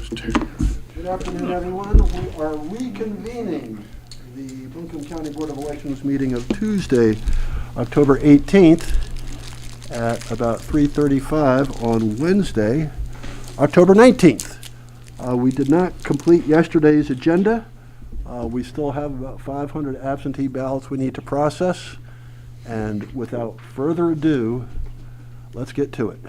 Good afternoon, everyone. We are reconvening the Buncombe County Board of Elections meeting of Tuesday, October 18th at about 3:35 on Wednesday, October 19th. We did not complete yesterday's agenda. We still have about 500 absentee ballots we need to process. And without further ado, let's get to it.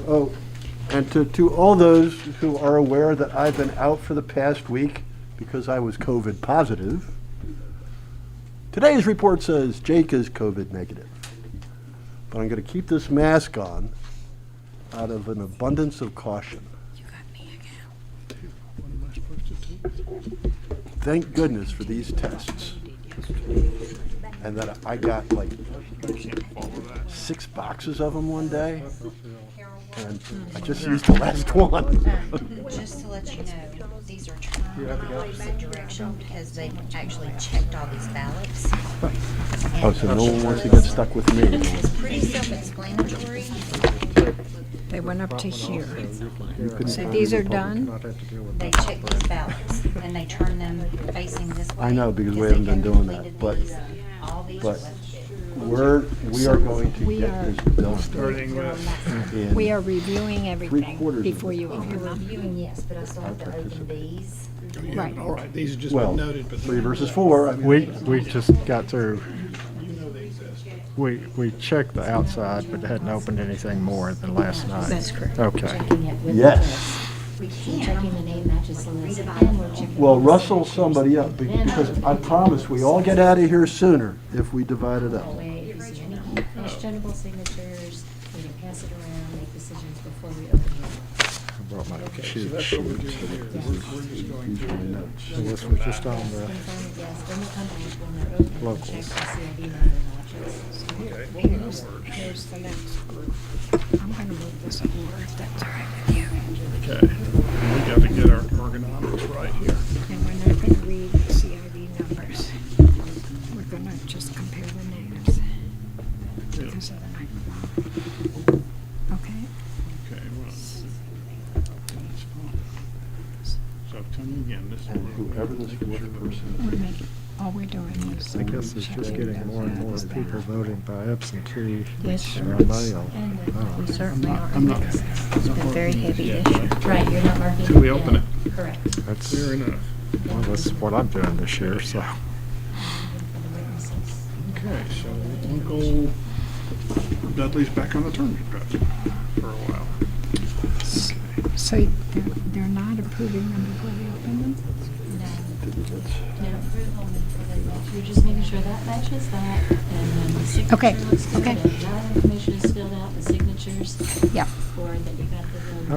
Oh, and to all those who are aware that I've been out for the past week because I was COVID positive, today's report says Jake is COVID negative. But I'm going to keep this mask on out of an abundance of caution. You got me again. What am I supposed to do? Thank goodness for these tests. And that I got like 6 boxes of them one day. And I just used the last one. Just to let you know, these are turned in the opposite direction because they've actually checked all these ballots. Oh, so no one wants to get stuck with me. It's pretty self-explanatory. They went up to here. So these are done? They check these ballots and they turn them facing this way. I know, because we they haven't been haven't doing that, completed but- these. All these are but left to do. we are going to We get are- this bill Starting with, in. We are reviewing everything Three-quarters of before the you time. open them. Reviewing, yes, but I still have to open these. Right. all right, these have just Well, been noted, but 3 versus 4. I mean, We just got through, we checked the outside, but hadn't opened anything more than last night. That's correct. Okay. Checking it with Yes. the list. We're checking the name matches the list, and we're checking. Well, the rustle signatures. somebody up, because I promise we all get out of here sooner if we divide it up. That way, if you see any questionable signatures, we can pass it around, make decisions before we open it. I brought my so cheat that's what we're sheet. doing here. We're just going These are my through. notes. So this was just on Confirm the, it, yes, then we'll come back when they're open and Locals. check the CID number matches. Here's the next group. I'm gonna move this over if that's all right with you. Okay, we got to get our ergonomics right here. And we're not gonna read the CID numbers. We're gonna just compare the names because of the microphone. Okay? Okay, well, that's fine. So tell me again, this is. And whoever this 4th person We're making, all we're doing is. I guess it's just getting more and more people voting by absentee Yes, or sir. mail. And Oh. we certainly are. I'm not. It's been very heavy this year. Right, you're not marking. Till we open it. Correct. That's, Fair enough. well, that's what I'm doing this year, so. For the witnesses. Okay, so Uncle Dudley's back on the tournament track for a while. So they're not approving them before they open them? You're just making sure that matches that, and then the signature Okay, looks good, okay. and that information is filled out, the signatures, Yeah. for that you got the vote. I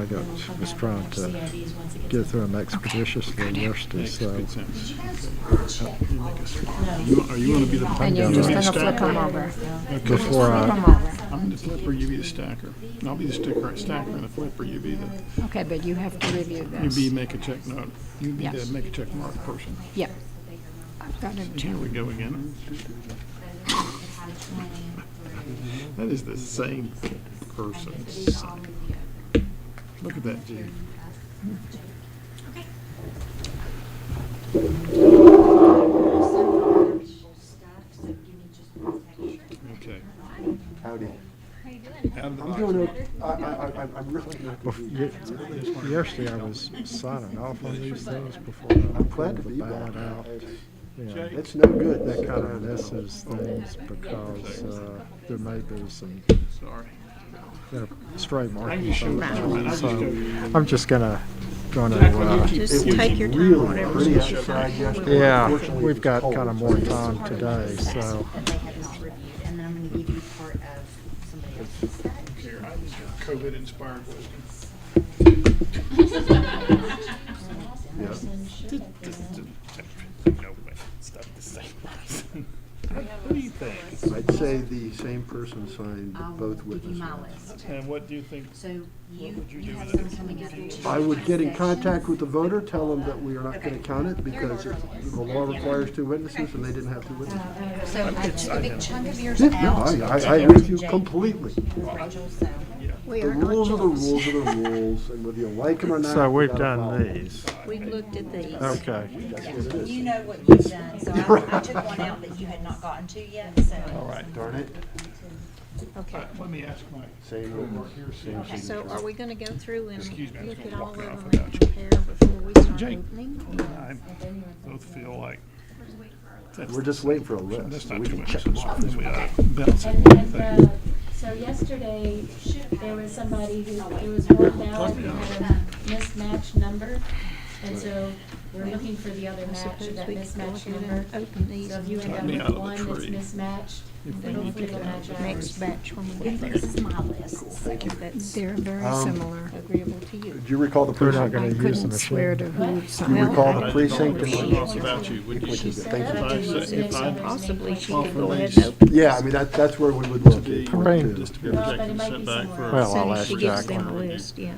And we'll come was back trying and to match CIDs once it gets get in. through them expeditiously yesterday, Makes so. good sense. No. Are you gonna be the? And you're gonna just be gonna the flip stacker? them over. Before Flip them I, over. I'm the flipper, you be the stacker. I'll be the stacker and the flipper, you be the, Okay, but you have to review you this. be make a check note. You be Yes. the make a check mark person. Yep. I've got it Here we too. go again. That is the same person. Son. Look at that, G. Okay. Howdy. Out of the I'm box. doing it. I'm really not. bef- ye- yesterday I was signing off on these things before I I'm glad to pulled be the back. bat out. You know, It's no good. that kind of messes things because there may be some Sorry. stray I markings just on showed the you. I ballot, just so showed you. I'm just gonna Just It take was your time, really whatever. pretty outside yesterday. yeah, Unfortunately, we've it got was kind of cold. more time today, so. That they have not reviewed, and then I'm gonna give you part of somebody else's. Here, I just got COVID inspired wisdom. No way, it's not the same person. What do you think? I'd say the same same person signed I will both give you witness my minutes. list. And what do you think? So you would you do have with some it? coming out of two I would get in sections. contact with the voter, tell them that we are not going to count it because the law requires 2 witnesses and they didn't have 2 witnesses. So I took a big chunk of yours Yeah, out. no, I to agree give with to you Jake completely. and Rachel, so. We The are not rules are the yours. rules are the rules, and whether you like them or not. So you we've gotta follow done them. these. We've looked at these. Okay. You know what you've done, so I took one out that you had not gotten to yet, so. All right. Darn it. Okay. Let me ask Mike. Same rule. Same Okay. So signature. are we gonna go through and Excuse me, I was look at gonna all walk of around them without and you. compare before we start Jake. opening? I both feel like. We're just waiting for a list. That's so not we too can much. check them off. Then we bounce it. And so yesterday, there was somebody who, there was one ballot that had a mismatched number. And so we're looking for the other I match suppose of that we could go mismatched ahead number. and open these So if you and end up me with out of the one that's tree. mismatched, If we then need hopefully to it'll go. match ours. next batch when we get there. This is my list. Thank you. They're very similar, agreeable to you. Do you recall the They're not precinct? gonna I use the couldn't swear to machine. who Do signed. you recall the I precinct? don't and know what- about you. Would you? Which is good. Thank Set you. up and If I- use if mix I- numbers and Possibly make she sure could that go we- ahead and open. Yeah, I mean, that's where we would look. To be, Right. just to be Well, but rejected it and might sent be back somewhere for. else. Well, As soon I'll as ask she gives Jacqueline. them a list, yeah.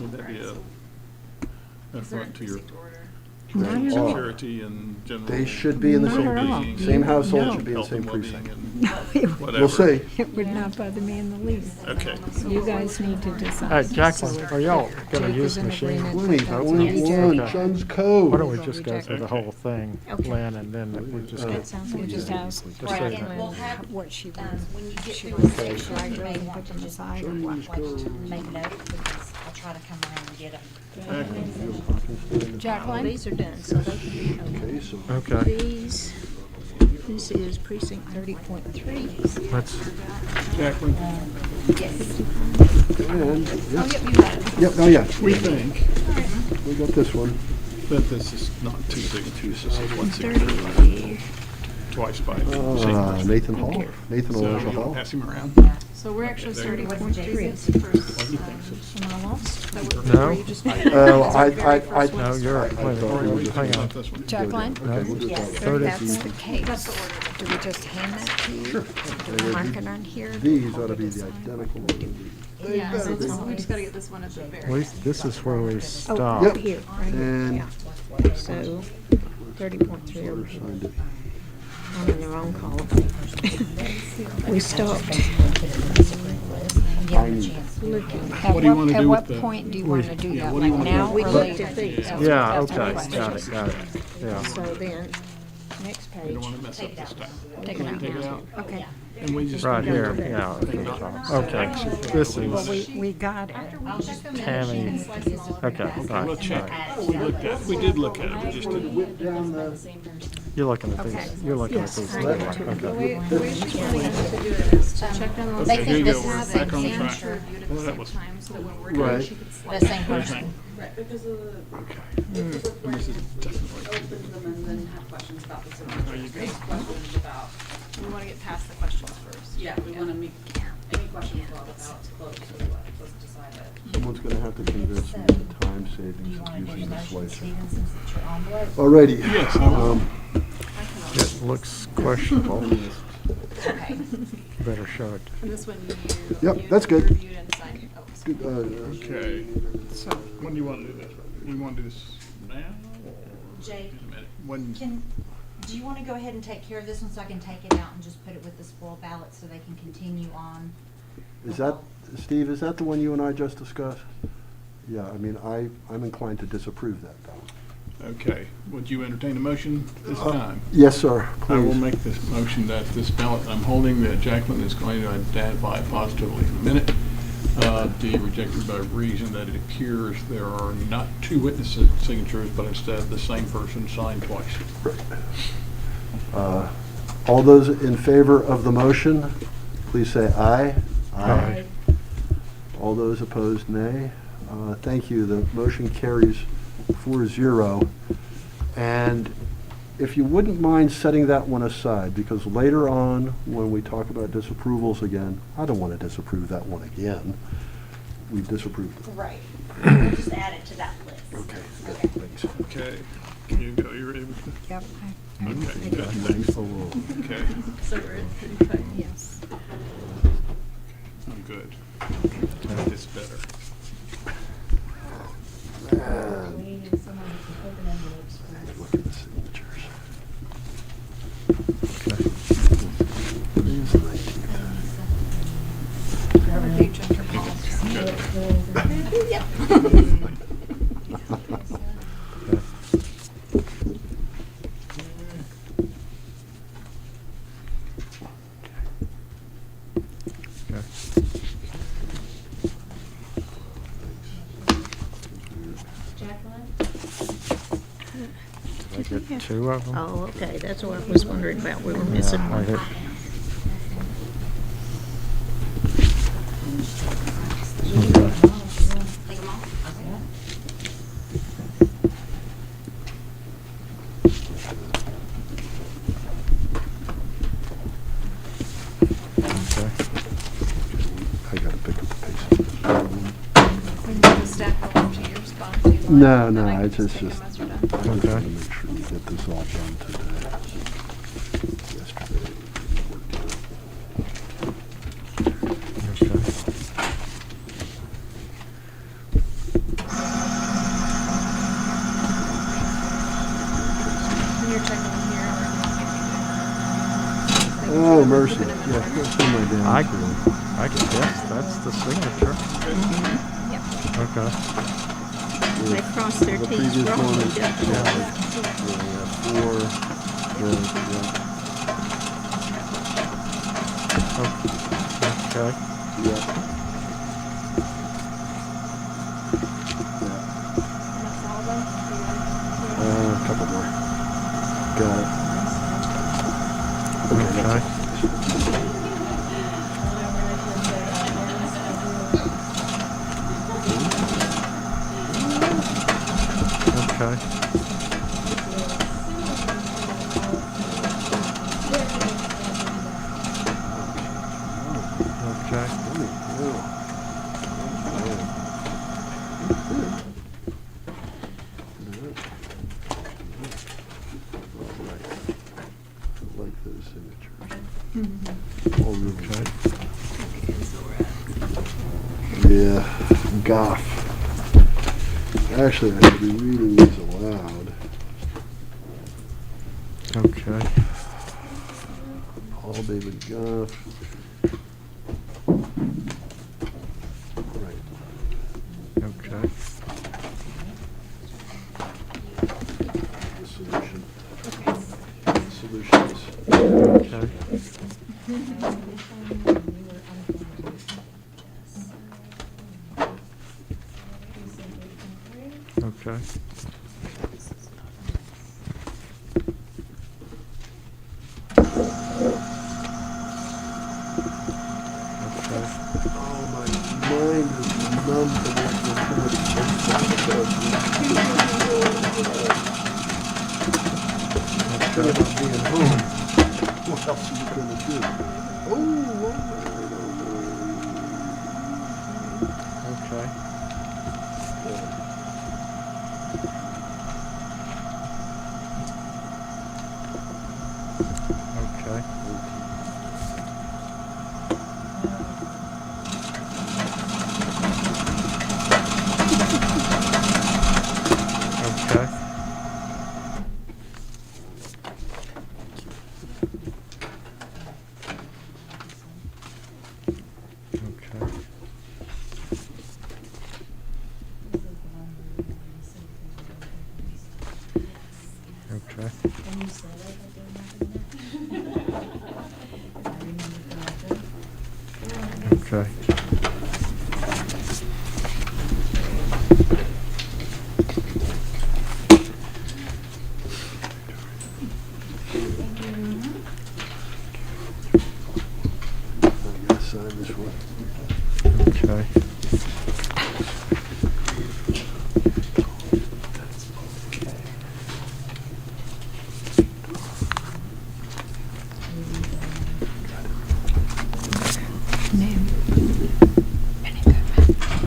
Would that be a affront to your Not at all. security and general? They should be in the Not same at all. precinct. Same household No. should be in the Health same and well-being precinct. and No, it would- whatever. We'll see. it would not bother me in the least. Okay. You guys need to decide. Hey, Jacqueline, So if are y'all gonna Jake use is the in machine? agreement that 20, that's I a went reject. one, John's code. Why don't we just go through the Okay. whole thing, Okay. Lynn, and then we just That get, sounds good. Just ask Just Right, say and that. we'll have, what she when wants. you get She through wants the to section, flag you those may and want put to them just aside or John's what? code. make note, because I'll try to come around and get them. Jacqueline? These are done, so they can be opened. Okay, so Okay, These, this is precinct 30.3. let's, Jacqueline, and, yep, oh yeah, we think we got this one. that this is not two signatures, this is one signature, 30. twice by the same person. Nathan Hall, Nathan So you Elijah want Hall. to pass him around? So we're actually starting with 30.3. Am I lost? That we're- No. were you just- I no, you're right, wait, thought we were just- hang on. This one. Jacqueline? Okay, we'll do it that way. If that's the case, do we just hand that to you? Do we mark it on here? These ought to be the identical ones. Yeah, so this, we just gotta get this one at the very. We, this is where we Oh, stop. Yep. here, right here, And- yeah. So, 30.3, Order signed it. I'm in the wrong column. We stopped looking. What do you wanna At do what with the- point do you wanna do Yeah, that, what do you like wanna do now with or the- later? Yeah, That's my okay, question. got it, yeah. So then, next You page, don't want to mess up this time. take it out Take it now. out, Okay, and we just. Right here, yeah. Okay, this well, is we got it. Tammy, okay, Okay, we'll right, check. right. We looked at, we did look at it, we just didn't. Whip down the, You're looking at Okay. these, you're looking at Yes, these. I Okay. got you. The way she's planning to do it is to check down the list. They Okay, think here you this go, we're is the back on same track. signature. Reviewed at Well, the that same was- time, so that when we're Right. done, she could The slide. same person. Right, because of the, And this is definitely. open them and then have questions about the There you signatures. go. Questions about, we wanna get past the questions first. Yeah, we wanna make, any questions about the ballots closed, so let's decide it. someone's gonna have to convince me of the time Do you savings want of to do using the this motion, laser. Stephen, since it's your envelope? Alrighty. Yes, I will. It looks questionable, Okay. better show it. And this one you. Yep, you that's good. Reviewed and signed. Oh, so- Good, Okay, So, when do you want to do this? We want to do this now? Jake, In a minute. When, do you want to go ahead and take care of this one so I can take it out and just put it with the spoil ballot so they can continue on? Is that, Steve, is that the one you and I just discussed? Yeah, I mean, I'm inclined to disapprove that ballot. okay, would you entertain a motion this time? Yes, sir, I will please. make this motion that this ballot I'm holding, that Jacqueline is going to identify positively in a minute, be rejected by reason that it appears there are not two witness signatures, but instead the same person signed twice. All those in favor of the motion, please say aye. Aye. All those opposed, nay. Thank you. The motion carries 4-0. And if you wouldn't mind setting that one aside, because later on, when we talk about disapprovals again, I don't want to disapprove that one again. We've disapproved it. Right. We'll just add it to that list. Okay, good, Okay. thanks. Okay, you go, you ready with yep, the, okay, good, thanks. Okay, So we're at 35. yes. Jacqueline? I get 2 of them. Oh, okay, that's what I was wondering about. We were missing Yeah, I one. get- Okay. Take them off? Okay. I gotta pick up the pace. We need to stack them up to your spot. so you want- No, and then no, I can it's take just, them as you're done. I just Okay. want to make sure we get this all done today. Yesterday, we worked on it. Okay. When you're checking in here, or you want me to do it? Oh, mercy. Yeah, go through my damn. I can guess that's the signature. Yep. Okay. They crossed their The T's previous one wrongly, is- didn't they? yeah, 4. Okay. Yeah. That's all of them? Do you want- A couple more. Got it. Okay. Okay. Okay. Like those signatures. All really Okay. Yeah, Goff. Actually, I should be reading these aloud. Okay. Paul David Goff. Right. Okay. Solution. Solutions. Okay. Okay. Okay. Oh, my mind is numb from watching too much baseball. Instead of being home, what else are you gonna do? Oh, Okay. Okay. Okay. Okay. Okay. Okay. I gotta sign this one. Okay. Name.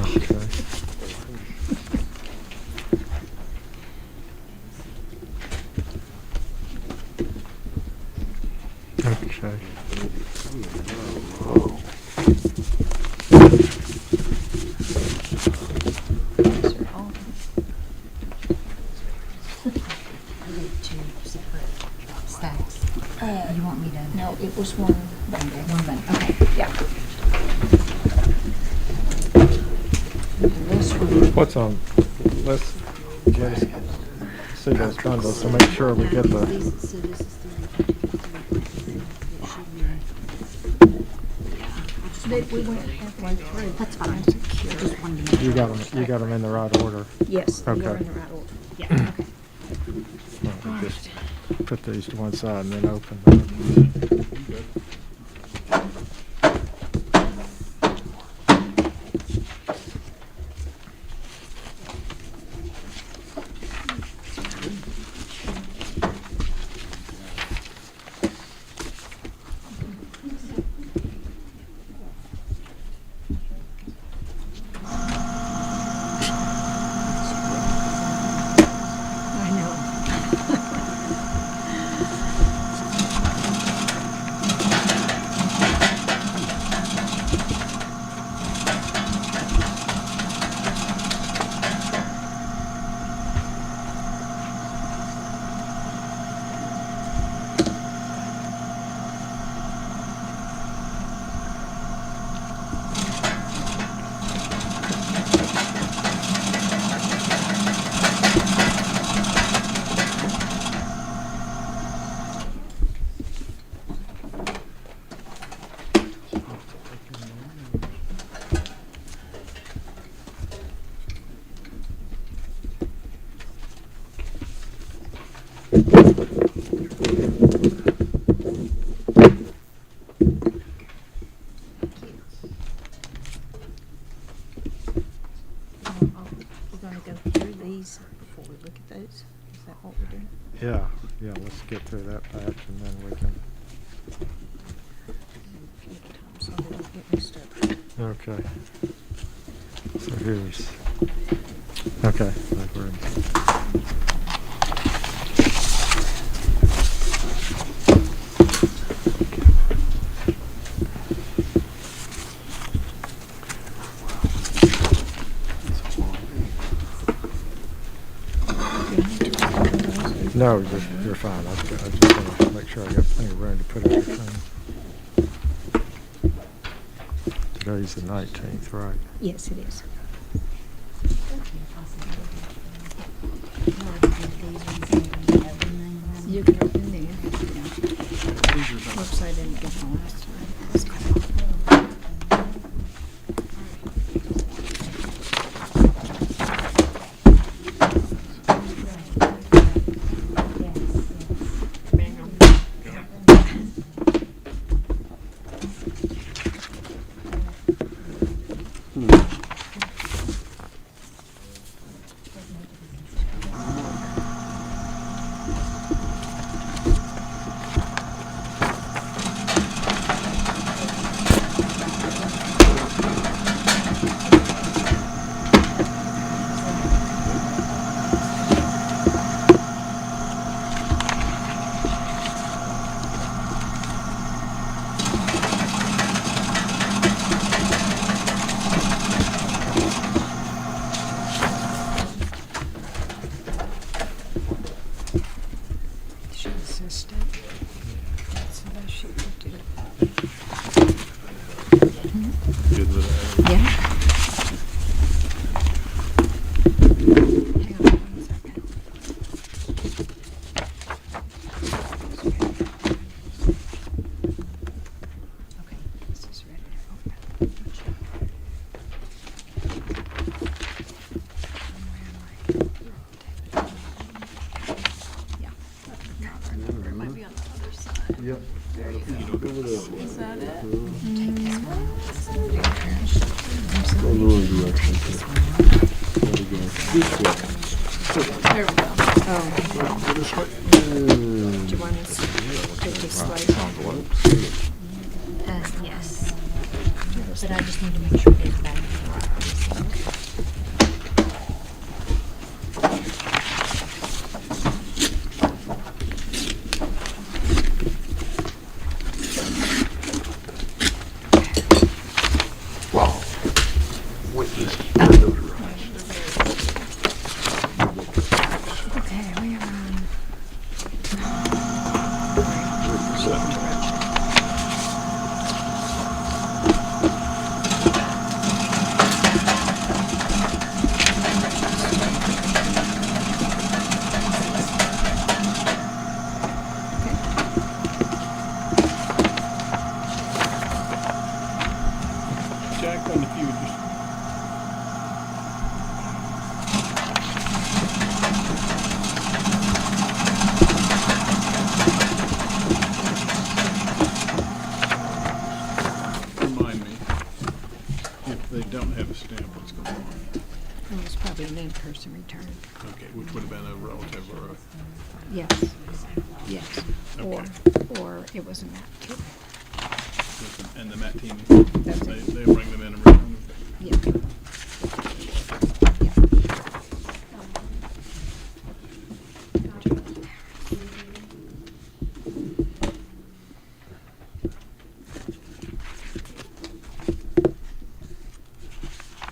Okay. Okay. These are all. I need 2 separate stacks. You want me to? No, it was one bundle. One bundle, okay. Yeah. This one. What's on? Let's see those bundles to make sure we get the. So this is 3. But we went halfway through. That's fine. Secure. I just wanted to make You sure. got them in the right order. Yes, they are Okay. in the right order. Yeah, okay. Well, just put these to one side and then open them. I know. We're gonna go through these before we look at those. Is that what we're doing? Yeah, let's get through that patch and then we can, So they don't get mixed up. okay. So here's, okay. Like we're in- No, you're fine. I just want to make sure I got plenty of room to put everything. Today's the 19th, right? Yes, it is. You can open there. Whoops, I didn't get the last time. Let's go. Bang 'em. She's assistant. That's the best she could do. Good with that. Yeah. Hang on 1 second. Okay, this is ready to open. Yeah. It might be on the other side. Yep. Is that it? Take this one. There we go. Do you want us to take this slide? Yes. But I just need to make sure everybody has the right one. Wow. Witness. Okay, we are on. person returned. Okay, which would have been a relative or a, Yes, yes. Or it was a map too. and the MAT team, they bring them in and return them. Yeah.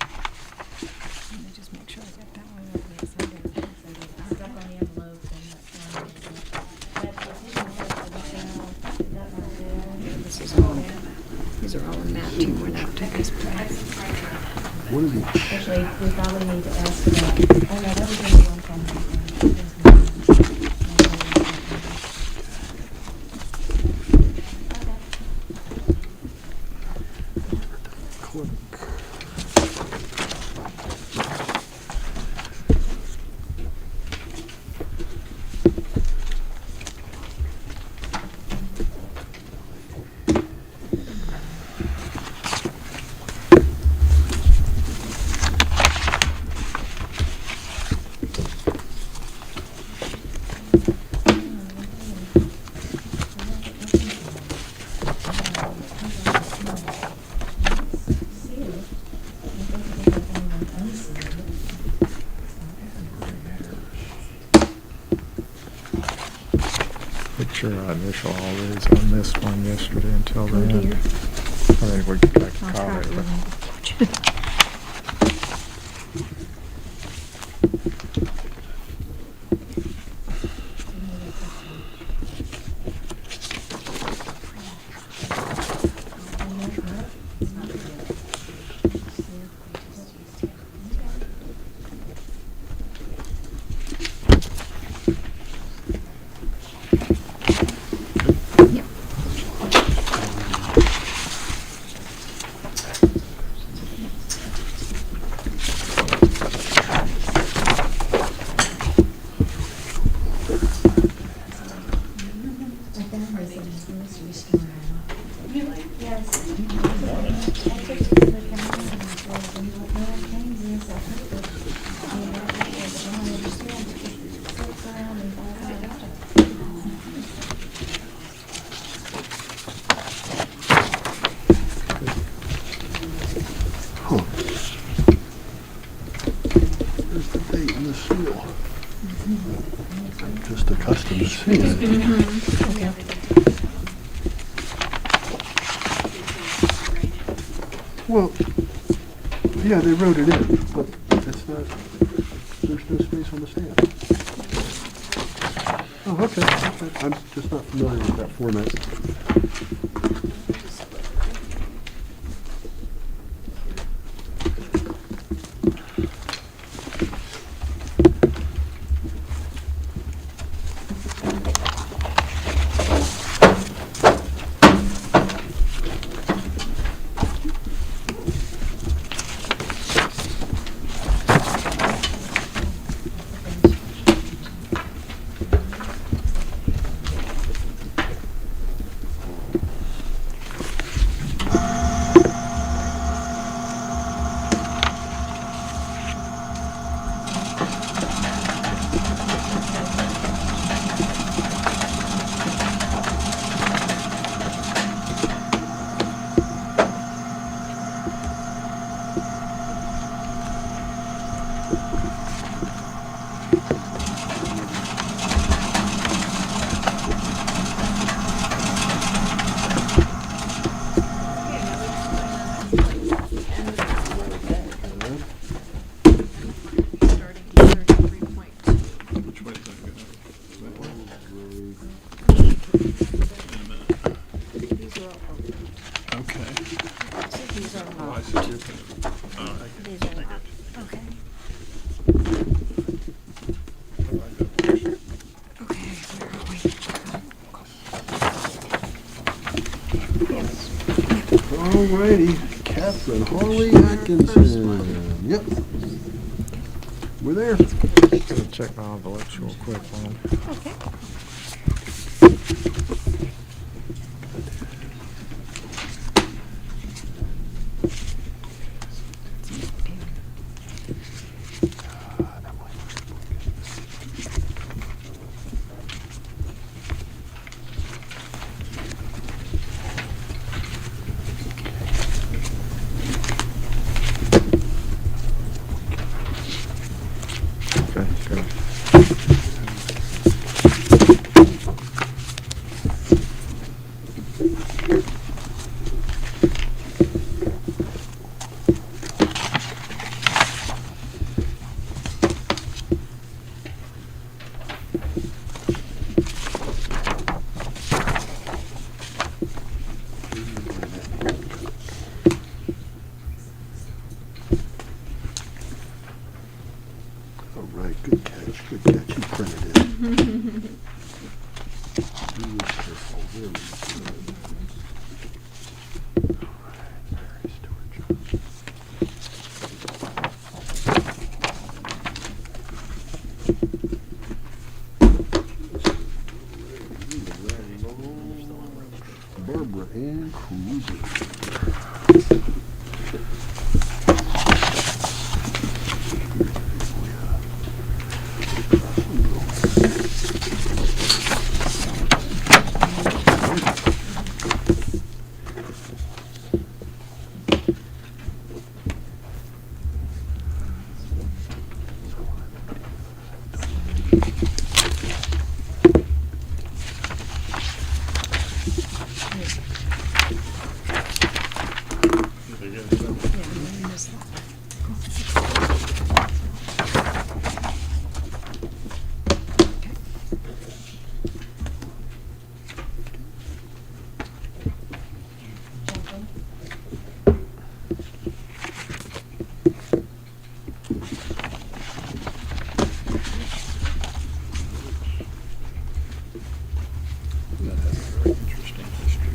Let me just make sure I got that one over there. Stuck on the envelope and that's This is all, these are all in map team went out to this place. What is each? Actually, we probably need to ask about, oh no, that was in the one from. Picture our initial all these. I missed one yesterday until the Oh, end. dear. I think we could take a I'll copy, start but with it. Yep. Huh. There's the date and the seal. I'm just accustomed to seeing it. Well, yeah, they wrote it in, but it's not, there's no space on the stamp. Oh, okay. I'm just not familiar with that format. Alrighty, Catherine Hawley Atkinson. Yep. We're there. Gonna check my envelopes real quick, Lynn. Okay. Now All right, good catch, good catch. He printed it. He was careful, very good. All right, Mary Stewart Johnson. Barbara Ann Cruiser. That has a very interesting history.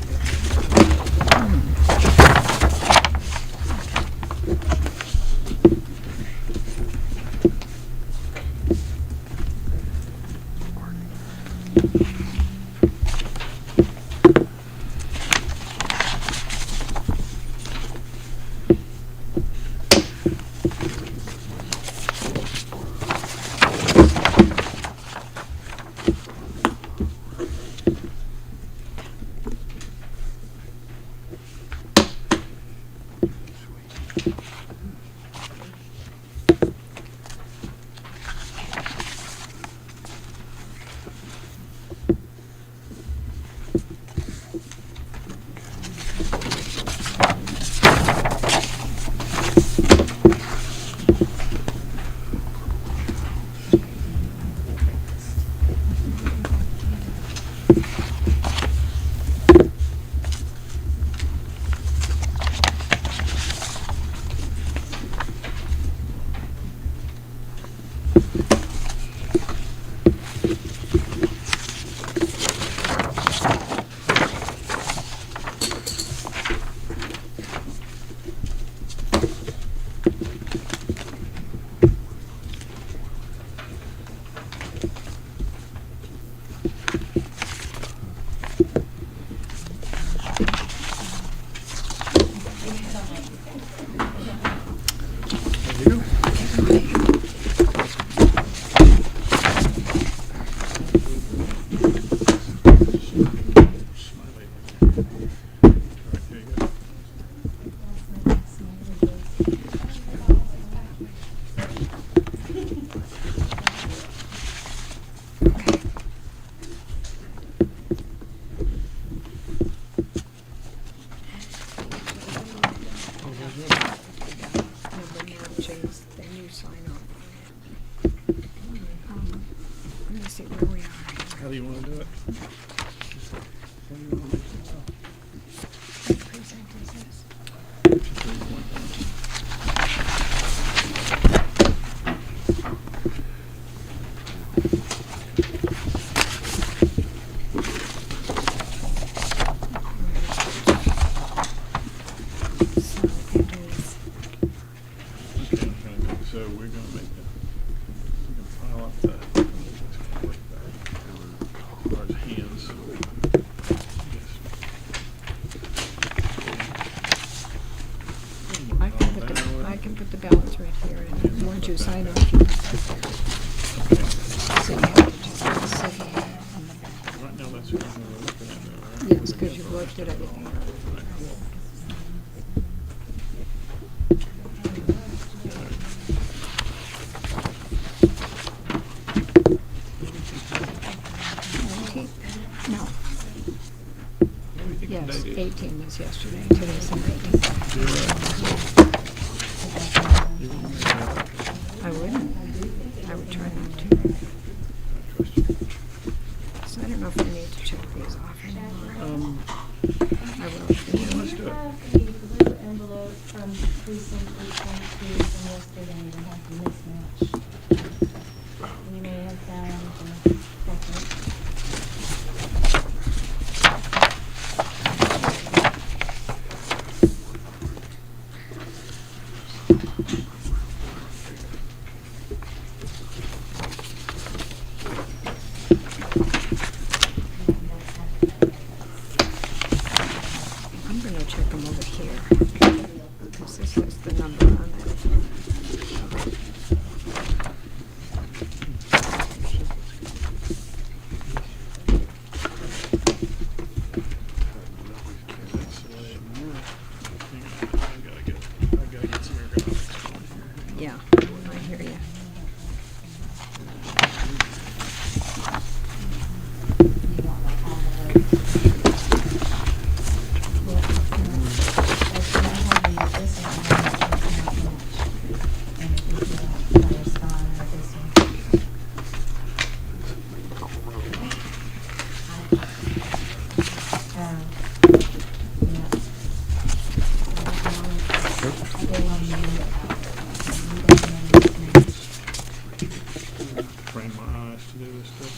See where we are. How do you want to do it? Present is this. So we're gonna make that, we can file up the, or his hands. I can put the ballots right here, and once you sign off, you can put that there. So you have to just put the city on the back. Right now, that's what we're looking at now, right? Yes, because you've looked at everything. 18 was yesterday, today's the 19th. I wouldn't. I would try not to. So I don't know if I need to check these off anymore. I will. Let's do You it. have the blue envelope from precinct 8.2 from yesterday that has the mismatch. You may have found the record. I'm going to check them over here. Because this has the number on it. I gotta get some ergonomics going here. Yeah, I hear you. You want the envelope. Well, that's what I'm holding with this one, and I'm not much. And if you want to correspond with this one. Yeah. I go on you. Train my eyes to do this stuff.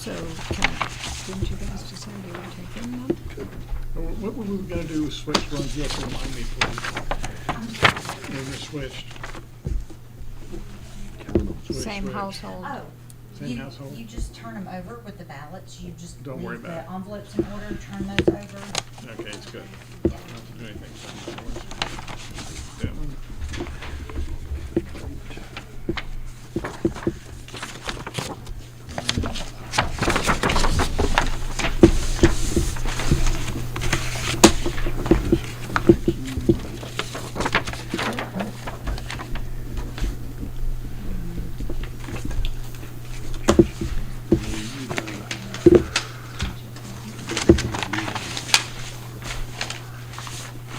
So, didn't you guys decide you were taking them? What were we gonna do with switch runs? Yes, remind me, please. When we switched. Same switch. howhousehold. Oh, Same you, household? you just turn them over with the ballots, you just Don't worry leave about the it. envelopes in order, turn those over. Okay, it's good. Yeah. Not to do anything. Yeah.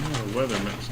The weather makes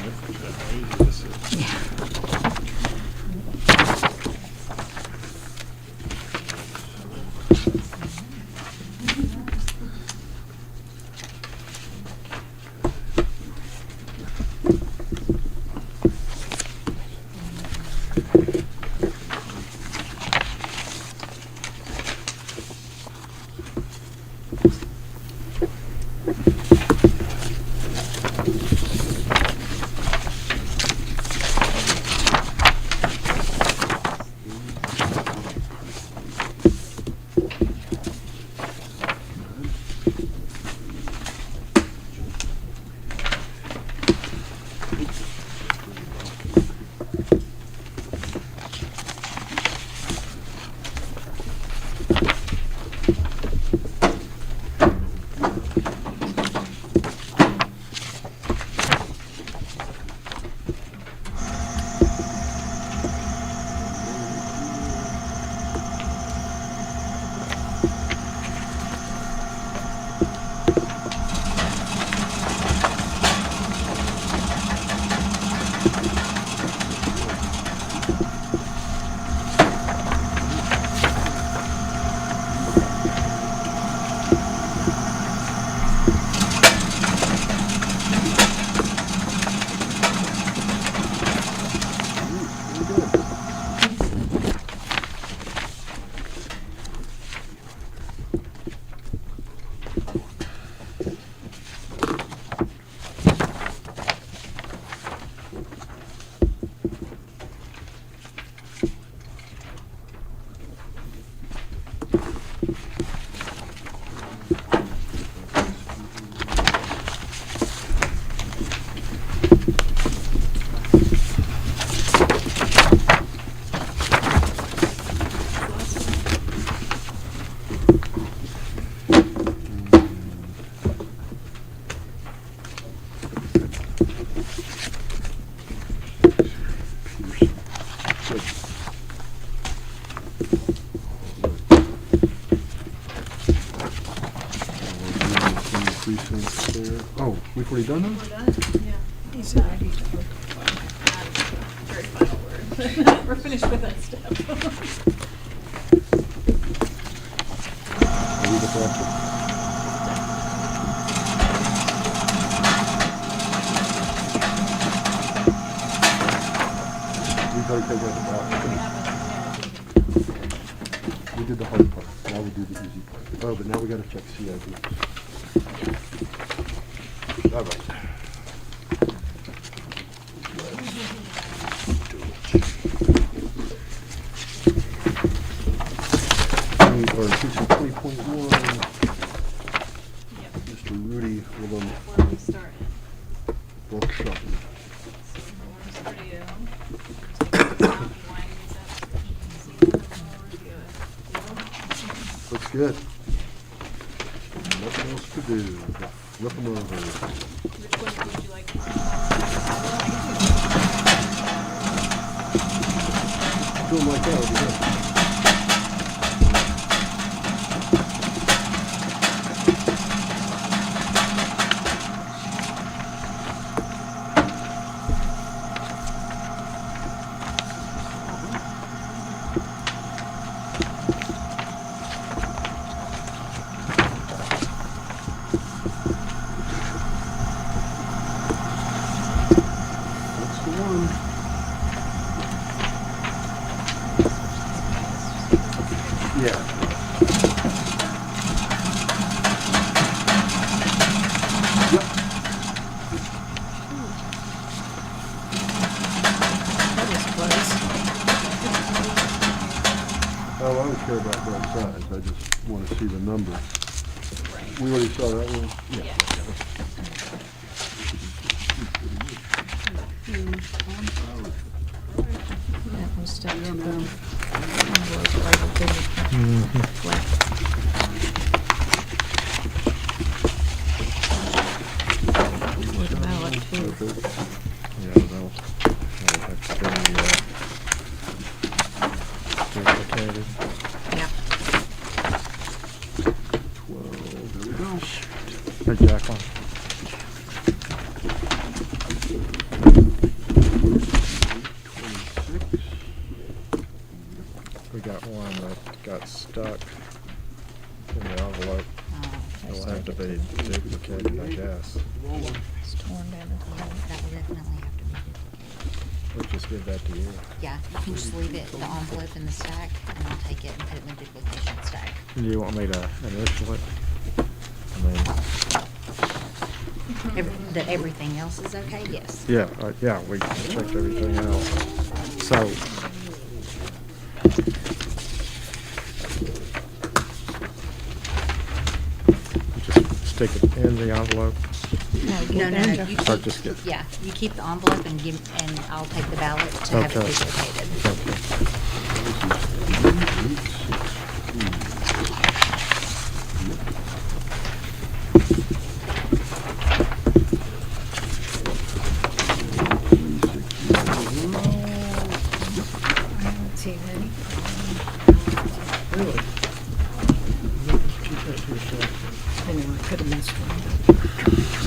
Oh, we've already done that? We're done, yeah. He's already done. Very final word. We're finished with that step. Read the property. We've already taken out the box. We did the hard part, now we do the easy part. Oh, but now we gotta check CID. All right. We are increasing 20.1. Yep. Mr. Rudy Willem Where do we start? Workshop. Forms for you. Line these up. See them? Looks good. Nothing else to do. Flip them over. Which one would you like to see? Do them like that, would be good. That's the one. Yeah. Yep. That was close. Oh, I don't care about both sides, I just want to see the number. We already saw that one? Yeah. That was stuck to them. Envelope label didn't reflect. With the ballot too. Okay. Yeah, that'll have to be duplicated. Yeah. 12, there we go. Hey, Jacqueline. We got one that got stuck in the envelope. It'll have to be duplicated, I guess. It's torn down at the bottom. That will definitely have to be. We'll just give that to you. Yeah, you can just leave it, the envelope in the stack, and I'll take it and put it in the duplication stack. Do you want me to initial it? I mean, That everything else is okay? Yes. yeah, yeah, we checked everything else. So, just stick it in the envelope. No, no, no. You Or keep, just get. yeah, you keep the envelope and and I'll take the ballot to have it Okay. duplicated. Okay. Let's see, ready? Really? Anyway, could have missed one.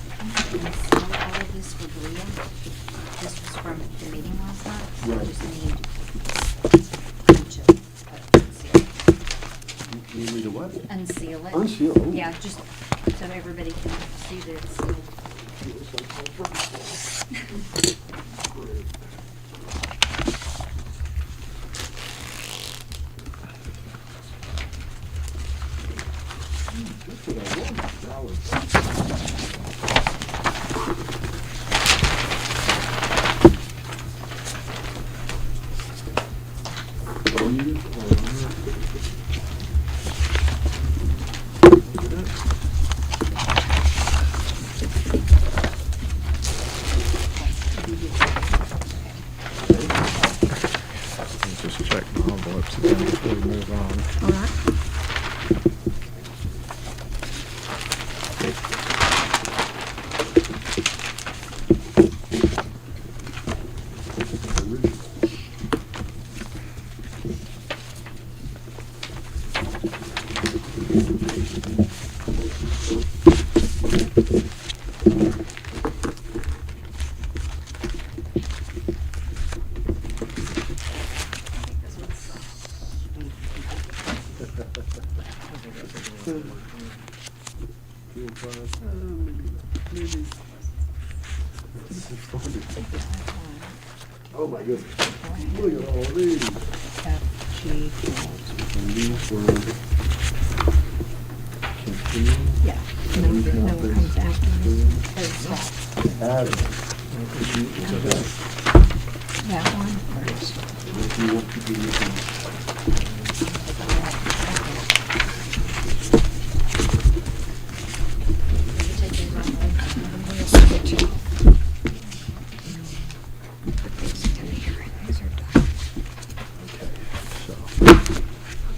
All of this for Leah. This was from the meeting last night. So I Right. just need each of unseal. You need a what? Unseal it. Unseal? Yeah, just so everybody can see that it's sealed. Maybe. Oh, my goodness. Look at all these. F, G, And these were continuing. yeah. No, it comes after. There's Add. that one first. If you want to be looking. We'll switch it. Put these in here. These are done. So,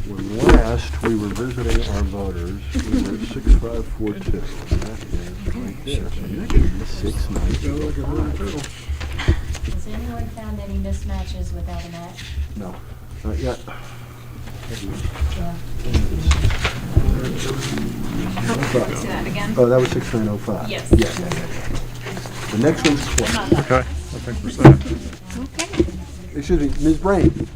when last we were visiting our voters, we were at 6542. That is right there. So next is 6905. Has anyone found any mismatches without a match? No, not yet. Yeah. Say that again? Oh, that was 6905. Yes. Yeah. The next one's 12. Okay, I think we're set. Okay. Excuse me, Ms. Brain.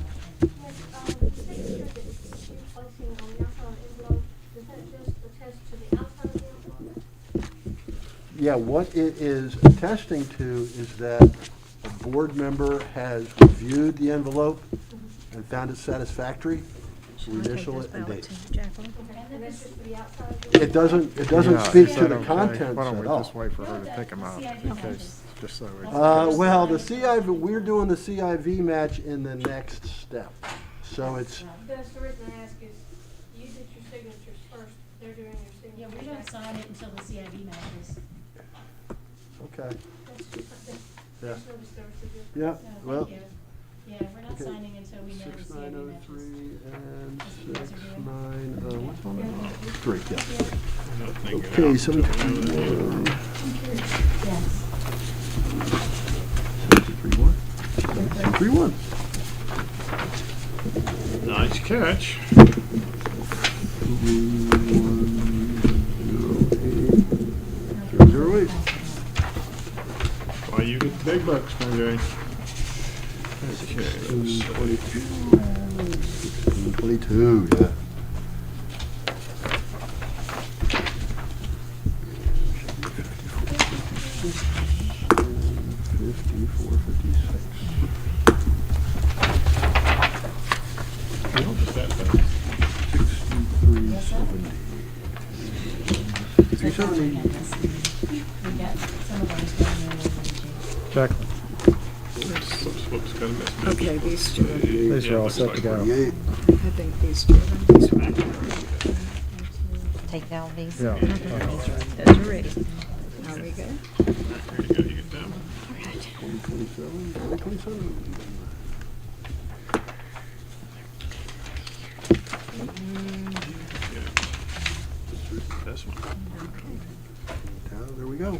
Yeah, what it is attesting to is that a board member has reviewed the envelope and found it satisfactory. So we initial it and date. Jacqueline. It doesn't Yeah, speak is to that the okay? contents Why don't at we all. just wait for her to pick them up? CIV in matches. case- Just so we. Well, the CIV, we're doing the CIV match in the next step. So it's, That's the reason I ask is, you did your signatures first, they're doing your signatures. Yeah, we don't sign it until the CIV matches. okay, yeah. Just noticed there was a difference. Yeah, So, well, thank you. Yeah, we're not okay. signing until we know the CIV matches. 6903 and That's what you guys are doing. 69, what's on that? 3, yeah. I'm not thinking Okay, out. 731. Yes. 731. 731. Nice catch. 308. Why you get the big bucks, my guy. Okay, let's see. 22, yeah. How does that happen? 370. We got some of those going in. Jacqueline, Whoops, got a mismatch. Okay, these two. these Yeah, are all looks set like to go. 48. I think these two. These are ready. Take down these. Yeah. Those are ready. Are we good? There you go, you get them. 2027, 2027. This one. There we go.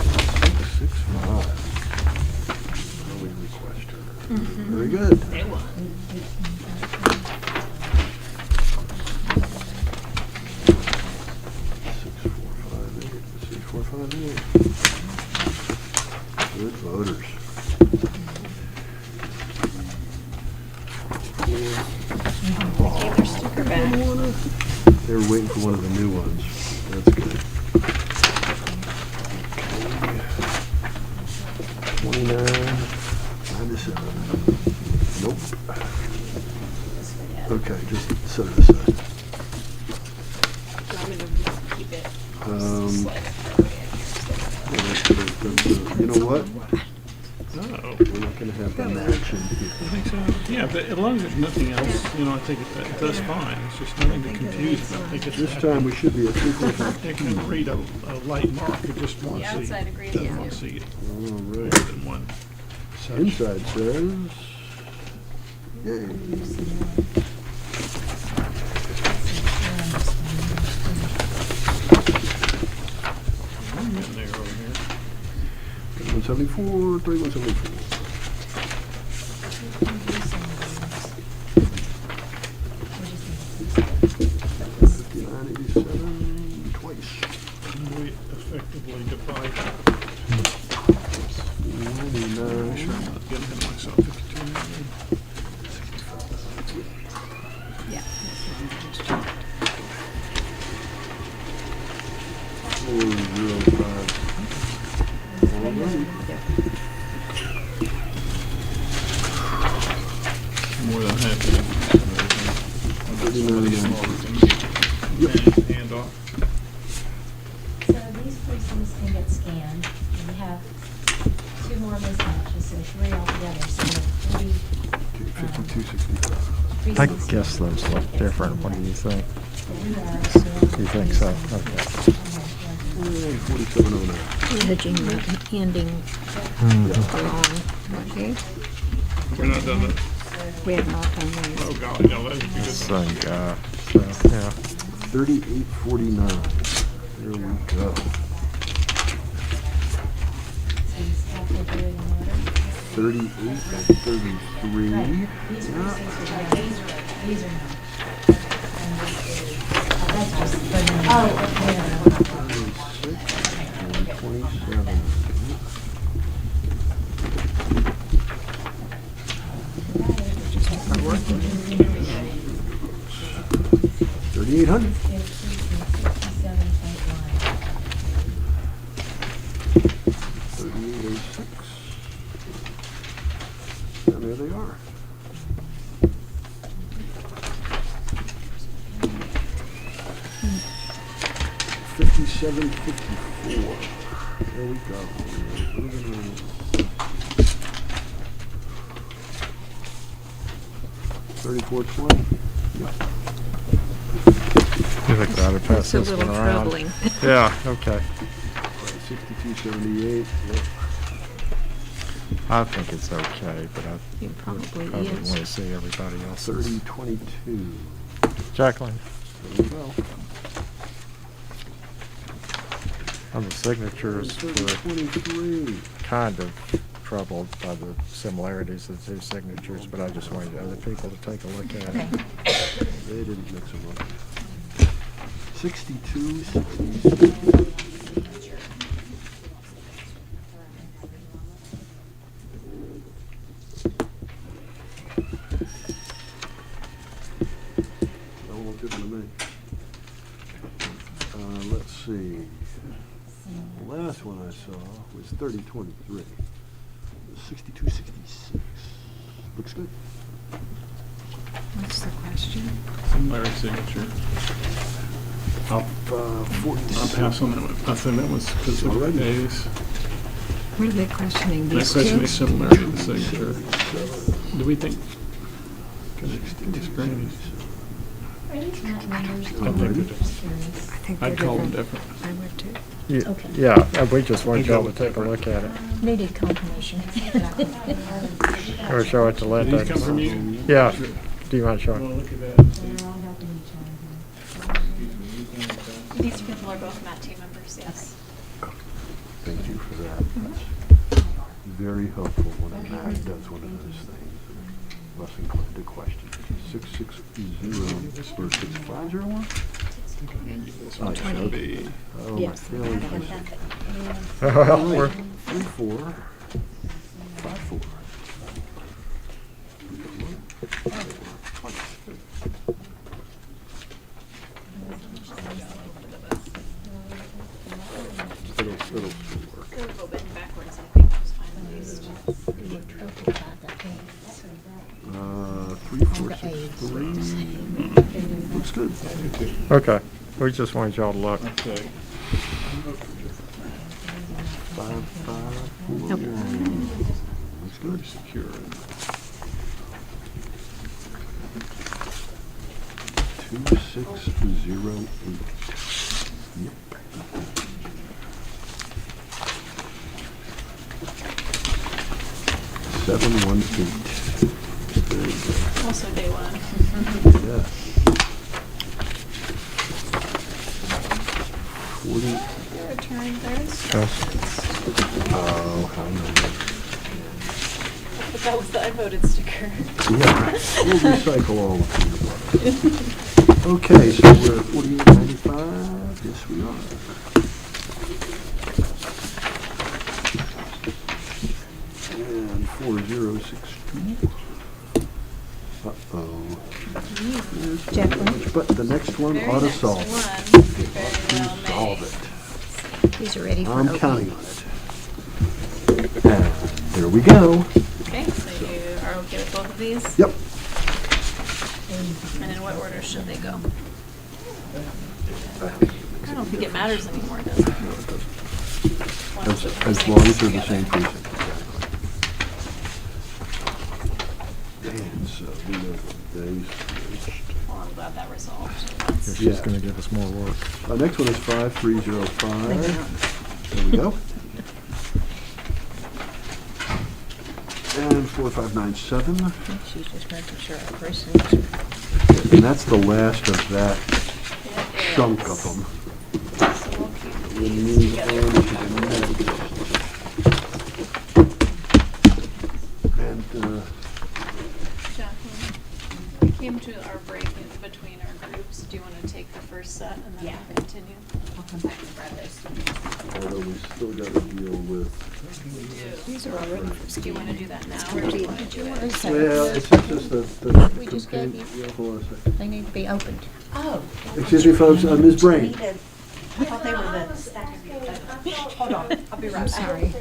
665. How we request her. Very good. Six, 4, 5, 8. Good voters. Gave their sticker back. They were waiting for one of the new ones. That's good. 29, 97. Nope. Okay, just set it aside. Keep it. You know what? Oh, We're not gonna have the match in I here. think so. Yeah, but as long as there's nothing else, you know, I think it does fine. It's just nothing to confuse them. I think it's. This time we should be at 345. They can read a light mark of just one The seat. outside agrees Just with one you. seat, All rather right. than one. section. Inside says, yay. I'm getting there over here. 174, 3174. 5987, twice. And we effectively divide. 99. Sure, I'm not getting ahead of myself. 52 million. Yeah. So these precincts can get scanned. We have 2 more mismatches, so 3 altogether, so we have 3 5265. I precincts. guess those look different. What do you think? We are. You think so? Okay. 4709. Hedging, ending along, okay? We're not done that. We have not done these. Oh, God, no, that's good. Same guy. So, yeah. 3849. There we go. So you have to do it in order. 38 and 33. Right, these Yeah. precincts are, these are not. And this is, that's just for the. Oh, okay. 27. 3800. 3806. And there they are. $57.54. There we go. $34.20. You think I would pass It's a this one little around? troubling. Yeah, okay. 62.78. Yep. I think it's okay, but I It probably probably want to is. see everybody else's. 30.22. Jacqueline, There we go. on the signatures, we're 30.23. kind of troubled by the similarities of the two signatures, but I just wanted other people to take a look at it. They didn't mix them up. 62.66. That one looked different to me. Let's see. The last one I saw was 30.23. 62.66. Looks good. What's the question? Similar signature. I'll pass on that one. I think that was because of the Alrighty. days. What are they questioning, My these question two? is similarity of the signature. Do we think? It's great. Are these not numbers? I think they're different. Just curious. I think they're I'd call them different. different. I would too. Okay. Yeah, we just want y'all to take a look at it. Needed confirmation. Or show it to Linda. These come from you? Yeah. Do you mind Well, showing? look at that. They're all helping each other here. These people are both Matt team members, yes. Thank you for that. That's very helpful when a Matt does one of those things. Less inclined to question. 660 or 6501? This one should be. Oh, my Yes. feelings. Well, we're, 3454. It'll work. Go a little bit backwards, I think, was fine at least. 3463. Looks good. okay. We just wanted y'all to look. Okay. 5541. Looks good. Pretty secure. 2608. Yep. Seven 1 8. Very good. Also day one. Yeah. 40. Your return Thursday. Oh, how many? But that was the I voted sticker. Yeah, we'll recycle all the peanut butter. Okay, so we're at 48.95. Yes, we are. And 4062. Uh-oh. Jacqueline, But the next one Very ought to next solve one, it. very well Solve made. it. these are ready for I'm opening. counting on it. And there we go. Okay, so you are okay with both of these? Yep. And in what order should they go? I don't think it matters anymore, does it? No, it doesn't. Once the As long as precincts they're the together. same precinct, exactly. And so we know they switched. Well, I'm glad that resolved. She's Yeah. gonna give us more work. Next one is 5305. There we go. And 4597. She's just making sure our precincts. And that's the last of that chunk of them. So we'll keep We'll these move together. on to the next. And, Jacqueline, we came to our break in between our groups. Do you want to take the first set and then Yeah. we'll continue? I'll come back and grab those. although we still got to deal with, We do. These are already for Do you want to do that now? Or Or do do you you- want to did do you it? want to say- well, it's just the. We just gave you- Yeah, hold on a second. They need to be opened. Oh. Excuse me, folks, Ms. Brain. I thought they were the stack of, hold on, I'll be right I'm back. sorry.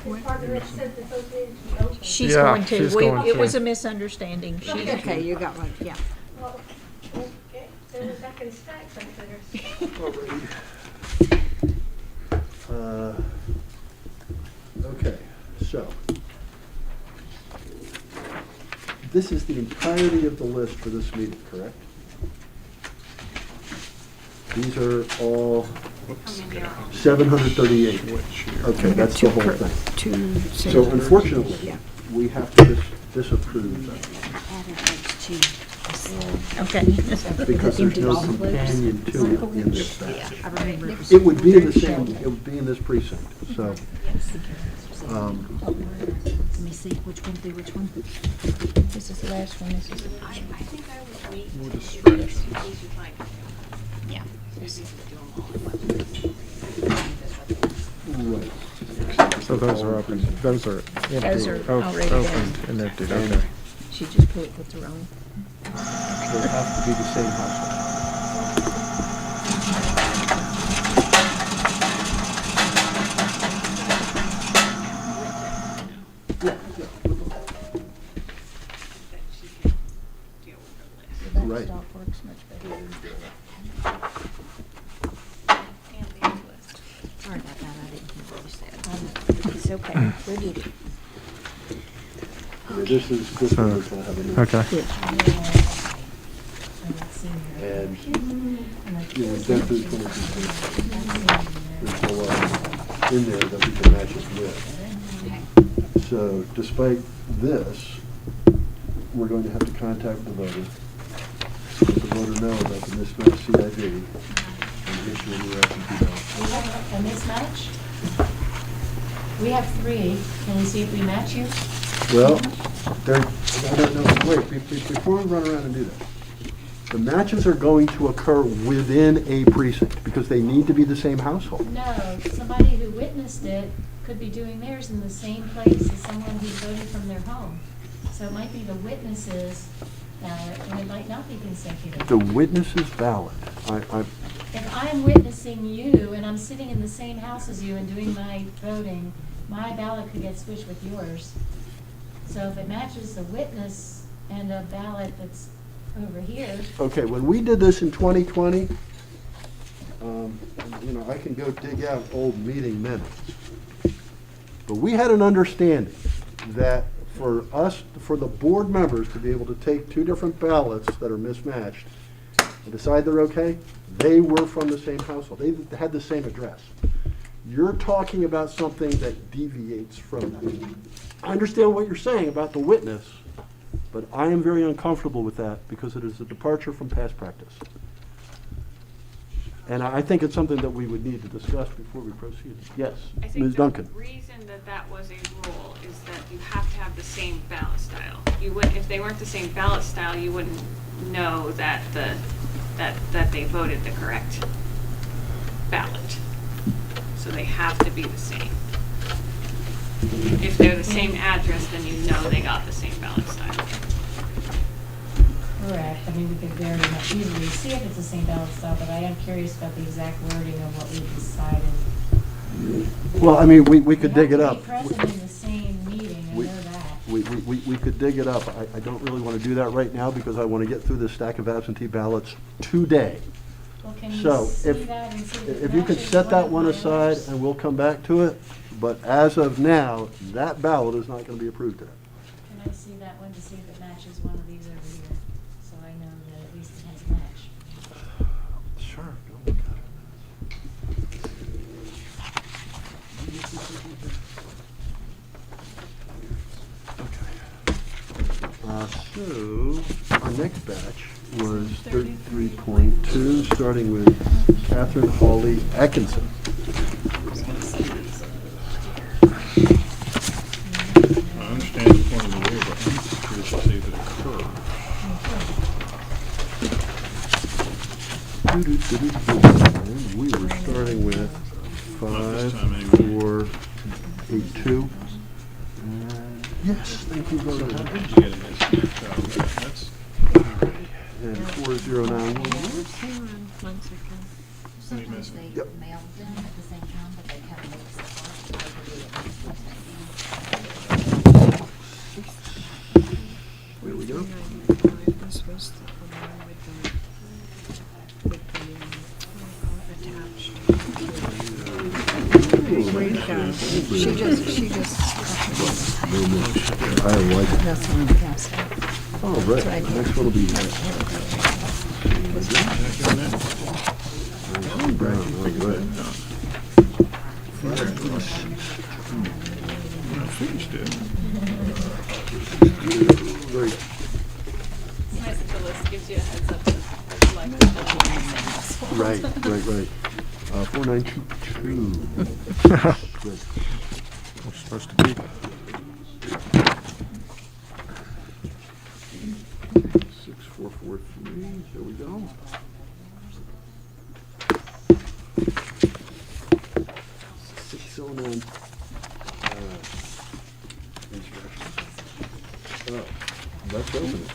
Department said that those needed to be open. She's Yeah, going to. she's We- going It to. was a misunderstanding. She's. Okay, you got one, yeah. Well, okay, there was that can stack some things. Okay, so. This is the entirety of the list for this meeting, correct? These are all How many are on? 738. Okay, that's the whole Two thing. Two. So unfortunately, Yeah. we have to disapprove that Okay. because there's no Empty companion to it in this stack. I remember. It would be in the same, it would be in this precinct, so. Let me see, which one do which one? This is the last one. This is. I think I would wait We'll to just do stretch. this in case you find it. Yeah. Maybe we do them all at once. Right. So those are open, those are empty. Those are op- already there. Opened and emptied, okay. She just put it with the wrong. They have to be the same household. Yeah, yeah. That she can deal with her list. Right. That stock works much better. And the list. Sorry about that, I didn't hear what you said. It's okay. We'll get it. Yeah, this one is gonna have a new. Okay. And, you know, we've been through 22. There's a lot in there that we can match it with. So despite this, we're going to have to contact the voter, let the voter know about the mismatched CID, and issue a new absentee ballot. We have a mismatch? We have 3. Can we see if we match you? Well, no, wait, before we run around and do that, the matches are going to occur within a precinct, because they need to be the same household. No, somebody who witnessed it could be doing theirs in the same place as someone who voted from their home. So it might be the witnesses ballot, and it might not be consecutive. The witness's ballot, If I'm witnessing you and I'm sitting in the same house as you and doing my voting, my ballot could get switched with yours. So if it matches the witness and a ballot that's over here, okay, when we did this in 2020, you know, I can go dig out old meeting minutes. But we had an understanding that for us, for the board members to be able to take 2 different ballots that are mismatched and decide they're okay, they were from the same household. They had the same address. You're talking about something that deviates from that. I understand what you're saying about the witness, but I am very uncomfortable with that because it is a departure from past practice. And I think it's something that we would need to discuss before we proceed. Yes, I think Ms. Duncan. the reason that that was a rule is that you have to have the same ballot style. You would, if they weren't the same ballot style, you wouldn't know that that they voted the correct ballot. So they have to be the same. If they're the same address, then you know they got the same ballot style. correct. I mean, we could very much easily see if it's the same ballot style, but I am curious about the exact wording of what we decided. Well, I mean, we could dig it up. We have to be present in the same meeting, I We- know that. We could dig it up. I don't really want to do that right now because I want to get through this stack of absentee ballots today. Well, can you So see if, that and see if it if you could matches set that of one my aside others? and we'll come back to it, but as of now, that ballot is not gonna be approved today. Can I see that one to see if it matches one of these over here? So I know that at least it has a match. Sure. Go look at it. So, our next batch was 33.2, starting with Catherine Hawley Atkinson. I understand the point of the rule, but I'm curious to see if it occurs. And we were starting with Not this 5, time anyway. 4, 8, 2. And yes, thank you, So Rhoda. what did you get in this? So that's, And 4091. Hang on, 1 second. Sometimes missing? they Yep. mail them at the same time, but they kind of mix the parts. They could do it at the same time. There we go. 395, this was the one with the attached. We've got, she just. I like it. That's one, yes. Oh, right. Right. Next one will be. finished it. Right. It's nice that the list gives you a heads up of like the same household. Right. 4922. Good. We're supposed to be. 6443. Here we go. $609. Oh, let's open it.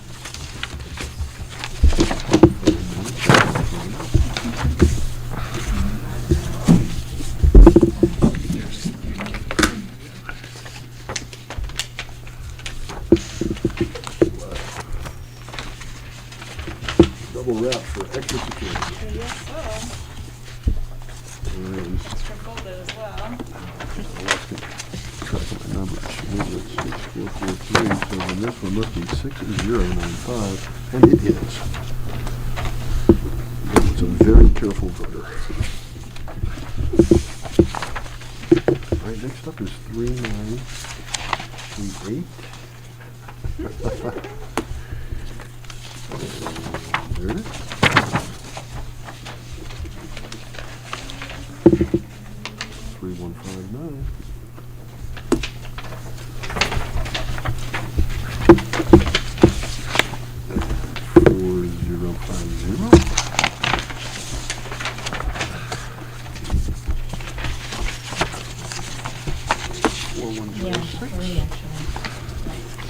Double wrap for extra security. Yes, so. And Extra folded as well. let's get track of my numbers. We got 6443, so then this one must be 6095, and it is. That was a very careful voter. All right, next up is 3938. There it is. 3159. Four zero five zero. Four one zero Yeah, six. 3 actually.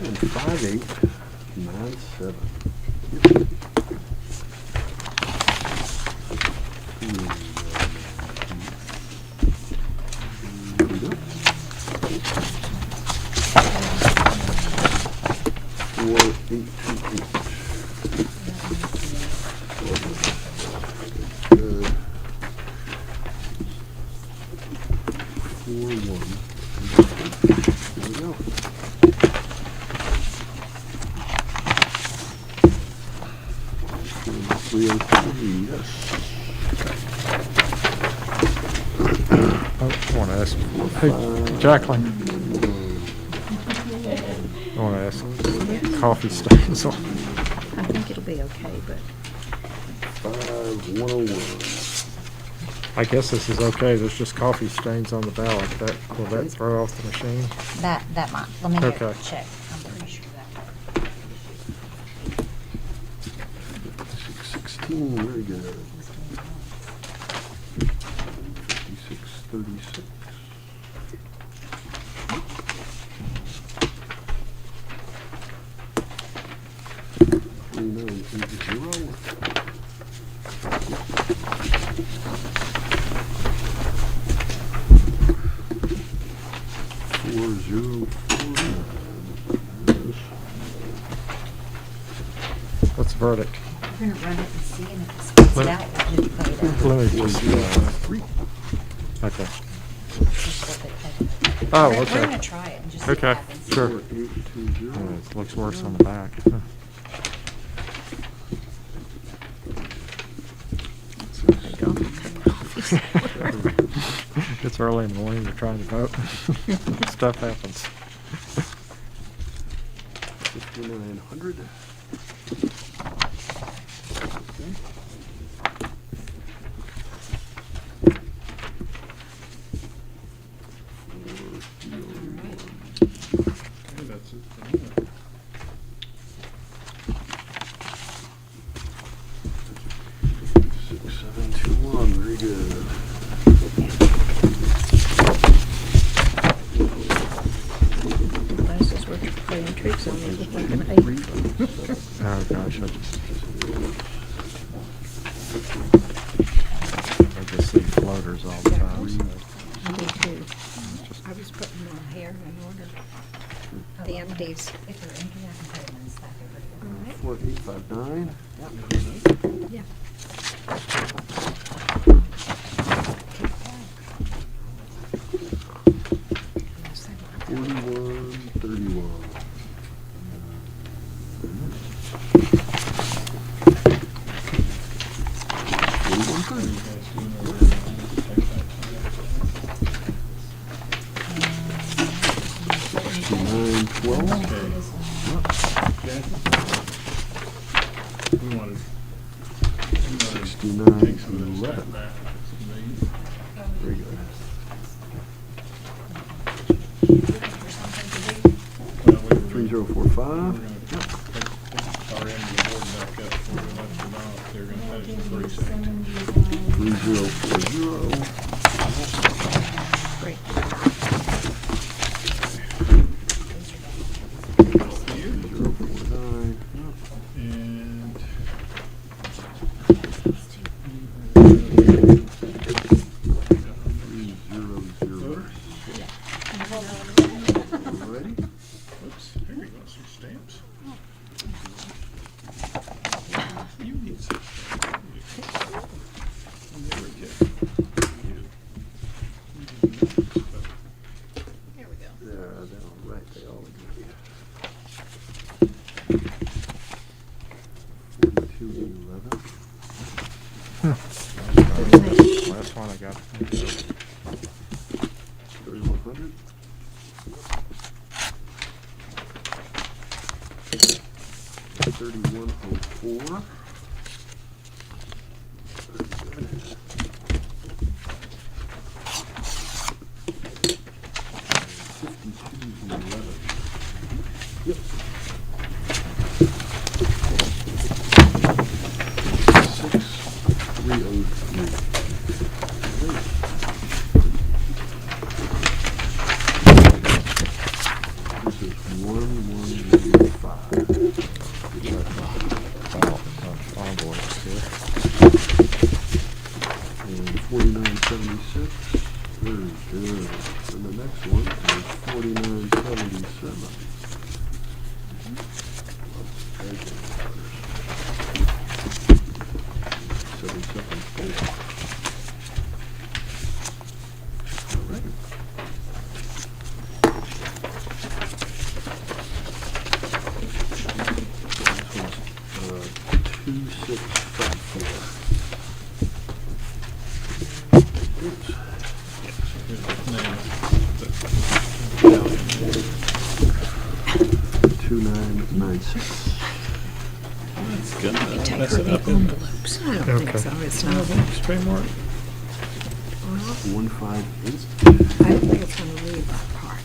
And 5897. Here we go. 4828. Good. 41. Here we go. Three oh three, yes. I want to ask, hey, Jacqueline, I want to ask, coffee stains on. I think it'll be okay, but 5101. I guess this is okay, there's just coffee stains on the ballot. Will that throw off the machine? That might, let me Okay. check. I'm pretty sure that. 616, very good. 5636. What's the verdict? We're gonna run it and see, and if it spits it out, we'll just put it out. Let me just, okay. Just flip it. Oh, We're okay. gonna try it and just see what Okay, happens. sure. It looks worse on the back. It's early in the morning, you're trying to vote. Stuff happens. 5,900. Okay, that's it for now. 6721, very good. Glasses were playing tricks on me with like an 8. Oh, gosh, I just see floaters all the time, so. I do too. I was putting my hair in order. The empties. If they're empty, I can put them in the stack over here. 4859. Yeah. 4131. We wanted. 69, Take some of this 11. stuff back. Very good. Well, we were 3045. gonna pick our end of the board back up before we let them off. They're gonna have some 370. 3040. Great. 3049. And. Ready? Oops, here you go, some stamps. You need some stamps. There we go. Here we go. Yeah, they're all right. They all agree. 4211. Last one I got. 3100. 3104. Yep. 6303. This is 1115. Envelopes here. And 4976. Very good. And the next one is 4977. All right. This was 2654. Oops. Here's the name. 2996. That's good. Take Mess her it the up, isn't it? envelopes. I don't think Okay. so. It's not. Straight mark. 158. I don't think it's gonna leave that part. I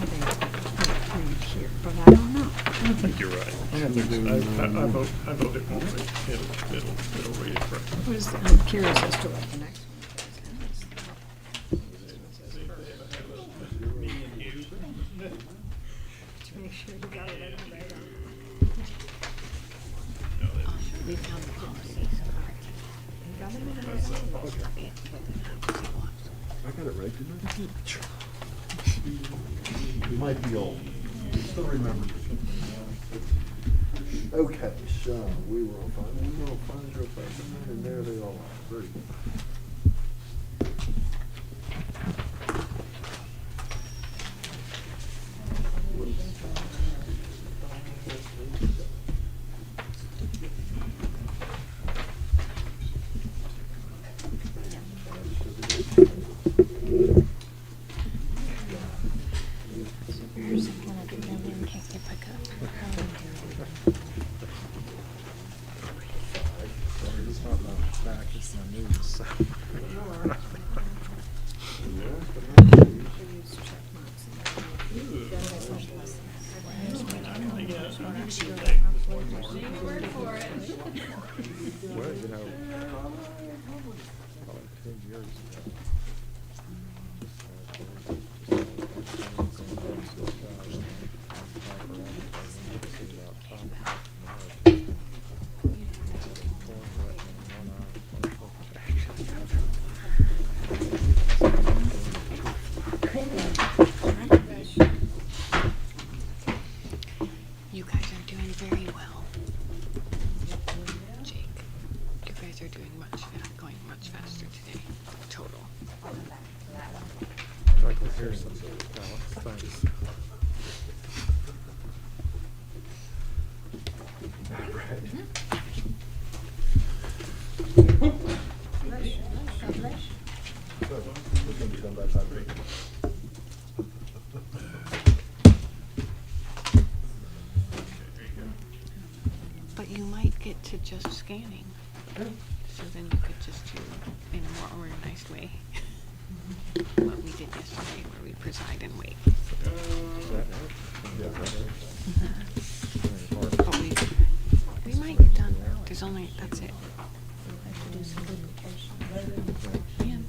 think it's gonna leave here, but I don't know. I think you're right. I vote it won't be. It'll read it correctly. I'm curious as to what the next one is. To make sure you got it in there. We found the policy. You got it in there. I got it right, didn't I? You might be old. You still remember. Okay, so we will find 05059, and there they all are. Very good. It's not my back, it's my knees, so. Well, you know, probably 10 years ago. You guys are doing very well. Jake, you guys are doing going much faster today. Total. I can hear some thanks. But you might get to just scanning. So then you could just do in a more organized way what we did yesterday where we preside and wait. But we might get done. There's only, that's it. And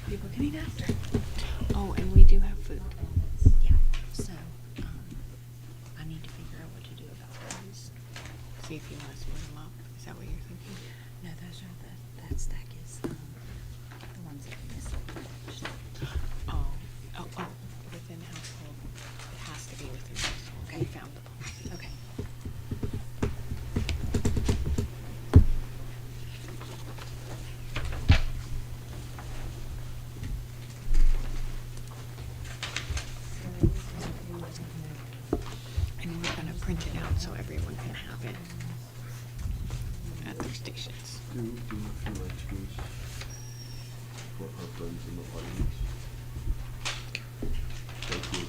people can eat after. Oh, and we do have food. Yeah, so, I need to figure out what to do about those. See if you want to split them up. Is that what you're thinking? No, those are that stack is, the ones that are missing. Oh, within household. It has to be within household. Okay. We found the policy. Okay. And we're gonna print it out so everyone can have it at their stations. Do a few extras for our friends in the audience. Thank you.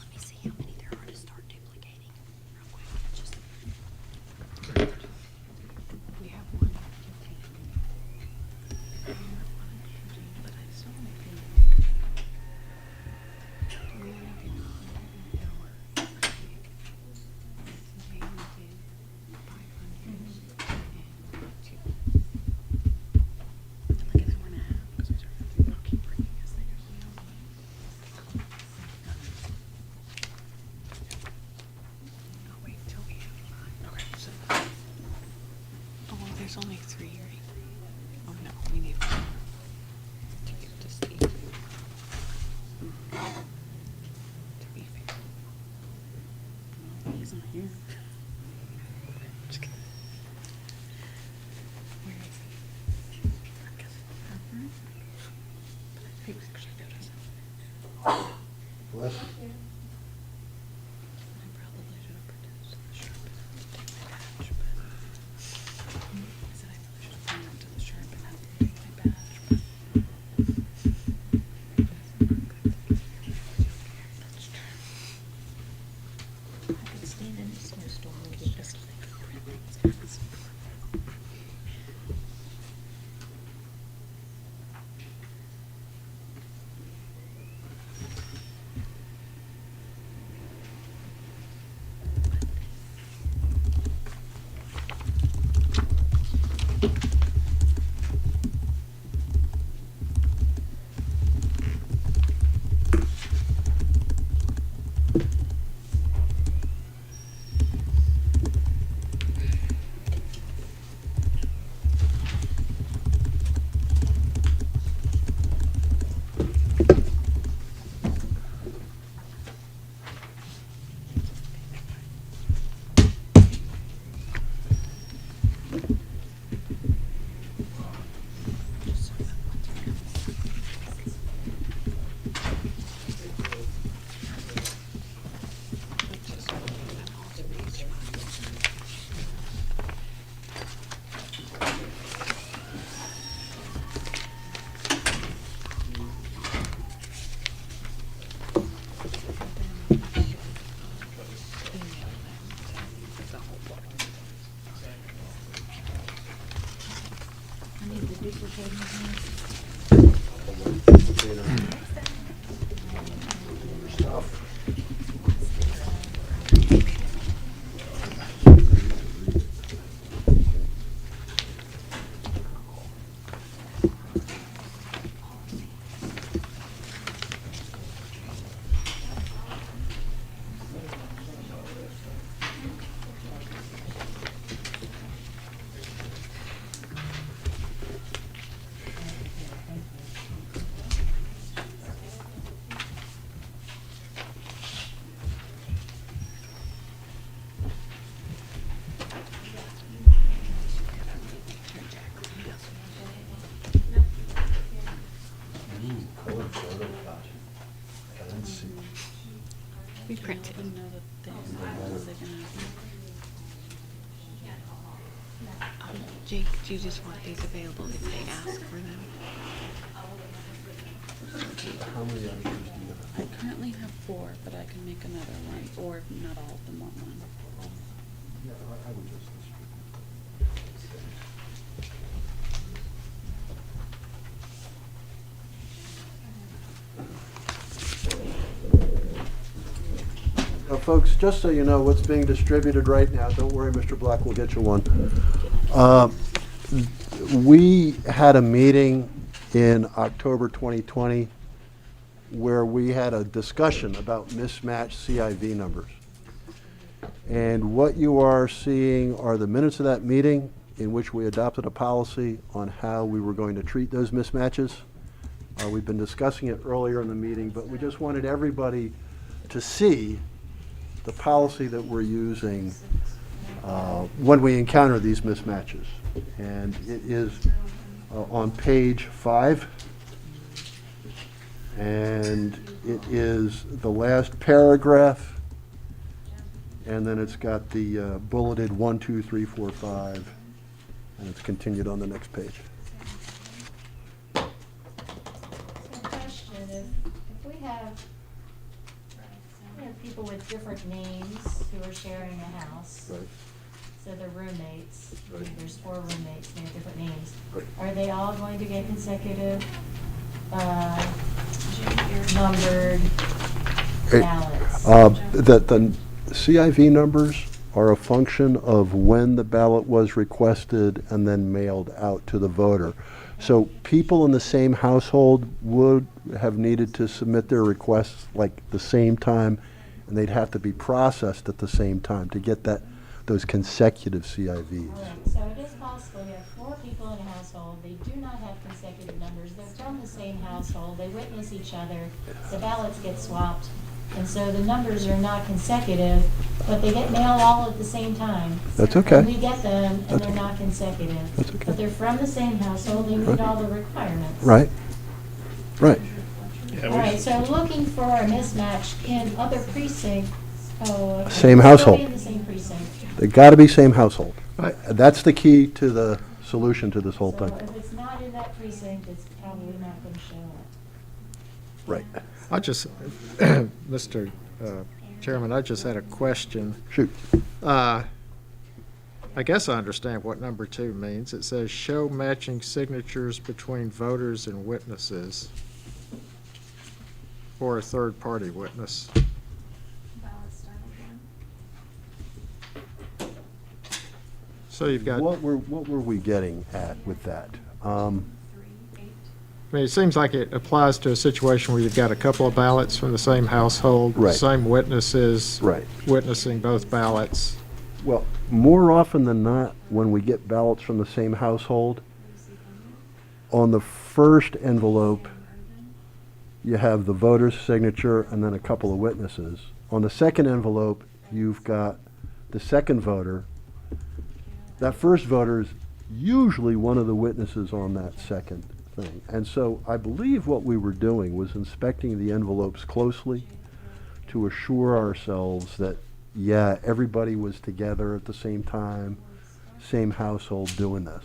Let me see how many there are to start duplicating real quick. Just We have one. We printed. Jake, do you just want these available if they ask for them? How many extras do you have? I currently have 4, but I can make another one, or if not all of them want one. Yeah, I would just folks, just so you know what's being distributed right now, don't worry, Mr. Black will get you one. We had a meeting in October 2020 where we had a discussion about mismatched CIV numbers. And what you are seeing are the minutes of that meeting in which we adopted a policy on how we were going to treat those mismatches. We've been discussing it earlier in the meeting, but we just wanted everybody to see the policy that we're using when we encounter these mismatches. And it is on page 5. And it is the last paragraph. And then it's got the bulleted 1, 2, 3, 4, 5. And it's continued on the next page. So question, if we have people with different names who are sharing a house. Right. So they're roommates. Right. There's 4 roommates, they have different names. Right. Are they all going to get consecutive numbered ballots? The CIV numbers are a function of when the ballot was requested and then mailed out to the voter. So people in the same household would have needed to submit their requests like the same time, and they'd have to be processed at the same time to get those consecutive CIVs. All right, so it is possible you have 4 people in a household, they do not have consecutive numbers, they're from the same household, they witness each other, the ballots get swapped, and so the numbers are not consecutive, but they get mailed all at the same time. That's okay. And we get them, and they're not consecutive. That's okay. But they're from the same household, they meet Right. all the requirements. Right. Right. All right, so looking for a mismatch in other precincts. Oh, okay. Same Still household. be in the same precinct. They got to be same household. That's the key to the solution to this whole So thing. if it's not in that precinct, it's probably not going to show up. Right. I just, Mr. Chairman, I just had a question. Shoot. I guess I understand what number 2 means. It says show matching signatures between voters and witnesses or a third-party witness. So you've got, What were we getting at with that? I mean, it seems like it applies to a situation where you've got a couple of ballots from the same household, Right. same witnesses Right. witnessing both ballots. Well, more often than not, when we get ballots from the same household, on the first envelope, you have the voter's signature and then a couple of witnesses. On the second envelope, you've got the second voter. That first voter is usually one of the witnesses on that second thing. And so I believe what we were doing was inspecting the envelopes closely to assure ourselves that, yeah, everybody was together at the same time, same household doing this.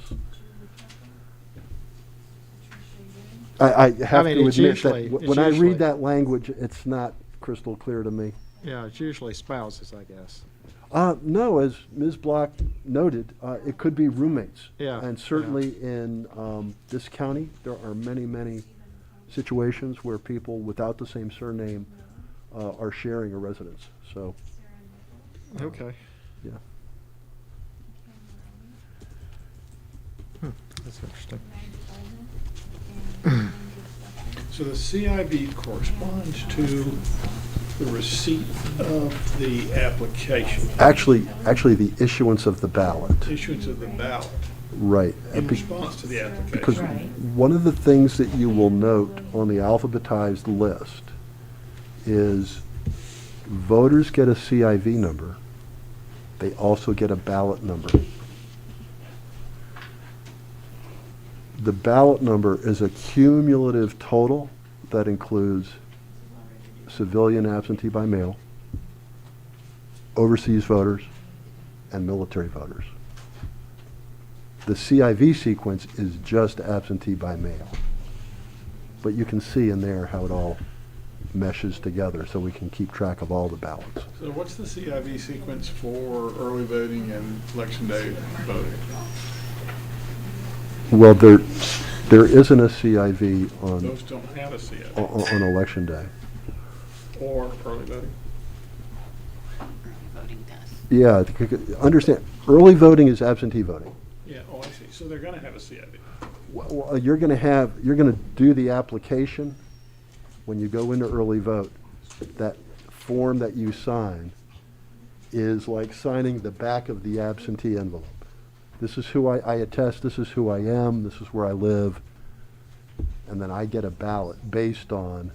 I have mean, to it's admit usually- that it's when I usually- read that language, it's not crystal clear to me. Yeah, it's usually spouses, I guess. No, as Ms. Block noted, it could be roommates. Yeah, And certainly in this county, there are many, many situations where people without the same surname are sharing a residence. So, Okay. yeah. That's interesting. So the CIV corresponds to the receipt of the application, Actually, the issuance of the ballot. issuance of the ballot Right. in Be- response to the Because application. Right. one of the things that you will note on the alphabetized list is voters get a CIV number. They also get a ballot number. The ballot number is a cumulative total that includes civilian absentee by mail, overseas voters, and military voters. The CIV sequence is just absentee by mail. But you can see in there how it all meshes together so we can keep track of all the ballots. So what's the CIV sequence for early voting and election day voting? Well, there isn't a CIV on, Those don't have a CIV on election day. or early voting. Voting does. Yeah, understand, early voting is absentee voting. Yeah, oh, I see. So they're going to have a CIV. Well, you're gonna do the application when you go into early vote. That form that you sign is like signing the back of the absentee envelope. This is who I attest, this is who I am, this is where I live, and then I get a ballot based on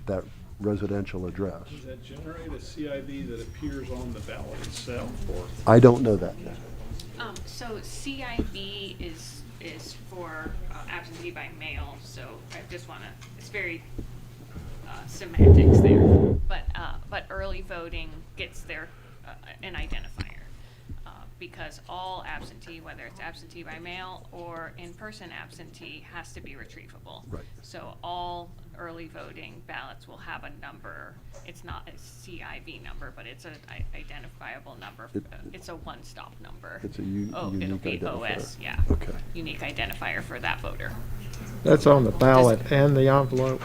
that residential address. Does that generate a CIV that appears on the ballot itself, or? I don't know that yet. So CIV is for absentee by mail, so I just wanna, it's very semantics there. But early voting gets their, an identifier. Because all absentee, whether it's absentee by mail or in-person absentee, has to be retrievable. Right. So all early voting ballots will have a number. It's not a CIV number, but it's an identifiable number. It's a one-stop number. It's a Oh, it'll unique be identifier. OS, yeah. Okay. Unique identifier for that voter. That's on the ballot and the envelope.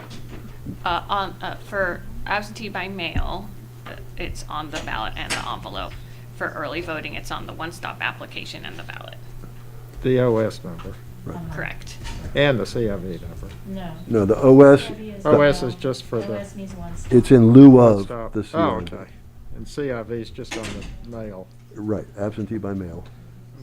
For absentee by mail, it's on the ballot and the envelope. For early voting, it's on the one-stop application and the ballot. The OS number Correct. and the CIV number. No. No, the OS, OS is just for the- OS means one stop. it's in lieu of Stop. the Oh, CIV. okay. And CIV is just on the mail. Right, absentee by mail.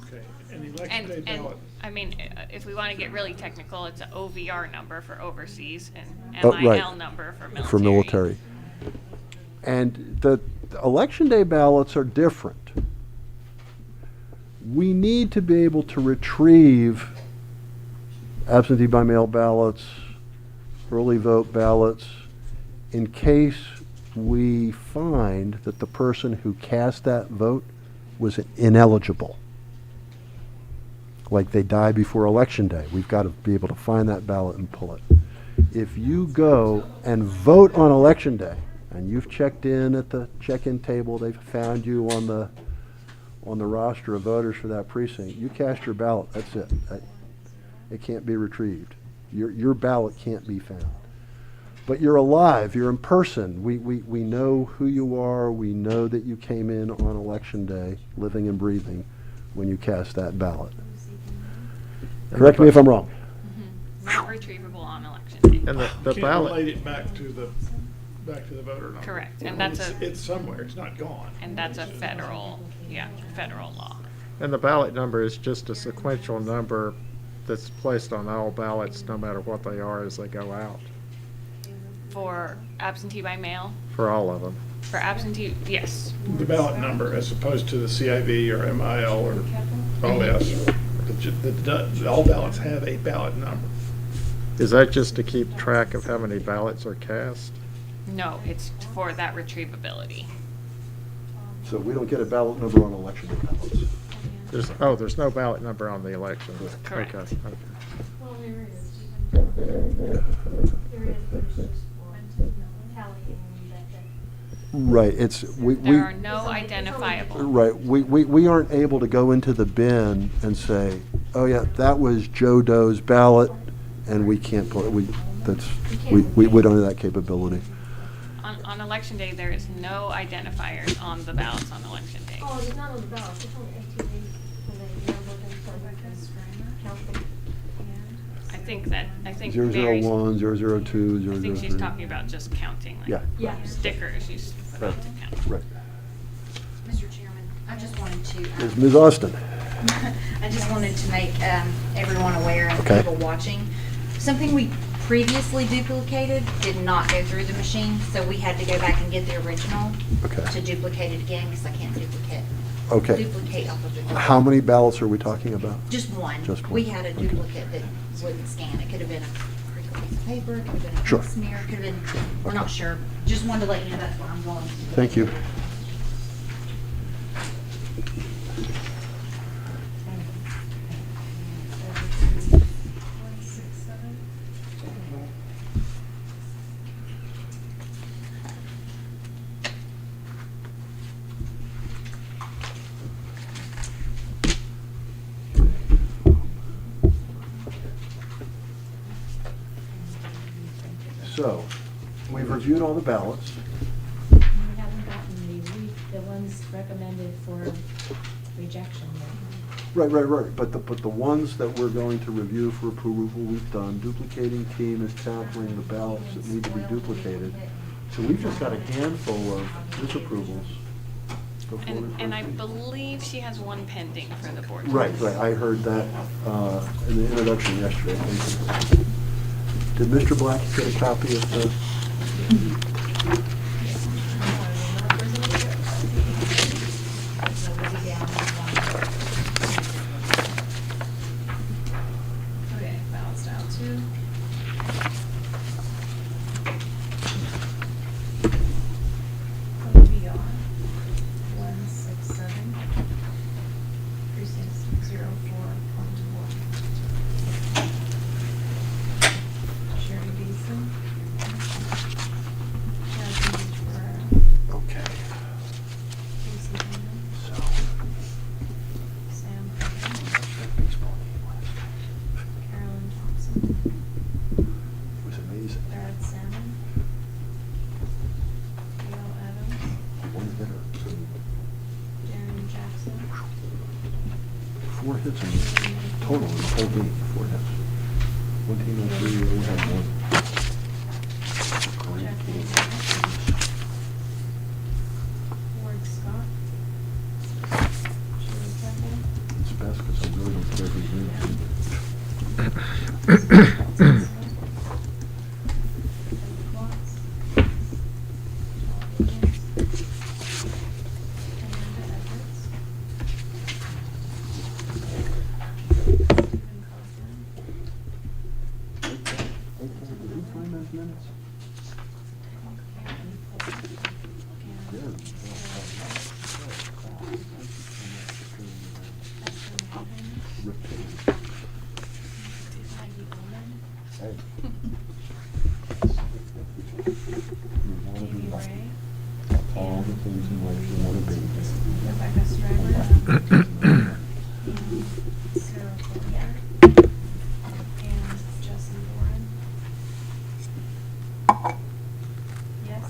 Okay, and the election day And, ballot, I mean, if we want to get really technical, it's an OVR number for overseas and Oh, right. MIL number for military. For military. And the election day ballots are different. We need to be able to retrieve absentee by mail ballots, early vote ballots, in case we find that the person who cast that vote was ineligible. Like they died before election day. We've got to be able to find that ballot and pull it. If you go and vote on election day, and you've checked in at the check-in table, they've found you on the roster of voters for that precinct, you cast your ballot, that's it. It can't be retrieved. Your ballot can't be found. But you're alive, you're in person. We know who you are, we know that you came in on election day, living and breathing, when you cast that ballot. Correct me if I'm wrong. Not retrievable on election day. And the can't ballot, relate it back to the voter number. Correct, and that's It's somewhere, it's not gone. And that's a federal law. and the ballot number is just a sequential number that's placed on all ballots, no matter what they are, as they go out, For absentee by mail, for all of them. for absentee, yes. The ballot number as opposed to the CIV or MIL or OS. All ballots have a ballot number. Is that just to keep track of how many ballots are cast? No, it's for that retrievability. So we don't get a ballot number on election day ballots. There's no ballot number on the election. Correct. Okay. Well, there is. There is, but it's just for tallying that day. Right, it's, There are no identifiable. right, we aren't able to go into the bin and say, oh yeah, that was Joe Doe's ballot, and we can't put, we don't have that capability. On election day, there is no identifiers on the ballots on election day. Oh, it's not on the ballot, it's on the FTV when they number them so we can count them. I think Zero zero Mary's, one, 002, 003. I think she's talking about just counting, like Yeah. stickers you used to put Right, on to count. right. Mr. Chairman, I just wanted to, There's Ms. Austin. I just wanted to make everyone aware and Okay. people watching, something we previously duplicated did not go through the machine, so we had to go back and get the original Okay. to duplicate it again, because I can't duplicate off of the. How many ballots are we talking about? Just one. Just one. We had a Okay. duplicate that wouldn't scan. It could have been a crinkle piece of paper, it could have been a Sure. ink smear, it could have been, we're not sure. Just wanted to let you know that's what I'm going to do. Thank you. So, we've reviewed all the ballots. We haven't gotten the ones recommended for rejection yet. Right. But the ones that we're going to review for approval, we've done. Duplicating team is tackling the ballots that need to be duplicated. So we've just got a handful of disapprovals. before we And I proceed. believe she has one pending for the board. Right, I heard that in the introduction yesterday. Thank you. Did Mr. Black get a copy of the? Okay, ballot style 2. OBR 167. Precincts 04.1. Sherry Beeson. Jasmine Beach Ferrera. Okay. Casey Hingham. So. Sam Covey. Carolyn Thompson. It was amazing. Brad Salmon. Gail Adams. One hitter. Darren Jackson. 4 hits in total in the whole game. 4 hits. One team had 3, the other one had 1. Great Jackie game. Harris. Ward Scott. Julie Campbell. It's best because I really don't care who's in it. Watts. Todd Williams. Amanda Edwards. Stephen Coughlin. Did you find those minutes? Karen Polk. Yeah. And Esther Mulvaney. Repeat. Maggie Bowman. Hey. You want to be Katie like Ray. all the things in life you want to be. Rebecca Straver. Sarah Collier. And Jesse Warren. Yes.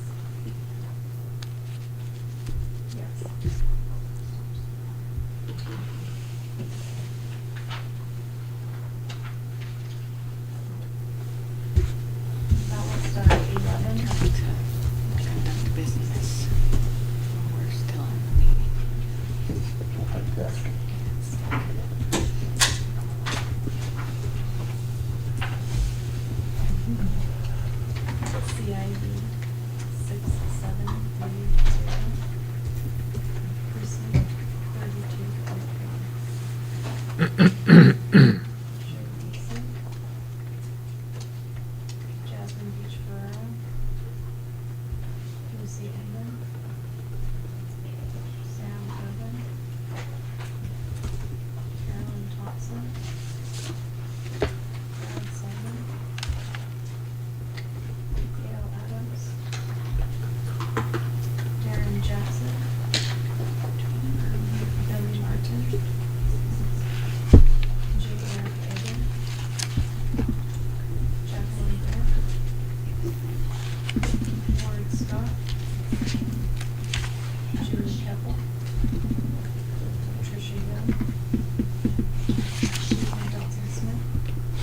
Yes. Ballot style 11. Conduct business. We're still in the meeting. Fantastic. CIV 6730. Precinct 32.1. Jasmine Beach Ferrera. Lucy England. Sam Irvin. Carolyn Thompson. Brad Simon. Gail Adams.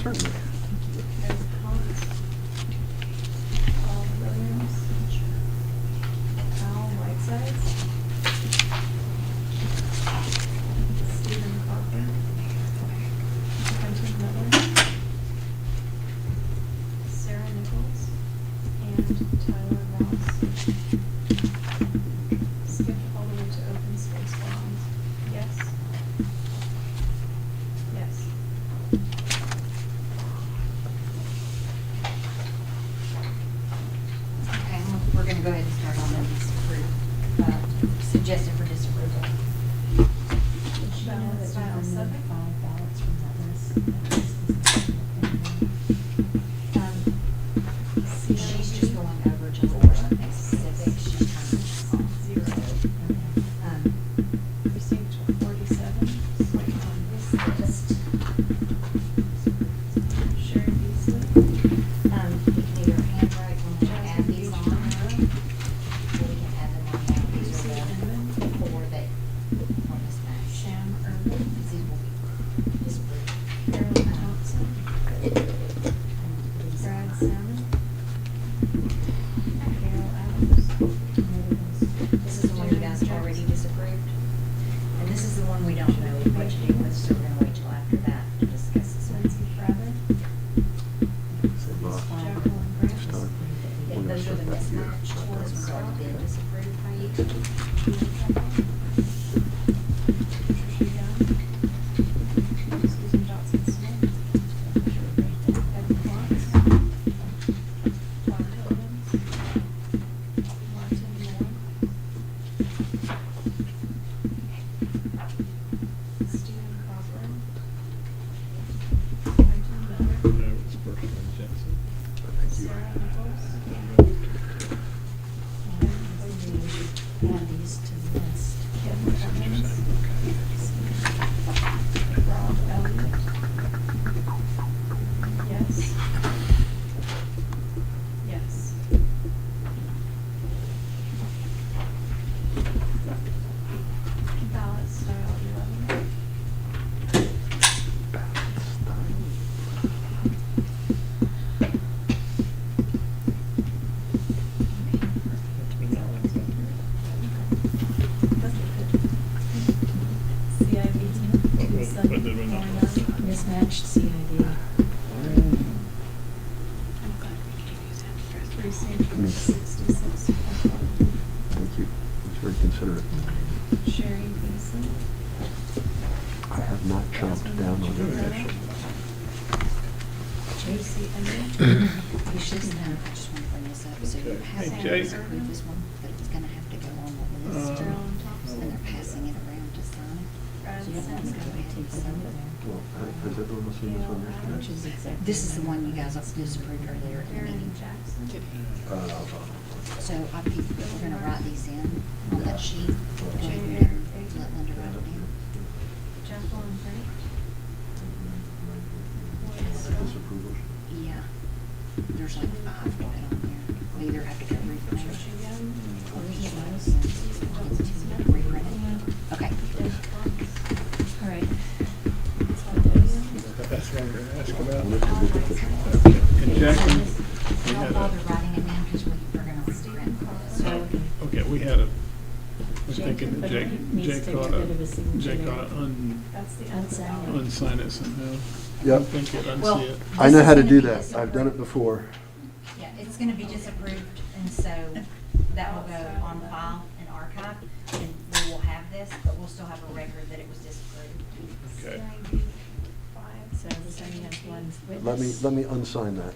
Certainly. Ed Cox, Paul Williams, Al Whitesides, Stephen Cochran, Quentin Miller, Sarah Nichols, and Tyler Ross. Skip all the way to open space bonds. Yes? Yes. Okay, we're gonna go ahead and start on the disapprove, suggested for disapproval. Did you know that Style we removed seven? 5 ballots from that list? That list is She's just going over to look for something specific, she's trying to respond. Zero. Precinct 47, like on this list. Sherry Beasley, We can either handwrite when we add these on, or we can add them on now, these Lucy are Inman, the four that on this match. Sham Urban, These will be disapproved. Carolyn Thompson, Brad Salmon, Gail Adams, This is the one you guys have already disapproved. And this is the one we don't know what to do with, so we're gonna wait till after that to discuss this one. Lindsay Prather, Jacqueline Grant, Yeah, those are the mismatched ones, one's already been disapproved by you. Patricia Young, Susan Johnson Smith, Ed Klotz, Todd Williams, Martin Moore, Stephen Cochran, Quentin Miller, Sarah Nichols, add these to the list. Kim Evans, Rob Elliott. Yes. Yes. Ballot style 11. CIV 2749. Mismatched CID. Precinct Me. 66. Thank you. It's very considerate. Sherry Beasley. I have not chomped down on it. Tracy Ender. You shouldn't have, I just want to bring this up, so you're passing, Hey, Jay. disapprove this one, but it's gonna have to go on the list. Carolyn Thompson. And they're passing it around to sign it. Brad So you have to Salmon. go ahead and sign it. Well, has everyone seen this one yesterday? Which is exactly. This is the one you guys disapproved earlier in the Aaron meeting. Jackson. So we're gonna write these in on that sheet. Go ahead Jay and Baker. let Linda write it down. Jacqueline Grant. Lloyd Scott. Disapproval. Yeah. There's like 5 to put on there. We either have to go reprint it. Patricia Young. Susan Johnson Smith. Reprint it. Okay. Ed Cox. All right. Todd Williams. That's what I'm gonna ask about. Well, that's a big official. And Jacqueline, we Don't had bother a, writing it down because we're gonna reprint this. So, okay, we had a, we're Jake- thinking but that he needs Jake to ought get rid of his to, signature Jake there. ought to That's the Unsign it. unsign it somehow. Yep. Think it, Well, unsee it. I know how to This is do gonna be that. I've done it before. Yeah, it's gonna be disapproved, and so that will go on file and archive, and we will have this, but we'll still have a record that it was disapproved. Okay. CID 5. So this only has one Let me, witness. let me unsign that.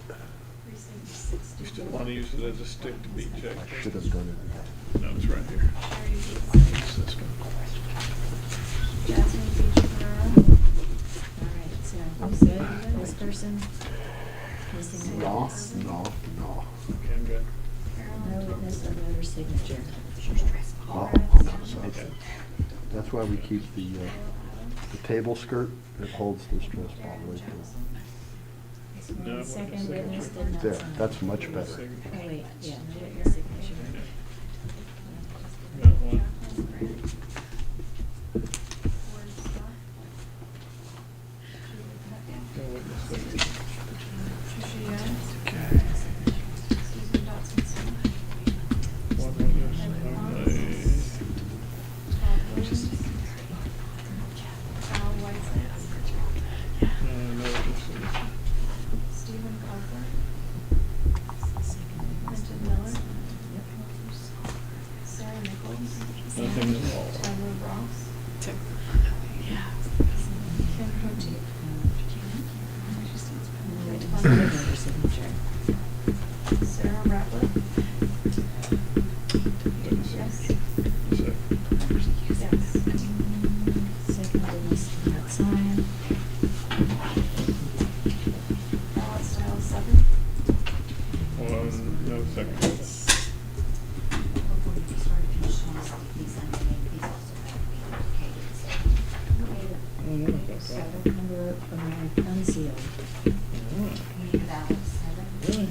Precinct 60. You still want to use it as a stick to beat Jake? I should have done it. No, it's right here. Sherry Beasley. It's this one. Jasmine Beach Ferrera. All right, so who's good? This person? Missing a No, witness. no, no. Okay, I'm good. No witness or voter signature. No. Okay. That's why we keep the table skirt. It holds the stress ball right No, The second signature. witness did there. not There, sign. that's much better. Oh, wait, yeah, no witness signature. Got one. Jacqueline Grant. Ward Scott. Julie Peck. No witness signature. Second. Before you start finishing this, these underneath, these also have to be indicated, so. Number arrived unsealed. Community ballot 7.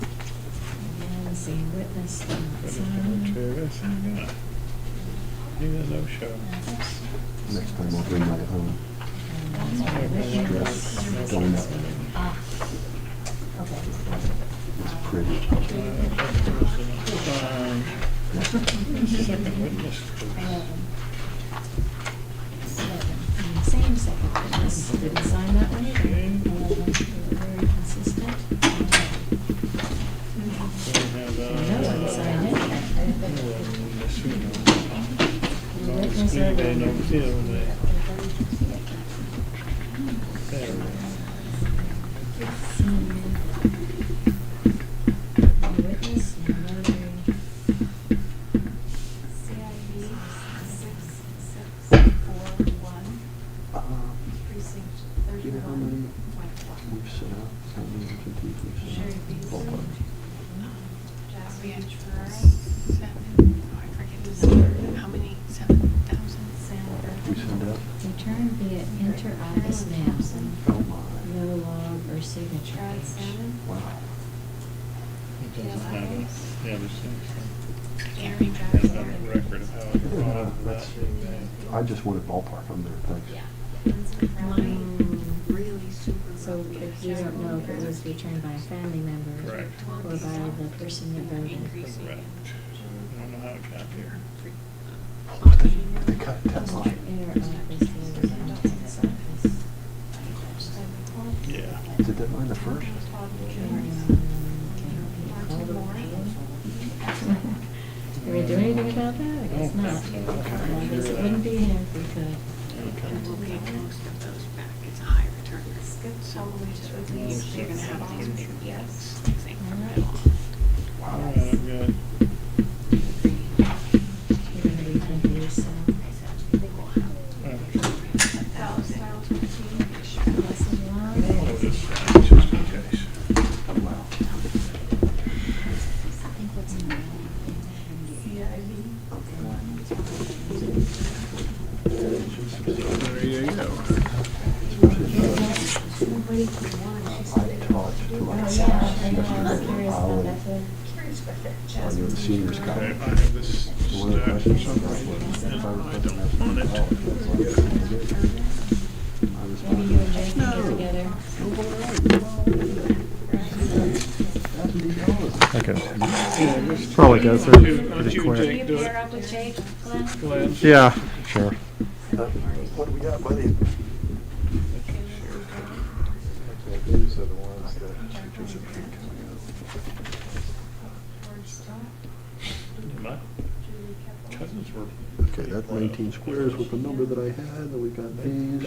And see, witness, No show. Next time I'll bring my own stress donut. Okay. It's pretty. Same second witness, didn't sign that one either. Very consistent. No one signed anything. The witness are witness, notary. CIV 6641, precinct Do you know how many 31.1. we've set up? How many entities we've set Sherry up? Beasley. Ballpark. Jasmine Ferrari, I forget the number. How many? 7,000? Sandra. We send out? Return via inter-office mail, Oh my. no log or signature Brad page. Salmon, Wow. Gary Have Jackson. a record of how it evolved without being named. I just wanted ballpark on there, thanks. Lindsay Crowley, Really super. So if you don't know if it was returned by a family member Correct. or by the person that voted. Correct. I don't know how it got here. They cut it that line. Inter-office, the other one, office. Yeah. Is it deadline the first? Can we do anything about that? I guess not. I guess it wouldn't be him if we could. We'll pay most of those back. It's a high return. skipped all the way to the Usually you're gonna have these big Yes. things from that off. All right, good. You're gonna rethink it yourself. Dallas Styles 15. Lesson learned. Oh, just in case. Wow. I think what's in there. CIV. There you go. I talked to my Oh, yeah, I know, I was curious about that too. I knew the seniors got Okay, it. I have this One of the stack for questions some was, reason, if I and was I putting don't that want it. I was Maybe you and Jake can get together. Okay. Yeah, just- Probably go through Don't pretty you, quick. Jake, Can you do it. pair up with Jake, Glenn? Glenn? Yeah, sure. What do we got, buddy? Okay, these are the ones that teachers are coming My cousins were. out. Okay, that's 19 squares with the number that I had, then we got these.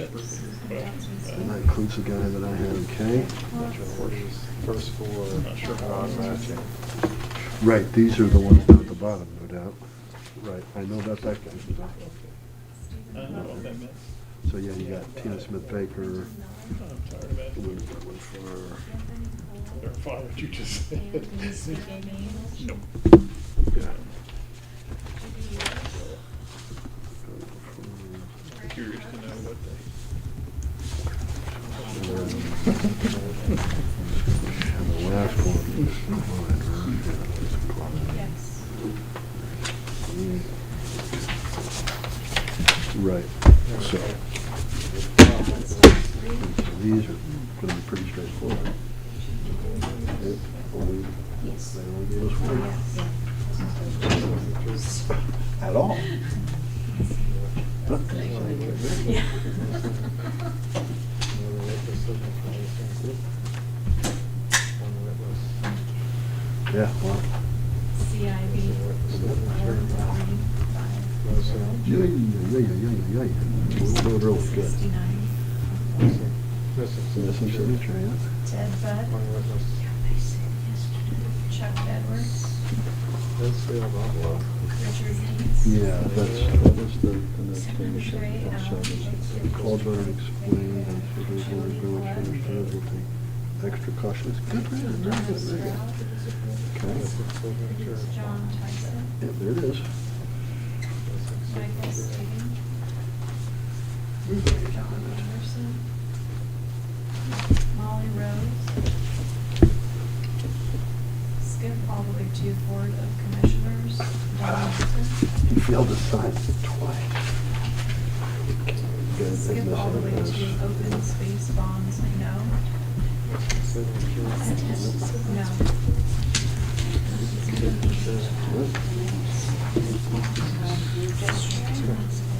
And that includes the guy that I had, okay? First four, Not sure how non-matching. Right, these are the ones down at the bottom, no doubt. Right, I know about that guy. I don't know what that meant. So yeah, you got Tina Smith Baker, I'm tired of it. what is that one for? Verify what you just said. And can you speak any English? Nope. Yeah. I'm curious to know what they. And the last one is right, so. These are gonna be pretty straightforward. Yep, only- Yes. They only gave us one. Yeah. At all. Yeah. Yeah, well. CIV. Yeah. We're really good. 69. Missing signature, yeah. Ted Budd. Chuck Edwards, That's the envelope. Richard Hayes. Yeah, that was the notation. Secretary, Call vote explained, and so there's a village understands will take extra caution. It's good, very good, very good. Okay, John Tyson, yeah, there it is. Michael Stevens, John Anderson, Molly Rose. Skip all the way to Board of Commissioners, Don Wilson. You failed to sign twice. Skip all the way to Open Space Bonds, no. No.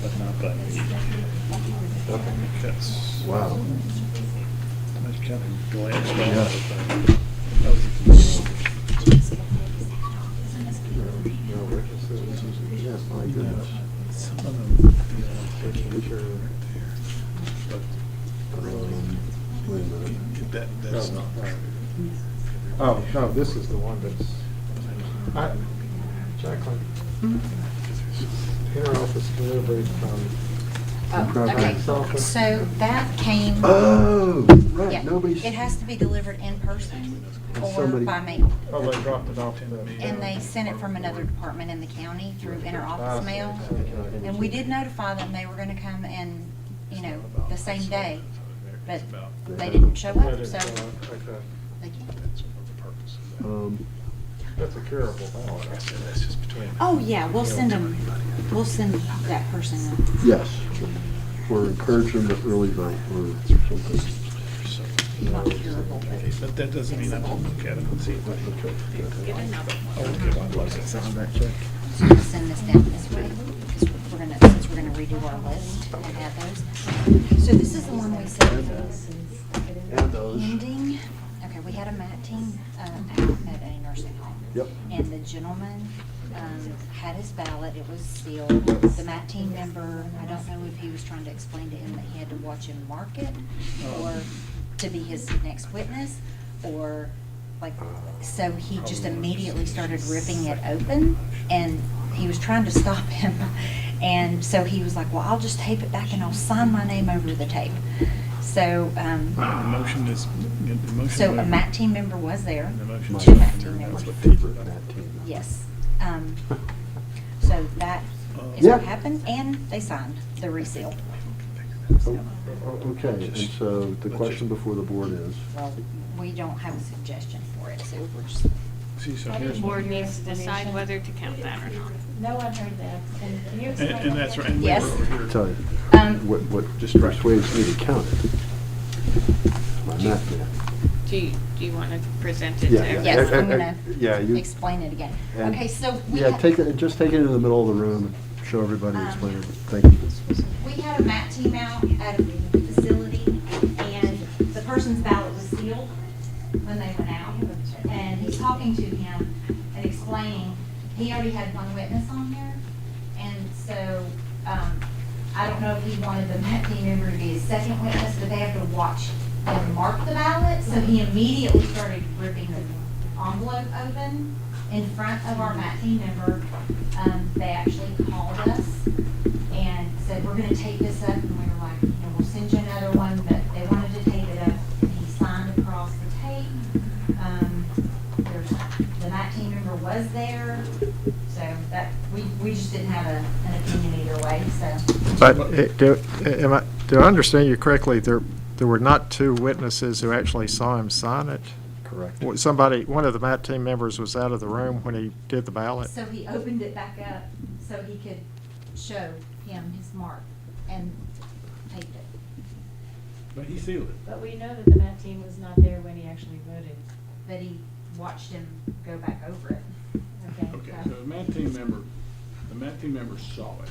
But not by me. Because Wow. I kind of glanced Yeah. over it. No witnesses, yeah, my goodness. Some of them, you know, Signature. Wait a minute. that's No, not. Oh, no, this is the one that's, Jacqueline. Interoffice delivery from. Okay, Property. so that came, Oh, yeah, right, nobody's. it has to be delivered in person or Somebody- by mail. Oh, they dropped it off in the. And they sent it from another department in the county through interoffice mail. And we did notify them they were gonna come and, you know, the same day, but they didn't show up, so Okay. they can't. That's a curable ballot. That's just between. Oh, yeah, we'll send them, we'll send that person a Yes, or encourage them to early vote or something. not curable, but But that doesn't mean I won't look at it and see if I. Get another one. I'll look at it. Sign that check. so we'll send this down this way, because since we're gonna redo our list and add those. So this is the one we said And those. pending. Okay, we had a MAT team, at a nursing home. Yep. And the gentleman, had his ballot, it was sealed. The MAT team member, I don't know if he was trying to explain to him that he had to watch him mark it, or to be his next witness, or like, so he just immediately started ripping it open, and he was trying to stop him. And so he was like, well, I'll just tape it back and I'll sign my name over the tape. So, The motion is, the motion. so a MAT team member was there, The motion. two MAT team members. My favorite Matt team. Yes. So that is Yeah. what happened, and they signed the reseal. Okay, and so the question before the board is, Well, we don't have a suggestion for it, so we're just, See, so I here's. didn't Board hear your needs to decide explanation. whether to count that or not. No one heard that. And can you explain? And that's that? right. and we Yes. were over here. tell you, what Just right. persuades me to count it. My Matt man. Do you want to present it Yeah, to yeah. everyone? yes, I'm Yeah, gonna you- explain it again. And- Okay, so we Yeah, had, just take it into the middle of the room and show everybody, explain it. Thank you. we had a MAT team out at a facility, and the person's ballot was sealed when they went out. And he's talking to him and explaining, he already had one witness on there. And so, I don't know if he wanted the MAT team member to be his second witness, but they have to watch him mark the ballot. So he immediately started ripping the envelope open in front of our MAT team member. They actually called us and said, we're gonna tape this up, and we were like, you know, we'll send you another one, but they wanted to tape it up, and he signed across the tape. The MAT team member was there, so that, we just didn't have an opinion either way, so. But do I understand you correctly, there were not two witnesses who actually saw him sign it? Correct. One of the MAT team members was out of the room when he did the ballot? So he opened it back up so he could show him his mark and taped it. But he sealed it. But we know that the MAT team was not there when he actually voted. But he watched him go back over it. Okay, so the MAT team member saw it.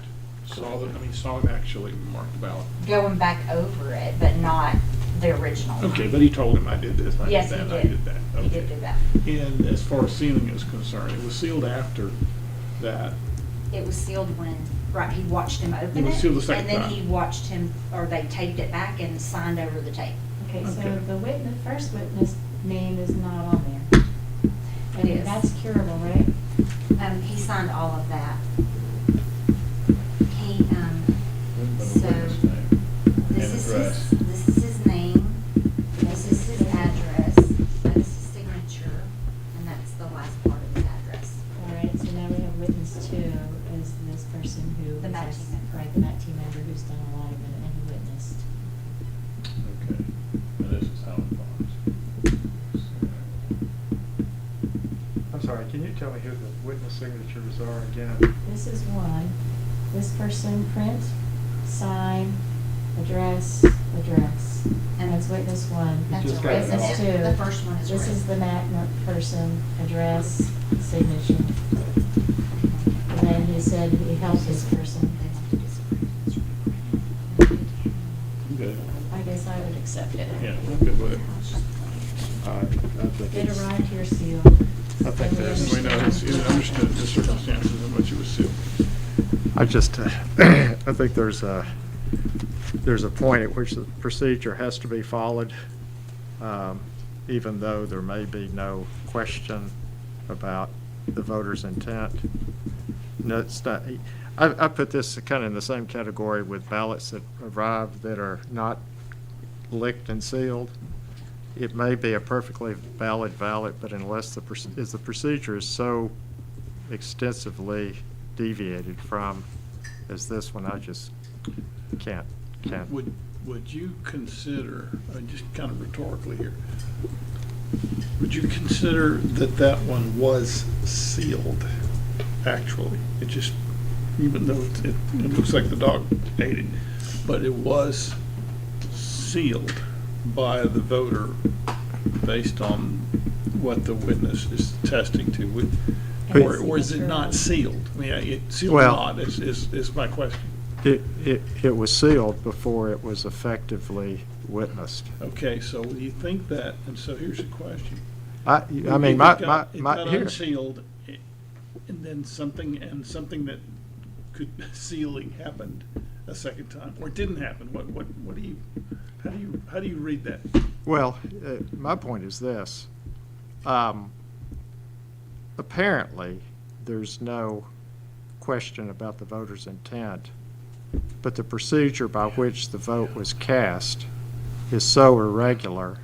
Saw it actually marked the ballot. Going back over it, but not the original. Okay, but he told him I did this, I did Yes, that, he I did. did that. He did Okay. do that. And as far as sealing is concerned, it was sealed after that. It was sealed when, right, he watched him open It was it. sealed the second And then time. he watched him, or they taped it back and signed over the tape. Okay, Okay. so the first witness name is not on there. And Yes. that's curable, right? He signed all of that. He, so, this is his name, this is his address, that is his signature, and that's the last part of his address. All right, so now we have witness two as this person who. The is MAT our- team member. Right, the MAT team member who's done a lot of it and he witnessed. Okay, and this is how it goes. I'm sorry, can you tell me who the witness signatures are again? This is one. This person print, sign, address, address. And it's witness one. That's just a got it resident. all. Two. The first one is This is the resident. MAC person, address, signature. And then he said he helped this person. Good, I guess I would accept it. yeah, I'm good with it. I think It it's, arrived here sealed. I think there's- We know it's understood the circumstances in which it was sealed. I just, I think there's a point at which the procedure has to be followed, even though there may be no question about the voter's intent. No, it's not, I put this kind of in the same category with ballots that arrive that are not licked and sealed. It may be a perfectly valid ballot, but unless the procedure is so extensively deviated from as this one, I just can't. Would you consider, just kind of rhetorically here, would you consider that that one was sealed, actually? It just, even though it looks like the dog ate it, but it was sealed by the voter based on what the witness is attesting to? Or is it not sealed? I mean, sealed or Well- not is my question. It was sealed before it was effectively witnessed. Okay, so you think that, and so here's the question. I mean, It my, got here, unsealed, and then something that could, sealing happened a second time, or it didn't happen. What do you, how do you read that? well, my point is this. Apparently, there's no question about the voter's intent, but the procedure by which the vote was cast is so irregular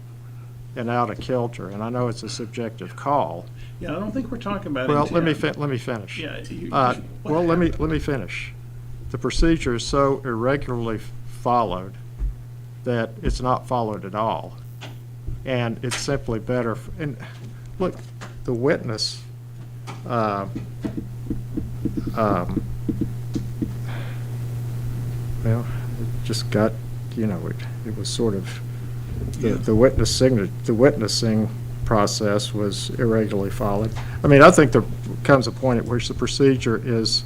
and out of kilter, and I know it's a subjective call. Yeah, I don't think we're talking about Well, intent. let me finish. Yeah. Well, let me finish. The procedure is so irregularly followed that it's not followed at all. And it's simply better, and look, the witness, well, it just got, it was sort of, the witnessing process was irregularly followed. I mean, I think there comes a point at which the procedure is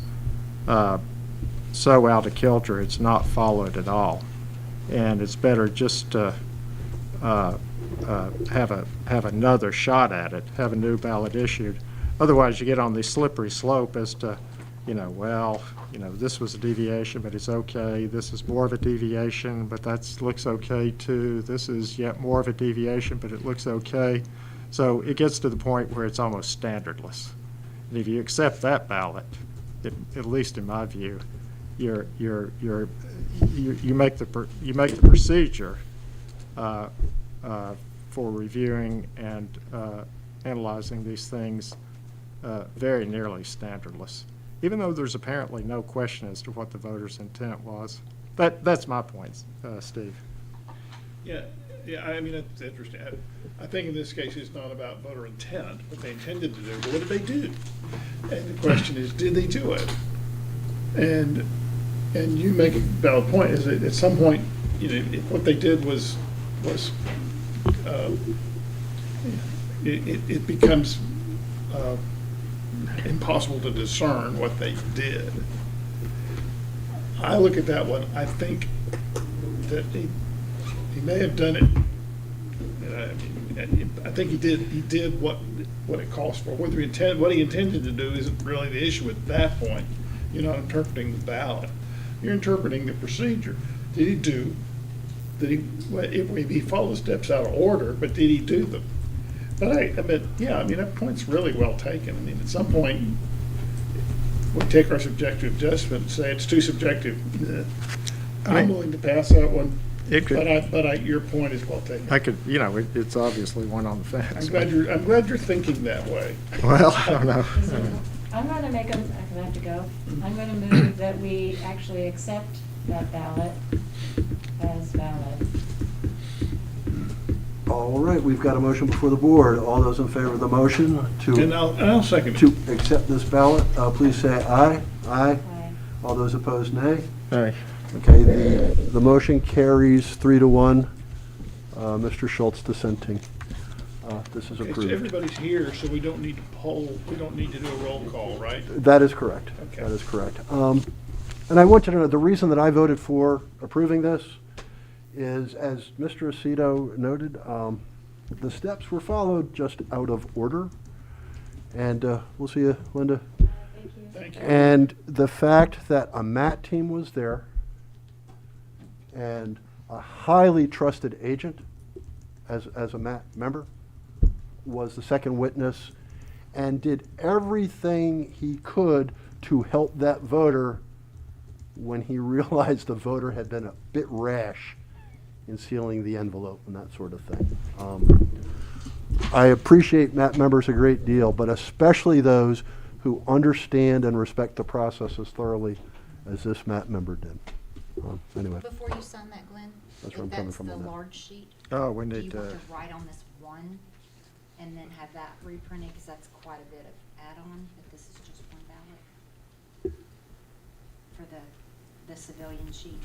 so out of kilter, it's not followed at all. And it's better just to have another shot at it, have a new ballot issued. Otherwise, you get on the slippery slope as to, this was a deviation, but it's okay. This is more of a deviation, but that looks okay too. This is yet more of a deviation, but it looks okay. So it gets to the point where it's almost standardless. And if you accept that ballot, at least in my view, you make the procedure for reviewing and analyzing these things very nearly standardless, even though there's apparently no question as to what the voter's intent was. That's my point, Steve. Yeah, I mean, it's interesting. I think in this case, it's not about voter intent, what they intended to do, but what did they do? And the question is, did they do it? And you make a valid point, is that at some point, if what they did was it becomes impossible to discern what they did. I look at that one, I think that he may have done it. I think he did what it calls for. What he intended to do isn't really the issue at that point. You're not interpreting the ballot. You're interpreting the procedure. If he followed steps out of order, but did he do them? But yeah, I mean, that point's really well taken. I mean, at some point, we take our subjective judgment and say it's too subjective. I'm willing to pass that one, It could, but your point is well taken. I could, it's obviously one on the fence. I'm glad you're thinking that way. Well, I don't know. I'm gonna make a, I have to go, I'm gonna move that we actually accept that ballot as valid. All right, we've got a motion before the board. All those in favor of the motion And I'll second it. to accept this ballot, please say aye. Aye. Aye. All those opposed, nay. Aye. Okay, the motion carries 3-1. Mr. Schultz dissenting. This is Okay, so approved. everybody's here, so we don't need to poll, we don't need to do a roll call, right? That is correct. Okay. That is correct. And I want you to know, the reason that I voted for approving this is, as Mr. Aceto noted, the steps were followed just out of order. And we'll see you, Linda. Thank you. Thank you. And the fact that a MAT team was there and a highly trusted agent as a MAT member was the second witness and did everything he could to help that voter when he realized the voter had been a bit rash in sealing the envelope and that sort of thing. I appreciate MAT members a great deal, but especially those who understand and respect the process as thoroughly as this MAT member did. Anyway, Before you sign that, Glenn, That's where I'm if coming that's from the on that. large sheet, Oh, we do need you to, want to write on this one and then have that reprinted, because that's quite a bit of add-on, but this is just one ballot for the civilian sheet.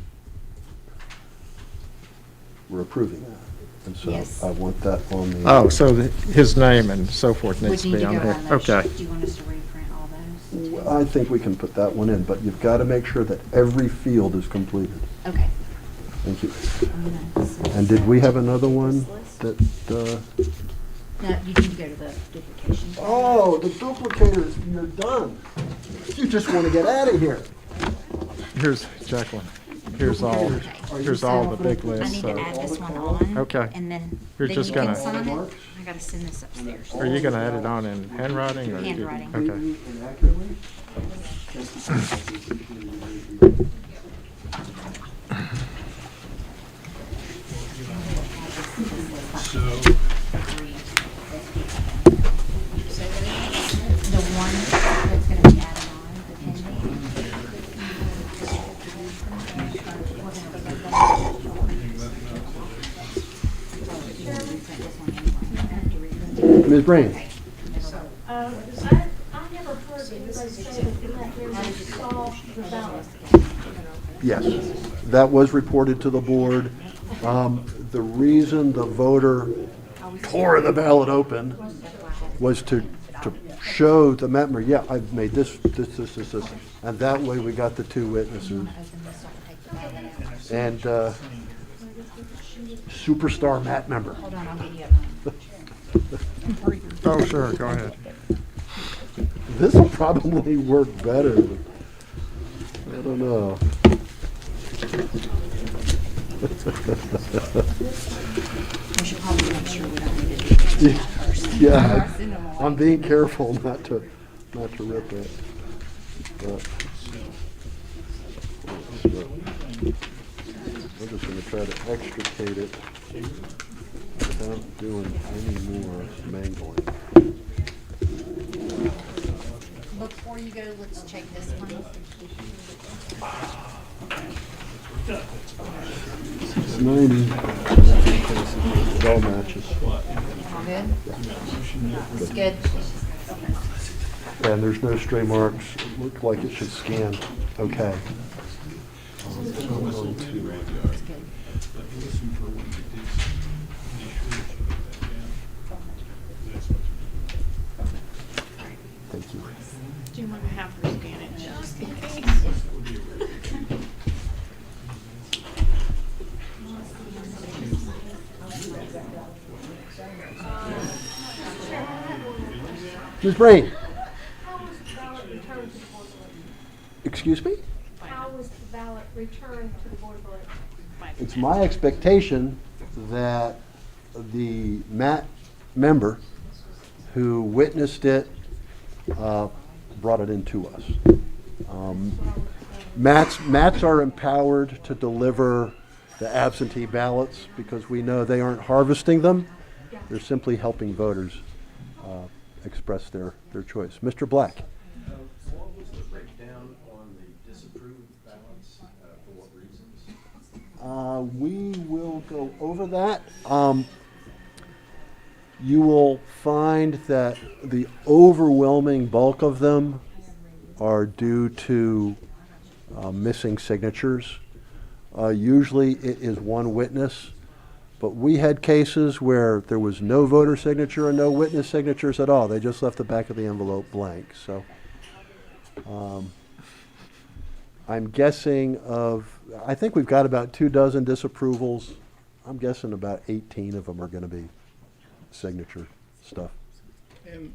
we're approving that. And so Yes. I want that on the. oh, so his name and so forth Would needs to need be to on go here. on those Okay. sheets. Do you want us to reprint all those? too? I think we can put that one in, but you've got to make sure that every field is completed. Okay. Thank you. I'm gonna send And did we have another this one list. that, No, you need to go to the duplication. oh, the duplicators, you're done. You just want to get out of here. Here's Jacqueline. Here's all, here's all the big I lists. need to So, add this one on. Okay. And then You're then just you can gonna- sign it. I gotta send this upstairs. are you going to add it on in handwriting or? Handwriting. Okay. And accurately? The one that's gonna be added on, the pending. Ms. Brain? I never heard anybody say that the members saw the ballot. Yes, that was reported to the board. The reason the voter tore the ballot open was to show the member, yeah, I've made this, and that way we got the two witnesses. And superstar Matt member. Hold on, I'll get you up. Oh, sure, go ahead. This will probably work better. I don't know. We should probably make sure we don't need to do this first. Yeah, I'm being careful not to rip it. But I'm just gonna try to extricate it without doing any more mangling. Before you go, let's check this one. It's 90. It all matches. All good? It's good? And there's no stray marks. It looked like it should scan okay. It's good. Thank you. Do you want to have her scan it just in case? Ms. Brain, How was the ballot returned to the Board of Elections? excuse me? How was the ballot returned to the Board of Elections? It's my expectation that the MAT member who witnessed it brought it into us. Mats are empowered to deliver the absentee ballots because we know they aren't harvesting them. They're simply helping voters express their choice. Mr. Black. What was the breakdown on the disapproved ballots, for what reasons? We will go over that. You will find that the overwhelming bulk of them are due to missing signatures. Usually it is one witness, but we had cases where there was no voter signature and no witness signatures at all. They just left the back of the envelope blank. So I'm guessing I think we've got about 24 disapprovals. I'm guessing about 18 of them are going to be signature stuff. And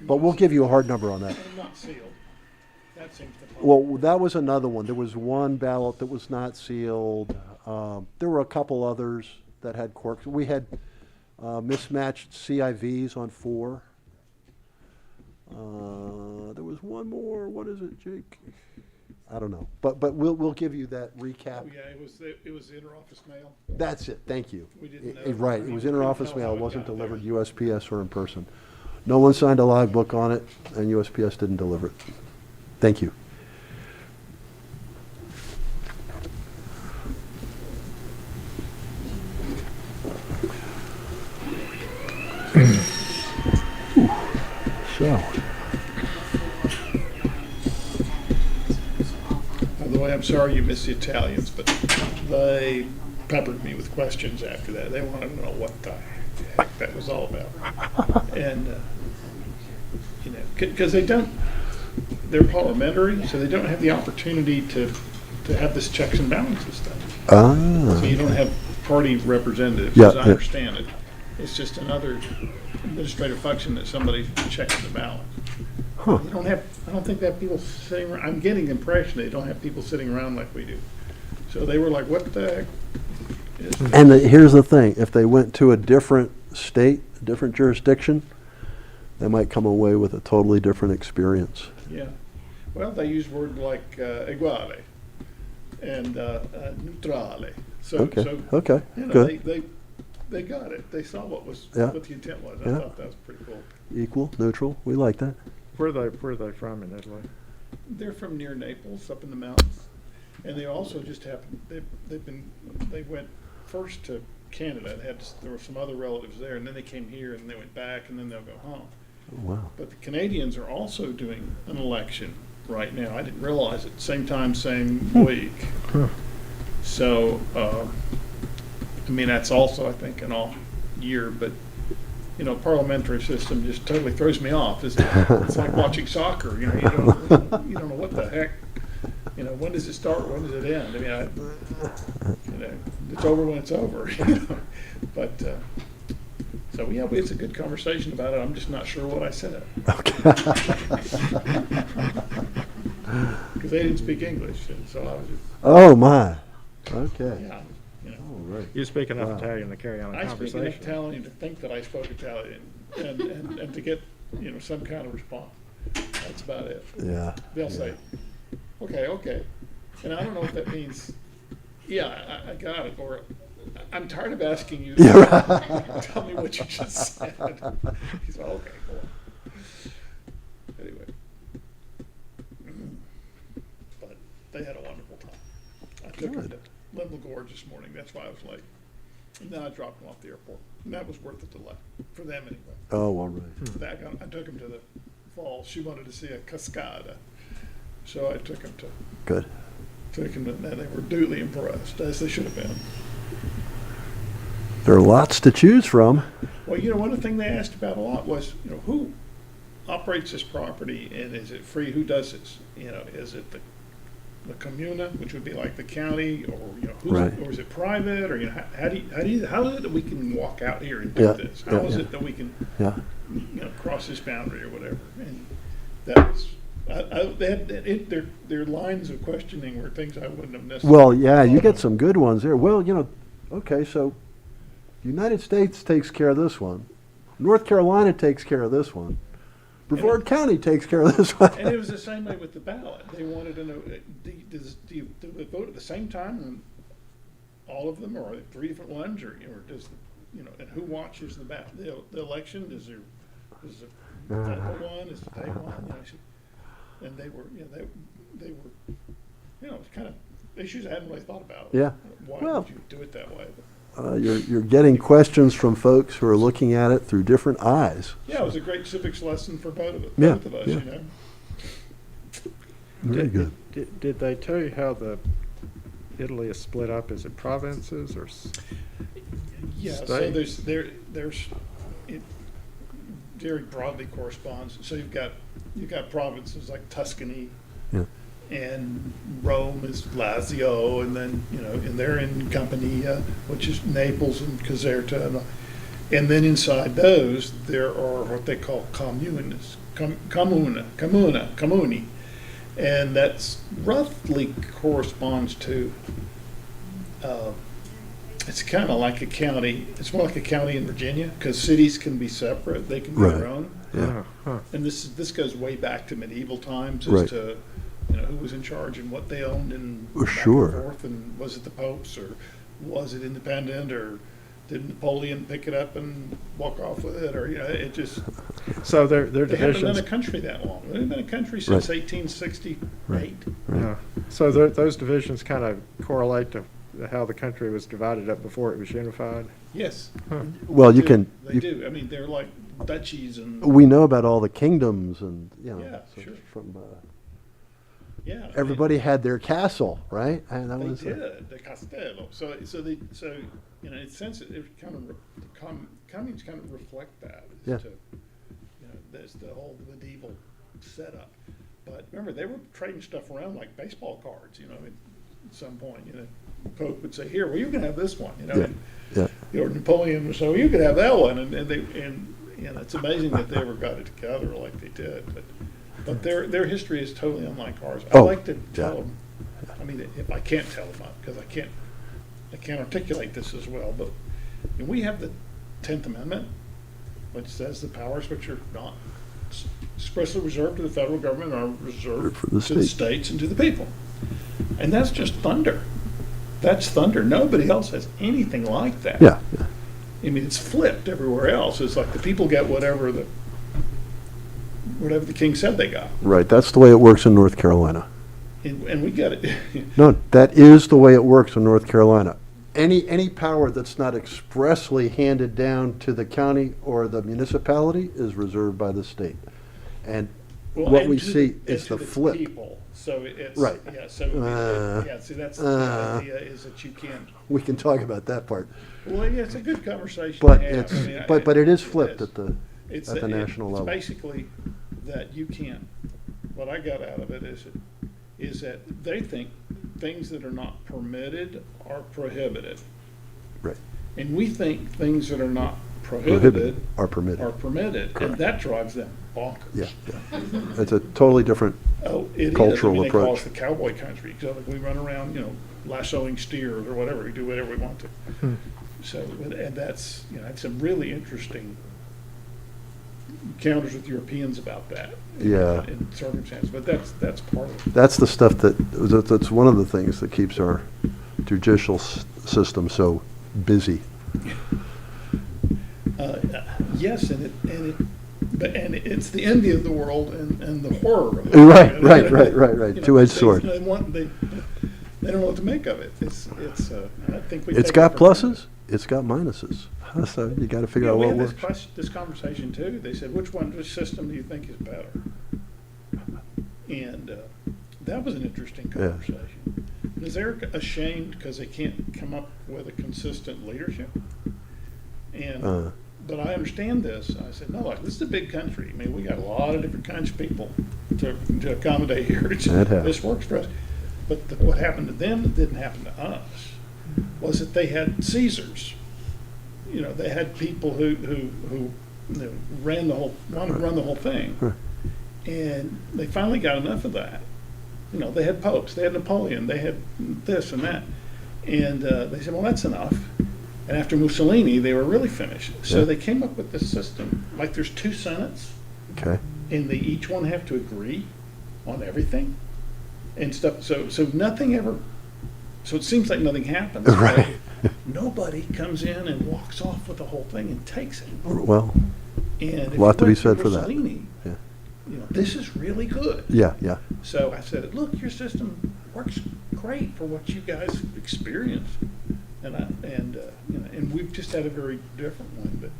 But we'll give you a hard number on that. and not sealed. That seems to. Well, that was another one. There was one ballot that was not sealed. There were a couple others that had quirks. We had mismatched CIVs on 4. There was one more. What is it, Jake? I don't know. But we'll give you that recap. Oh, yeah, it was interoffice mail. That's it. Thank you. We didn't know. Right. It was interoffice mail. It It wasn't got there. delivered USPS or in person. No one signed a logbook on it, and USPS didn't deliver it. Thank you. So, By the way, I'm sorry you missed the Italians, but they peppered me with questions after that. They wanted to know what the heck that was all about. And, you know, because they're parliamentary, so they don't have the opportunity to have this checks and balances thing. So you don't have party representatives, Yeah, as I yeah. understand it. It's just another administrative function that somebody checks the ballot. huh. You don't have, I don't think they have people sitting around, I'm getting the impression they don't have people sitting around like we do. So they were like, what the heck is this? And here's the thing, if they went to a different state, a different jurisdiction, they might come away with a totally different experience. Yeah. Well, they use words like eguale and neutrale. So, Okay, so, okay, you know, good. they got it. They saw what Yeah. what the intent was. I Yeah. thought that was pretty cool. Equal, neutral, we like that. Where are they from in Italy? They're from near Naples, up in the mountains, and they also just happened. They went first to Canada. There were some other relatives there, and then they came here, and they went back, and then they'll go home. Wow. But the Canadians are also doing an election right now. I didn't realize it. Same time, same week. So, I mean, that's also, I think, an off year, but, you know, parliamentary system just totally throws me off. It's like watching soccer, you know, you don't know what the heck, you know, when does it start, when does it end? I mean, you know, it's over when it's over, you know. But, so, yeah, it's a good conversation about it. I'm just not sure what I said. Because they didn't speak English, and so I was just, Oh, my. Okay. yeah, you know. All right. You speak enough Wow. Italian to carry on a I speak conversation. enough Italian to think that I spoke Italian and to get, you know, some kind of response. That's about it. Yeah. They'll yeah. say, okay. And I don't know if that means, yeah, I got it, or I'm tired of asking you. Yeah, right. Tell me what you just said. He's like, okay, cool. Anyway. But they had a wonderful time. I took them to Good. Linville Gorge this morning. That's why I was late. And then I dropped them off the airport. And that was worth the delay, for them anyway. Oh, all right. I took them to the falls. She wanted to see a cascada. So I took them Good. and they were duly impressed, as they should have been. There are lots to choose from. Well, you know, one thing they asked about a lot was, you know, who operates this property and is it free? Who does this? You know, is it the communa, which would be like the county, or, you know, who's Right. or is it private, or, you know, how is it that we can walk out here and do Yeah, this? yeah, How is yeah. it that we can, Yeah. you know, cross this boundary or whatever? And that was, they had, their lines of questioning were things I wouldn't have necessarily. Well, yeah, you thought get of. some good ones there. Well, you know, okay, so United States takes care of this one. North Carolina takes care of this one. Brevard County takes care of this one. And it was the same way with the ballot. They wanted to know, do you vote at the same time on all of them, or are there 3 different ones, or does, and who watches the ballot? The election, is the federal one, is the state one? And they were, it's kind of issues I hadn't really thought about. Yeah. Why Well, would you do it that way? You're getting questions from folks who are looking at it through different eyes. Yeah, it was a great civics lesson for both of Yeah, us, yeah. Very good. Did they tell you how Italy is split up? Is it provinces or Yeah, so states? it very broadly corresponds. So you've got provinces like Tuscany, Yeah. and Rome is Lazio, and then and they're in Campania, which is Naples and Caserta, and then inside those there are what they call communes, comuni, and that's roughly corresponds to. It's kind of like a county. It's more like a county in Virginia, because cities can be separate; they can be their Right. own. Yeah. And this goes way back to medieval times as Right. to who was in charge and what they owned and Well, back sure. and forth, and was it the popes, or was it independent, or did Napoleon pick it up and walk off with it, or it just So their they haven't been divisions. a country that long. They've been a country since 1868. Right. Yeah. So those divisions kind of correlate to how the country was divided up before it was unified. Yes. Well, you They can. do. I mean, they're like duchies and We know about all the kingdoms, and Yeah, so sure. from yeah. I mean, everybody had their castle, right? And that They was did, the Castello. So in a sense, it kind of, communes kind of reflect that. Yeah. There's the whole medieval setup. But remember, they were trading stuff around like baseball cards, at some point, Pope would say, here, well, you can have this one, Yeah. Or Napoleon would say, well, you could have that one. And it's amazing that they ever got it together like they did. But their history is totally unlike ours. I Oh, like to tell yeah. them. I mean, if I can't tell them, because I can't articulate this as well. But we have the 10th Amendment, which says the powers which are not expressly reserved to the federal government are reserved For the to the states. states and to the people, and that's just thunder. That's thunder. Nobody else has anything like that. Yeah. I mean, it's flipped everywhere else. It's like the people get whatever the king said they got, Right. That's the way it works in North Carolina. and we get it. No, that is the way it works in North Carolina. Any power that's not expressly handed down to the county or the municipality is reserved by the state. And Well, what and we to see the- is and to the flip. People. So it's Right. Yeah. So see, that's the idea is that you can't. We can talk about that part. Well, yeah, it's a good conversation. But to have. it's, I mean, but it is flipped is. at the It's national level. It's basically that you can't. What I got out of it is that they think things that are not permitted are prohibited, Right. and we think things that are not prohibited Are permitted. are permitted, and that drives them bonkers. Yeah. It's a totally different, Oh, it is. Cultural I mean, they call approach. us the cowboy country. So like we run around, lassoing steers or whatever. We do whatever we want to. So, and that's it's some really interesting encounters with Europeans about that. Yeah. In circumstances, but that's part of it. that's the stuff that's one of the things that keeps our judicial system so busy. Yes, and it's the envy of the world and the horror of it. Right, right. Two-edged sword. They don't know what to make of it. I think we It's take got it from there. pluses, it's got minuses. So you got to figure Yeah, out we what had works. this conversation too. They said, which system do you think is better? And that was an interesting Yeah. conversation. Is they're ashamed because they can't come up with a consistent leadership? And but I understand this. I said, no, look, this is a big country. I mean, we got a lot of different kinds of people to accommodate here. That happens. This works for us. But what happened to them that didn't happen to us was that they had Caesars. They had people who ran the whole, wanted to run the whole thing. Right. And they finally got enough of that. They had popes, they had Napoleon, they had this and that. And they said, well, that's enough. And after Mussolini, they were really finished. So Yeah. they came up with this system, like there's 2 senates, Okay. and they each one have to agree on everything and stuff. So nothing ever, so it seems like nothing happens. Right. Nobody comes in and walks off with the whole thing and takes it. Well, And if lot to you be went said for that. Mussolini, yeah. you know, this is really good. Yeah, yeah. So I said, look, your system works great for what you guys experience. And we've just had a very different one,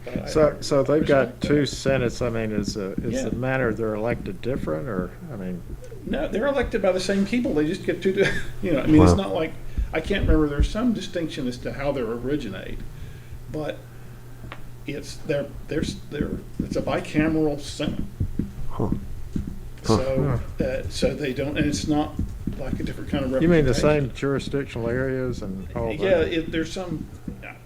but. So they've got respect 2 that. senates. I mean, is Yeah. the manner they're elected different, or, I mean? No, they're elected by the same people. They just get to, you know, I mean, it's Wow. not like, I can't remember, there's some distinction as to how they originate, but it's, it's a bicameral Senate. Huh. Huh. So they don't, and it's not like a different kind of You mean the representation. same jurisdictional areas and all that? Yeah, there's some,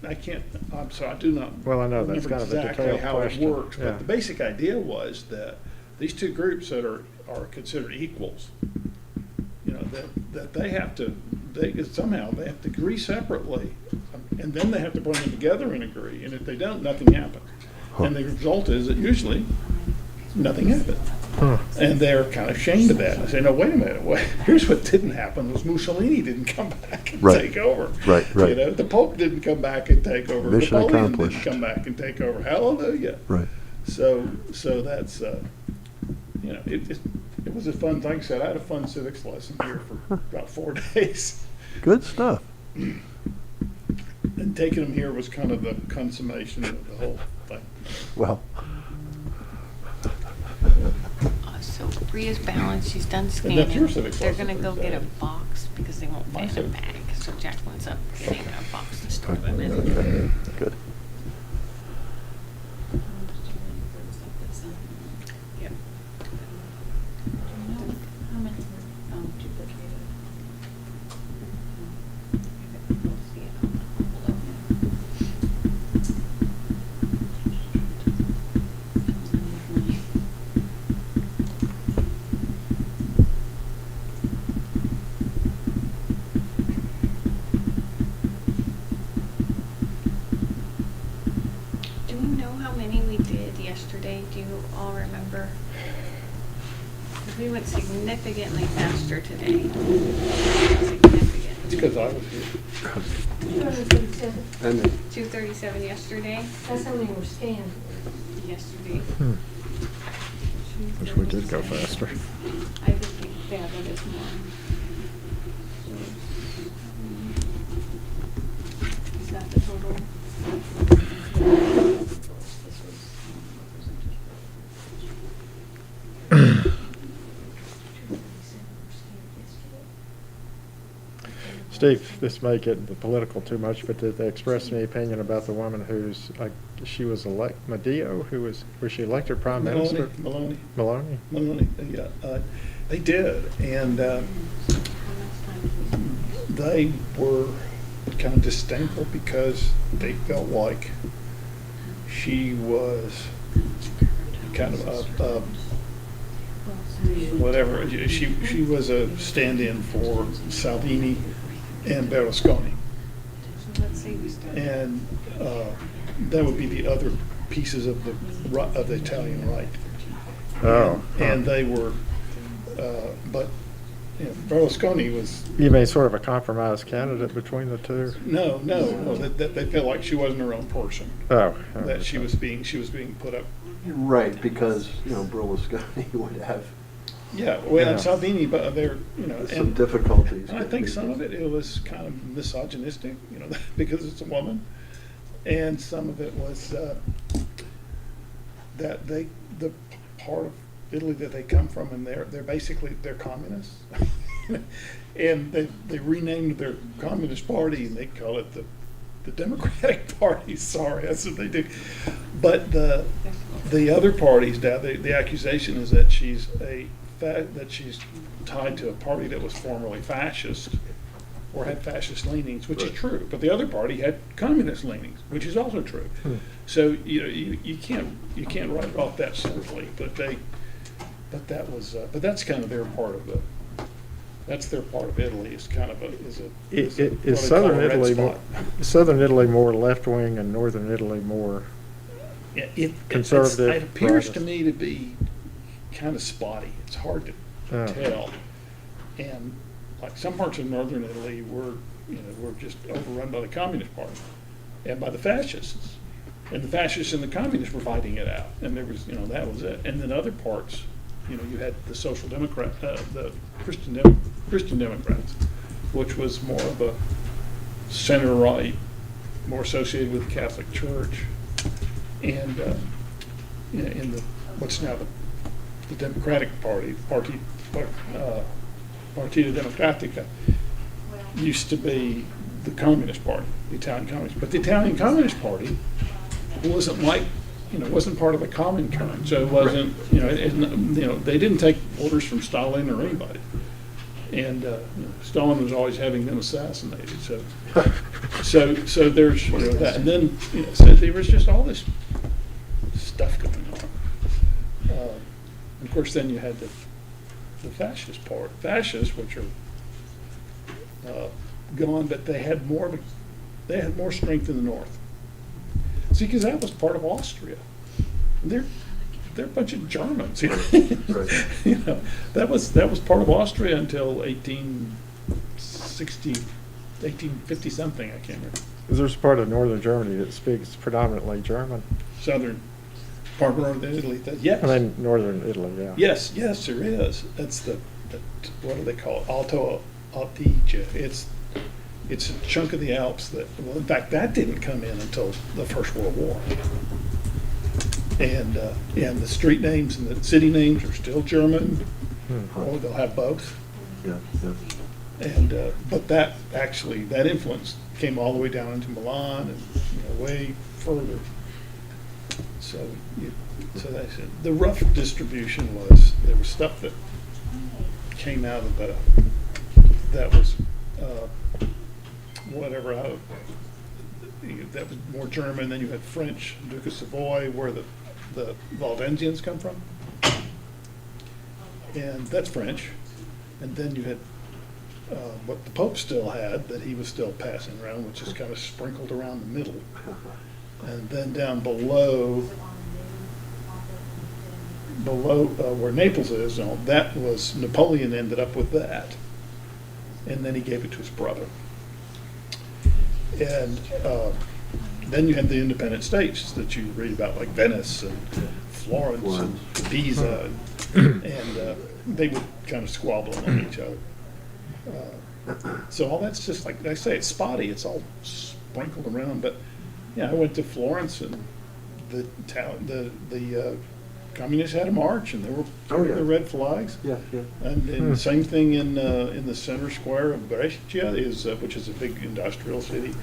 I can't, I'm sorry, I do not. Well, I know that's remember kind of a exactly detailed how question. it works, Yeah. but the basic idea was that these 2 groups that are considered equals, you know, that they have to, somehow they have to agree separately, and then they have to bring them together and agree, and if they don't, nothing happens. And the result is that usually nothing happens. Huh. And they're kind of ashamed of that. I say, no, wait a minute. Here's what didn't happen was Mussolini didn't come back and Right. take over. Right, right. You know, the Pope didn't come back and take over. Mission Napoleon accomplished. didn't come back and take over. Hallelujah. Right. So that's, you know, it was a fun, like I said, I had a fun civics lesson here for about 4 days. Good stuff. And taking them here was kind of the consummation of the whole thing. Well, So Bria's balanced, she's done that's scanning. your civics They're lesson gonna go for get a today. box because they won't My fit in a civics. bag. So Jacqueline's up getting a box to store them in. okay, good. Yep. How many were duplicated? We'll see it on the envelope. Do we know how many we did yesterday? Do you all remember? 'Cause we went significantly faster today. Significant. It's because I was here. 237, And 237 yesterday. that's how many were scanned. Yesterday. Wish we did go faster. I would think that is more. Is that the total? Steve, this may get political too much, but did they express any opinion about the woman who's, like, she was Medeo, was she elected prime minister? Maloney, Maloney? yeah, they did, and they were kind of disdainful because they felt like she was kind of whatever, she was a stand-in for Salvini and Berlusconi. So let's see, we started. And that would be the other pieces of the Italian right. Oh. And they were, but you know, Berlusconi was You mean sort of a compromise candidate between the two? no, that they felt like she wasn't her own person. Oh. That she was being put up. right, because, you know, Berlusconi would have Yeah, well, Yeah. and Salvini, but they're, you know, some and difficulties. I think some of it was kind of misogynistic, you know, because it's a woman, and some of it was that the part of Italy that they come from, and they're basically communists, and they renamed their communist party and they call it the Democratic Party. Sorry, that's what they do. But the other parties now, the accusation is that she's tied to a party that was formerly fascist or had fascist leanings, which is true. But the other party had communist leanings, which is also true. So you know you can't write it off that simply. But that's kind of their part of That's their part of Italy, is kind of a, is a. Is what they call southern a red Italy spot. southern Italy more left-wing and northern Italy more? Yeah, Conservative, It appears to rightist. me to be kind of spotty. It's hard to Oh. tell. And like some parts of northern Italy were just overrun by the Communist Party and by the fascists. And the fascists and the communists were fighting it out. And there was, that was it. And then other parts, you had the Social Democrat, the Christian Democrats, which was more of a center-right, more associated with the Catholic Church. And in the what's now the Democratic Party, Partita Democratica, used to be the Communist Party, the Italian Communist. But the Italian Communist Party wasn't wasn't part of the Comintern, so it wasn't, they didn't take orders from Stalin or anybody. And Stalin was always having them assassinated. So there's that, and then so there was just all this stuff going on. Of course, then you had the fascist part. Fascists, which are gone, but they had more strength in the north. See, because that was part of Austria. They're a bunch of Germans. Right. That was part of Austria until 1850 something. I can't remember. There's a part of northern Germany that speaks predominantly German. Southern part of northern Italy. Yes. I mean, northern Italy, yeah. Yes, there is. That's the what do they call it? Alto Adige. It's a chunk of the Alps that, well, in fact, that didn't come in until the First World War. And the street names and the city names are still German, or they'll have both. Yeah, yeah. And but that influence came all the way down into Milan and way further. So they said the rough distribution was there was stuff that came out of that was that was more German. Then you had French, Duke of Savoy, where the Waldensians come from, and that's French. And then you had what the Pope still had that he was still passing around, which is kind of sprinkled around the middle. And then down below where Naples is, that was Napoleon ended up with that, and then he gave it to his brother. And then you had the independent states that you read about, like Venice and Florence and Pisa, and they would kind of squabble among each other. So all that's just like I say, it's spotty. It's all sprinkled around. But yeah, I went to Florence, and the communists had a march, and there were the red flags. Yeah, yeah. And the same thing in the center square of Brescia which is a big industrial city.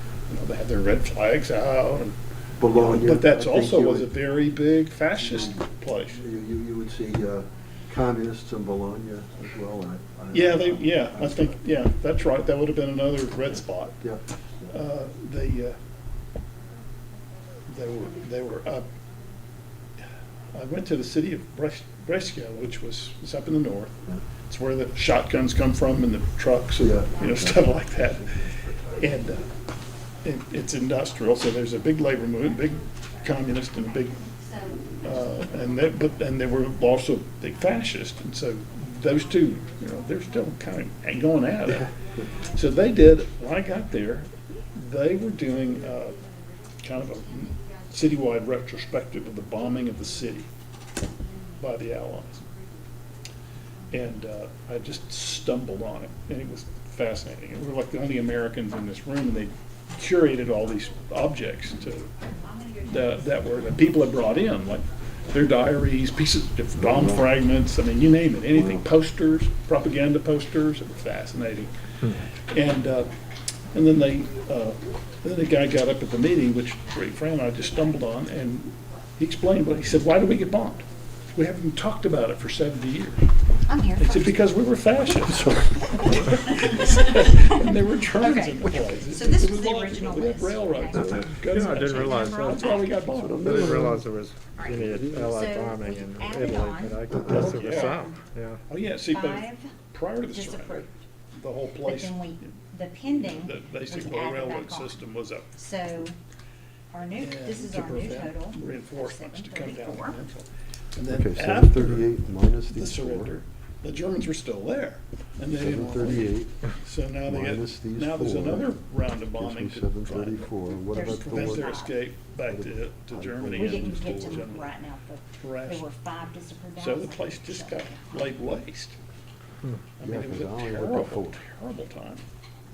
They had their red flags out. And, Bologna. but that I think also you was a would- very big fascist place. You would see communists in Bologna as well. I think that's right. That would have been another red spot. Yeah. They were up. I went to the city of Brescia, which was up in the north. Yeah. It's where the shotguns come from and the trucks and stuff like that. And it's industrial, so there's a big labor movement, big communist, and a big and they were also big fascist, and so those two, they're still kind of going at it. So they did. When I got there, they were doing kind of a citywide retrospective of the bombing of the city by the Allies, and I just stumbled on it, and it was fascinating. And we were like the only Americans in this room, and they curated all these objects that were that people had brought in, like their diaries, pieces of bomb fragments. I mean, you name it, anything. Posters, propaganda posters. It was fascinating. And then then the guy got up at the meeting, which a great friend I just stumbled on, and he explained. But he said, "Why do we get bombed? We haven't talked about it for 70 years." I'm here. He said, "Because we were fascists." And there were trains Okay. in the place. So this It was the logical. original We had list. railroads. Okay. Yeah, I didn't realize that. That's why we got I bombed. didn't realize there was any Allied So bombing we in added Italy, on but I guess there was Yeah. some, yeah. Oh, yeah, see, but Five prior to the surrender, disapproved. the whole But place. then the pending The was basic added railroad back on. system was up. So our new, this is to our new prevent total. Reinforcements to come down. 734. And Okay, then seven after thirty-eight minus the these four. surrender, the Germans were still there. And they didn't want to 738 leave. So now they minus these now there's four another round of Gives bombing me to seven try and thirty-four. What There's about the prevent their one? escape back to Germany. We and didn't to get to Germany. them right now, but Right. there were 5 disapproved ballots. So the place just got laid waste. I mean, Yeah, it was 'cause a I only looked at terrible, four. terrible time.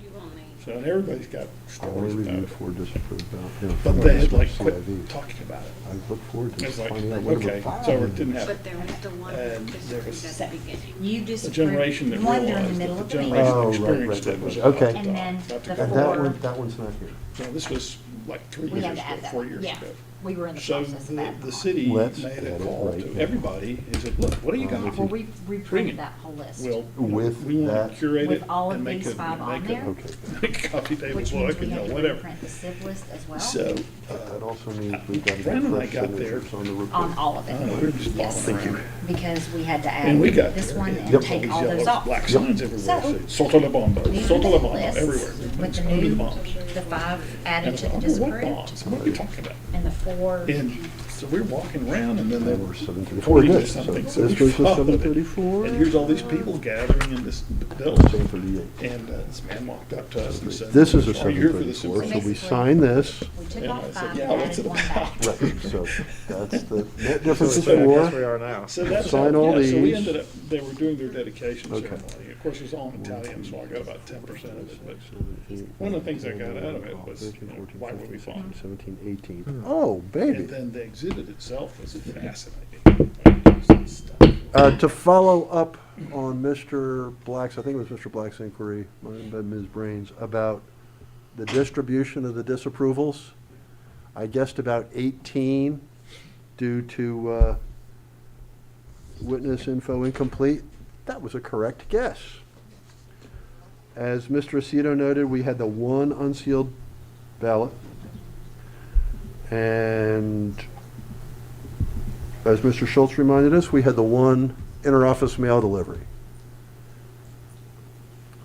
You only. So, and everybody's got I only stories about reviewed it. 4 disapproved ballots. But they had like quit CIV. talking about it. I look forward to It's like, finding out what okay, the 5 so it didn't happen. But there was the one And that there was- disapproved at the beginning. You The disapproved generation that one during the realized middle that of the the meeting. generation Oh, that right, experienced right, it was right. about Okay. to And die, then about to the go And forward. that one's not here. No, this was like 3 We years had to ago, add that 4 one. years Yeah, ago. we were in the So process of adding the them city Let's made add a it call right to now. everybody and said, look, what do you got? on. Well, we Bring reprinted it. that whole list. Well, With we want that- to curate With it all of and make these a, 5 on make a, there. Okay. make a coffee table Which means book we and, had to whatever. reprint the SIP list as well. So, That also means we've got to Brandon get and I fresh got there signatures on the report. On all of I don't know, we it. were just Yes. bobbing around. Because we had to add And we got this there, one and and Yep. take these all those yellow off. black Yep. signs everywhere, So, say, Soto la bomba, These are Soto the la bomba, lists everywhere. with the Under new, bombs. the 5 And added I to the thought, what disapproved, bombs? What are you talking about? and the 4. And so we were walking around and then they And were we're 734. pointing Good. to So something. this we goes to followed it. 734. And here's all these people gathering in this building. 738. And this man walked up to us and said, This is a "Are you here for the 734, so symphony?" we sign this. We took And off I said, 5 "Yeah, and what's it added 1 back. about?" Right, so that's the net So difference is I guess we 4. are now. So that's Sign how, all yeah, so we these. ended up, they were doing their dedication Okay. ceremony. Of course, it was all in Italian, so I got about 10% of it, but one of the things I got out of it was, you know, why were we fun? 17, 18. Oh, baby. And then the exhibit itself was fascinating. To follow up on Mr. Black's, I think it was Mr. Black's inquiry, might have been Ms. Brains, about the distribution of the disapprovals. I guessed about 18 due to witness info incomplete. That was a correct guess. As Mr. Aceto noted, we had the 1 unsealed ballot. And as Mr. Schultz reminded us, we had the 1 interoffice mail delivery.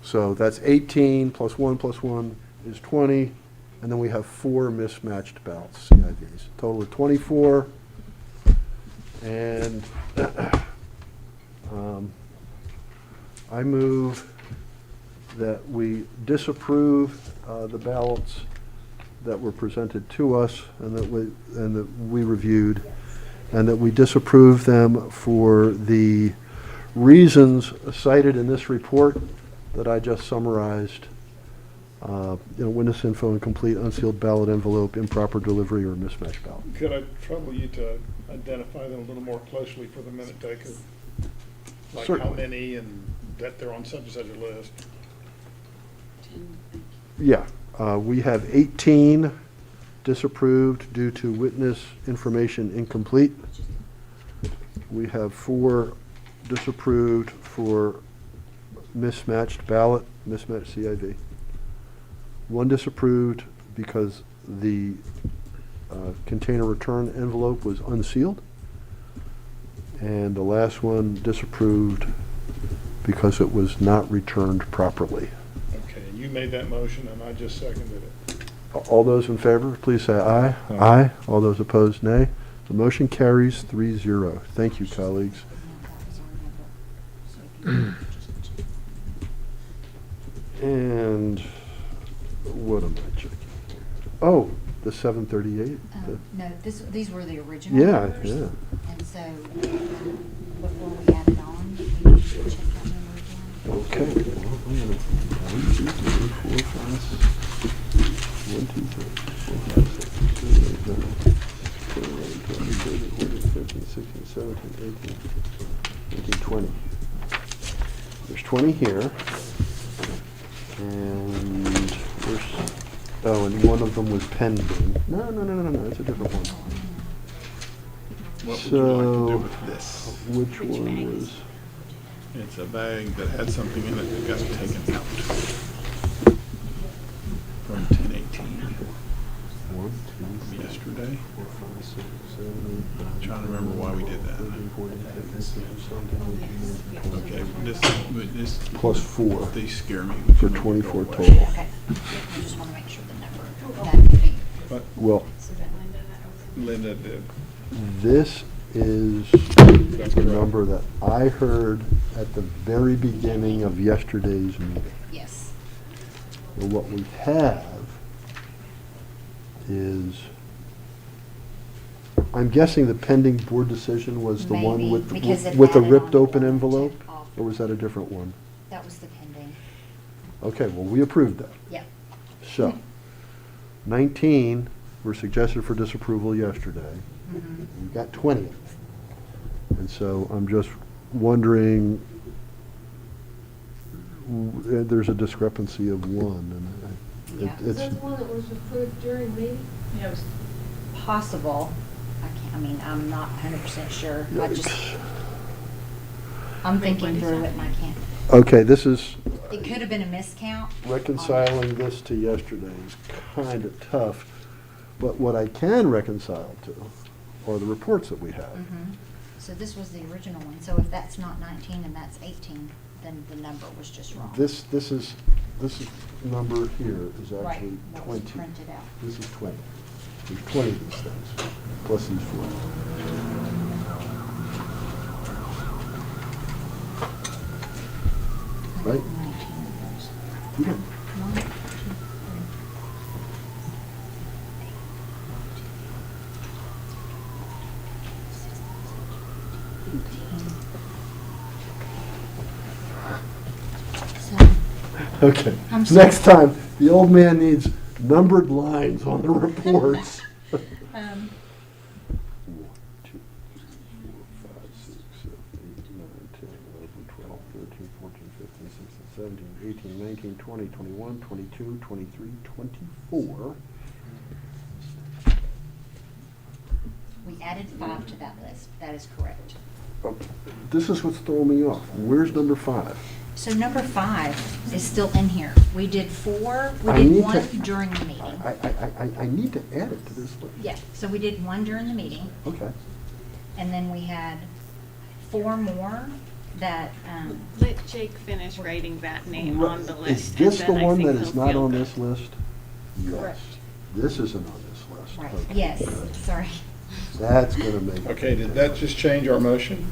So that's 18 plus 1 is 20, and then we have 4 mismatched ballots, CIVs. Total of 24. And I move that we disapprove the ballots that were presented to us and that we reviewed, and that we disapprove them for the reasons cited in this report that I just summarized. Witness info incomplete, unsealed ballot envelope, improper delivery, or mismatched ballot. Could I trouble you to identify them a little more closely for the minute taker? Like how Certainly. many and that they're on such and such a list? Yeah, we have 18 disapproved due to witness information incomplete. We have 4 disapproved for mismatched ballot, mismatched CIV. 1 disapproved because the container return envelope was unsealed. And the last one disapproved because it was not returned properly. Okay, and you made that motion and I just seconded it. All those in favor, please say aye. Aye. All those opposed, nay. The motion carries 3-0. Thank you, colleagues. And what am I checking? Oh, the 738. No, these were the original Yeah, numbers. yeah. And so before we added on, we should check that number again. Okay. Well, I'm gonna 1, 2, 3, 4, 5, 1, 2, 3, 4, 5, 6, 7, 8, 9, 10, 11, 12, 13, 14, 15, 16, 17, 18, 19, 20. There's 20 here. And and one of them was pending. No, it's a different one. What would you like to do So, with this? which one was? It's a bag that had something in it that got taken out from 10/18 1, 2, from 3, yesterday. 4, 5, 6, 7, 8, 9, Trying to remember why we did that. 13, 14, 15, Okay, this, Plus 4 these scare me. for 24 total. Okay. I just want to make sure the number, that could be. Well, Linda did. this is That's the correct. number that I heard at the very beginning of yesterday's meeting. Yes. And what we have is, I'm guessing the pending board decision was the one Maybe, with, because it with the added on ripped the open one envelope? check off. Or was that a different one? That was the pending. Okay, well, we approved that. Yep. So, 19 were suggested for disapproval yesterday. Mhm. We got 20. And so I'm just wondering, there's a discrepancy of one. And Yeah. Is that the one that was approved during meeting? Yeah, it was Possible. I'm not 100% sure. I'm thinking through it and I can't. Okay, this is, It could have been a miscount. reconciling this to yesterday is kind of tough. But what I can reconcile to are the reports that we have. Mhm. So this was the original one. So if that's not 19 and that's 18, then the number was just wrong. This number here is Right, actually what was 20. printed out. This is 20. There's 20 of these things, plus these 4. Right? 19 of those. Yeah. 1, 2, 3. 18. Okay. I'm sorry. Next time, the old man needs numbered lines on the reports. 1, 2, 3, 4, 5, 6, 7, 8, 9, 10, 11, 12, 13, 14, 15, 16, 17, 18, 19, 20, 21, 22, 23, 24. We added 5 to that list. That is correct. Oh, this is what's throwing me off. Where's number 5? So number 5 is still in here. We did 4, we I did need 1 to- during the meeting. I need to add it to this list. Yeah, so we did 1 during the meeting, Okay. and then we had 4 more that, Let Jake finish writing that name on the Is list. this and the then I one think that he'll is not feel on good. this list? Yes. Correct. This isn't on this list. right, Okay. yes, sorry. That's gonna make. Okay, did that just change our motion?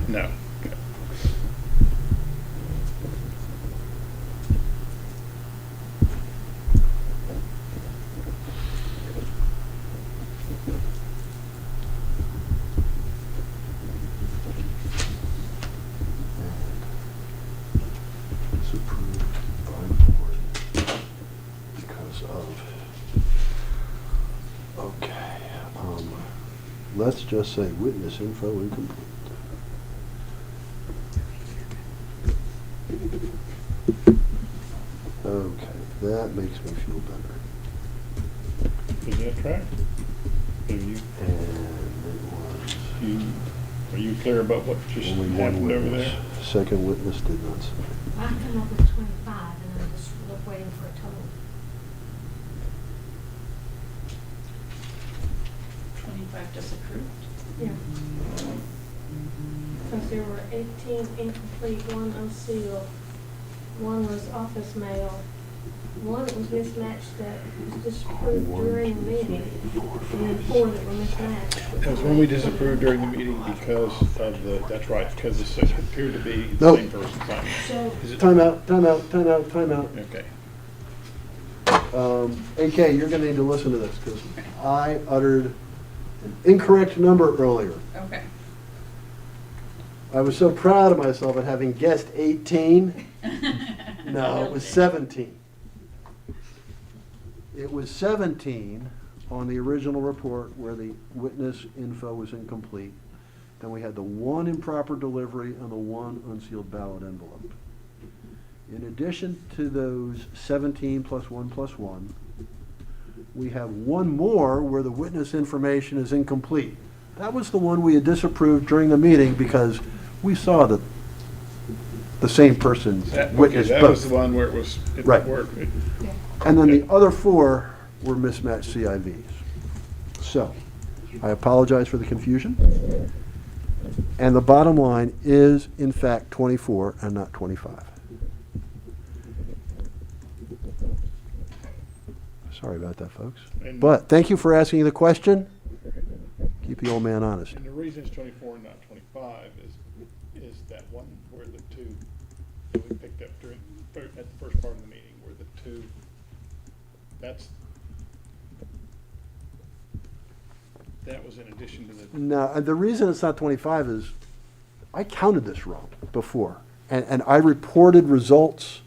No. Okay. Disapproved by the board because of, okay, let's just say witness info incomplete. Okay, that makes me feel better. Is that track? Have you, And it was are you clear about what just only one happened over witness. there? Second witness did not say. I come up with 25, and I'm just waiting for a total. 25 disapproved. Yeah. Because there were 18 incomplete, 1 unsealed, 1 was office mail, 1 that was mismatched that was disapproved during the meeting, and then 4 that were mismatched. That was when we disapproved during the meeting because of the, that's right, because it appeared to be the Nope. same person signing. So, Is it? Time out, time out, time out, time out. Okay. AK, you're gonna need to listen to this, because I uttered an incorrect number earlier. okay. I was so proud of myself at having guessed 18. No, it was 17. It was 17 on the original report where the witness info was incomplete. Then we had the 1 improper delivery and the 1 unsealed ballot envelope. In addition to those 17 plus 1 plus 1, we have 1 more where the witness information is incomplete. That was the one we had disapproved during the meeting because we saw that the same person Okay, witnessed that was the both. one where it was, it Right. worked. And then the other 4 were mismatched CIVs. So, I apologize for the confusion. And the bottom line is, in fact, 24 and not 25. Sorry about that, folks. And- But thank you for asking the question. Keep the old man honest. And the reason it's 24 and not 25 is that one where the two that we picked up at the first part of the meeting, where the two, that was in addition to the. No, and the reason it's not 25 is I counted this wrong before. And I reported results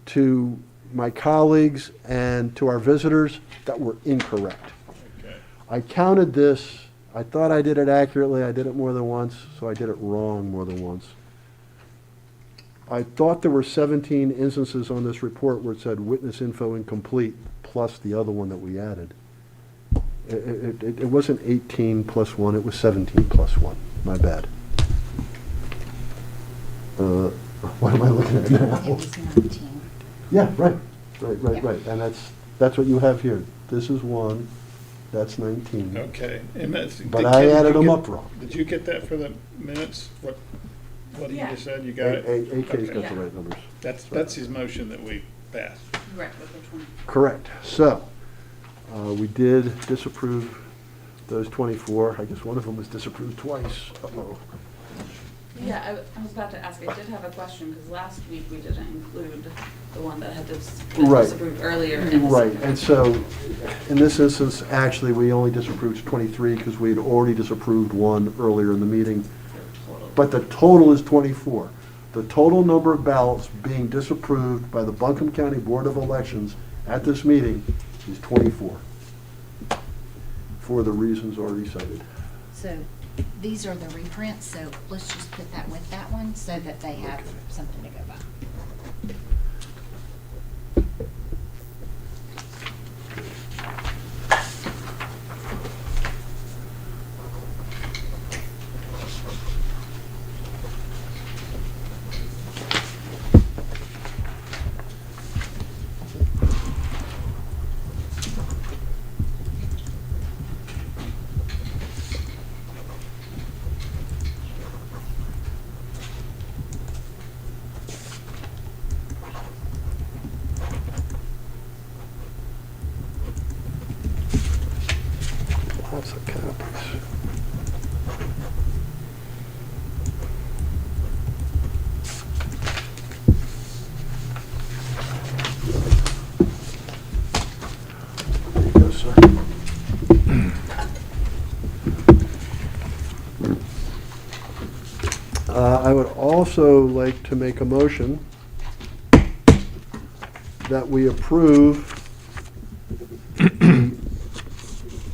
to my colleagues and to our visitors that were incorrect. Okay. I counted this, I thought I did it accurately, I did it more than once, so I did it wrong more than once. I thought there were 17 instances on this report where it said witness info incomplete, plus the other one that we added. It wasn't 18 plus 1, it was 17 plus 1. My bad. What am I looking at now? It was 19. Yeah, right. And that's what you have here. This is 1, that's 19. Okay, and that's. But I added them up wrong. Did you get that for the minutes? What he Yeah. just said, you got it? AK's got Okay. the right numbers. That's his motion that we passed. Correct, with which one? Correct. So, we did disapprove those 24. I guess one of them was disapproved twice. Uh-oh. Yeah, I was about to ask, I did have a question, because last week we didn't include the one that had Right. disapproved earlier. in this- Right, and so, in this instance, actually, we only disapproved 23 because we had already disapproved one earlier in the meeting. Total. But the total is 24. The total number of ballots being disapproved by the Buncombe County Board of Elections at this meeting is 24, for the reasons already cited. So these are the reprints, so let's just put that with that one so that they have something to go by. Lots of copies. There you go, sir. I would also like to make a motion that we approve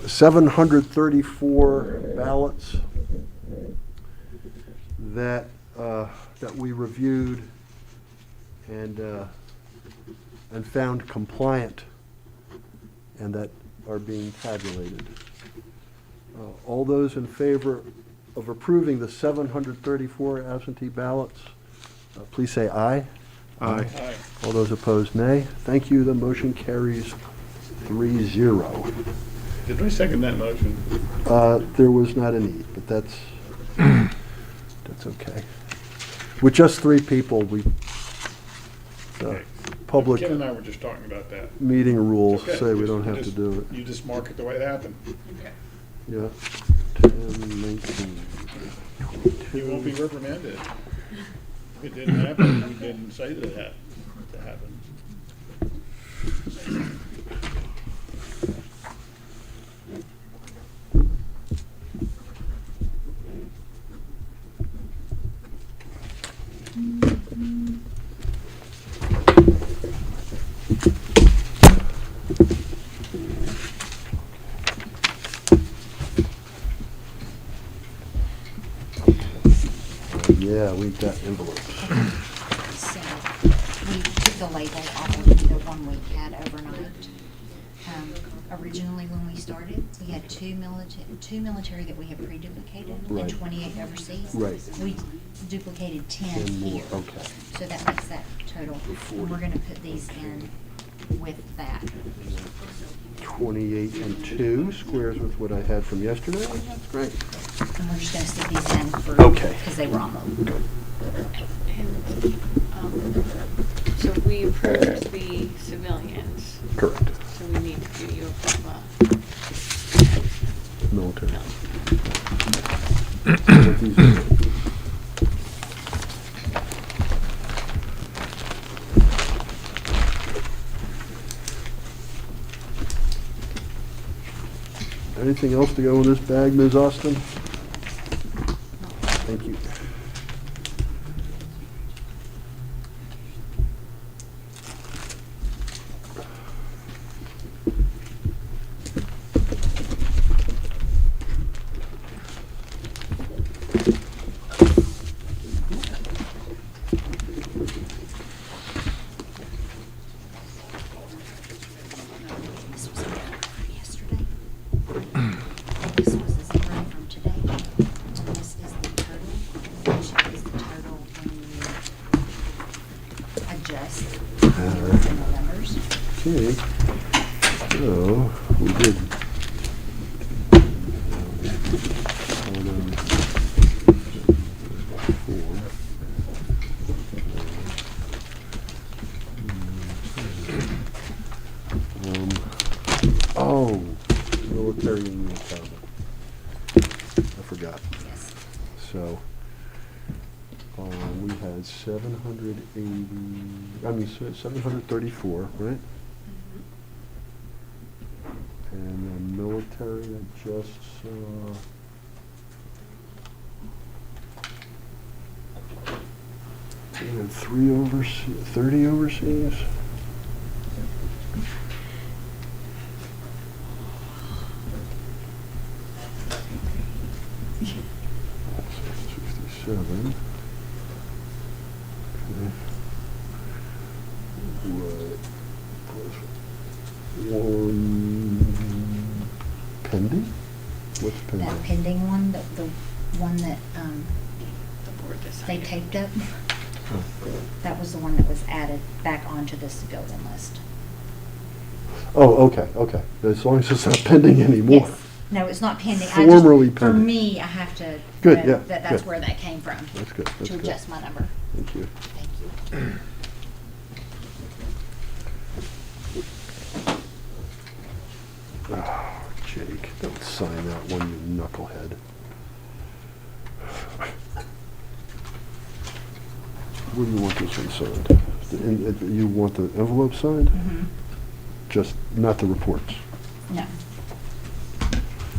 734 ballots that we reviewed and found compliant and that are being tabulated. All those in favor of approving the 734 absentee ballots, please say aye. Aye. Aye. All those opposed, nay. Thank you. The motion carries 3-0. Did we second that motion? There was not a need, but that's okay. With just 3 people, the Okay. public Ken and I were just talking about that. meeting rules Okay, say we just- don't have to just- do it. You just mark it the way it happened. Okay. Yeah. 10, 19, You won't be 22. reprimanded. If it didn't happen, we didn't say that it had to happen. Yeah, we've got envelopes. So we took the label off of the one we had overnight. Originally, when we started, we had two military that we had pre-duplicated Right. and 28 overseas. Right. We duplicated 10 10 more, here. okay. So that makes that total. And we're gonna put these in with that. 28 and 2 squares with what I had from yesterday. That's great. And we're just gonna stick these in for they were on the, And, so we approved the civilians, Correct. so we need to do you approve, Military. no. What these are. Anything else to go in this bag, Ms. Austin? Thank you. this was yesterday. This was the zero from today, and this is the total, which is the total when you adjust the numbers. Okay, so we did. Oh, military and retirement. I forgot. Yes. So, we had 734, right? And the military, I just saw. We had 30 overseas. That's 67. Okay. Right. Plus one pending? What's pending? That pending one, the one that, The board they decided. taped up, Oh. that was the one that was added back onto the civilian list. Oh, okay, okay. As long as it's not pending anymore. Yes. No, it's not pending. Formerly For pending. me, I have to. Good, know yeah, that's good. where that came from. That's good, that's To good. adjust my number. Thank you. Thank you. Oh, Jake, don't sign that one, you knucklehead. Where do you want this one signed? You want the envelope signed? Mhm. Just, not the reports? No.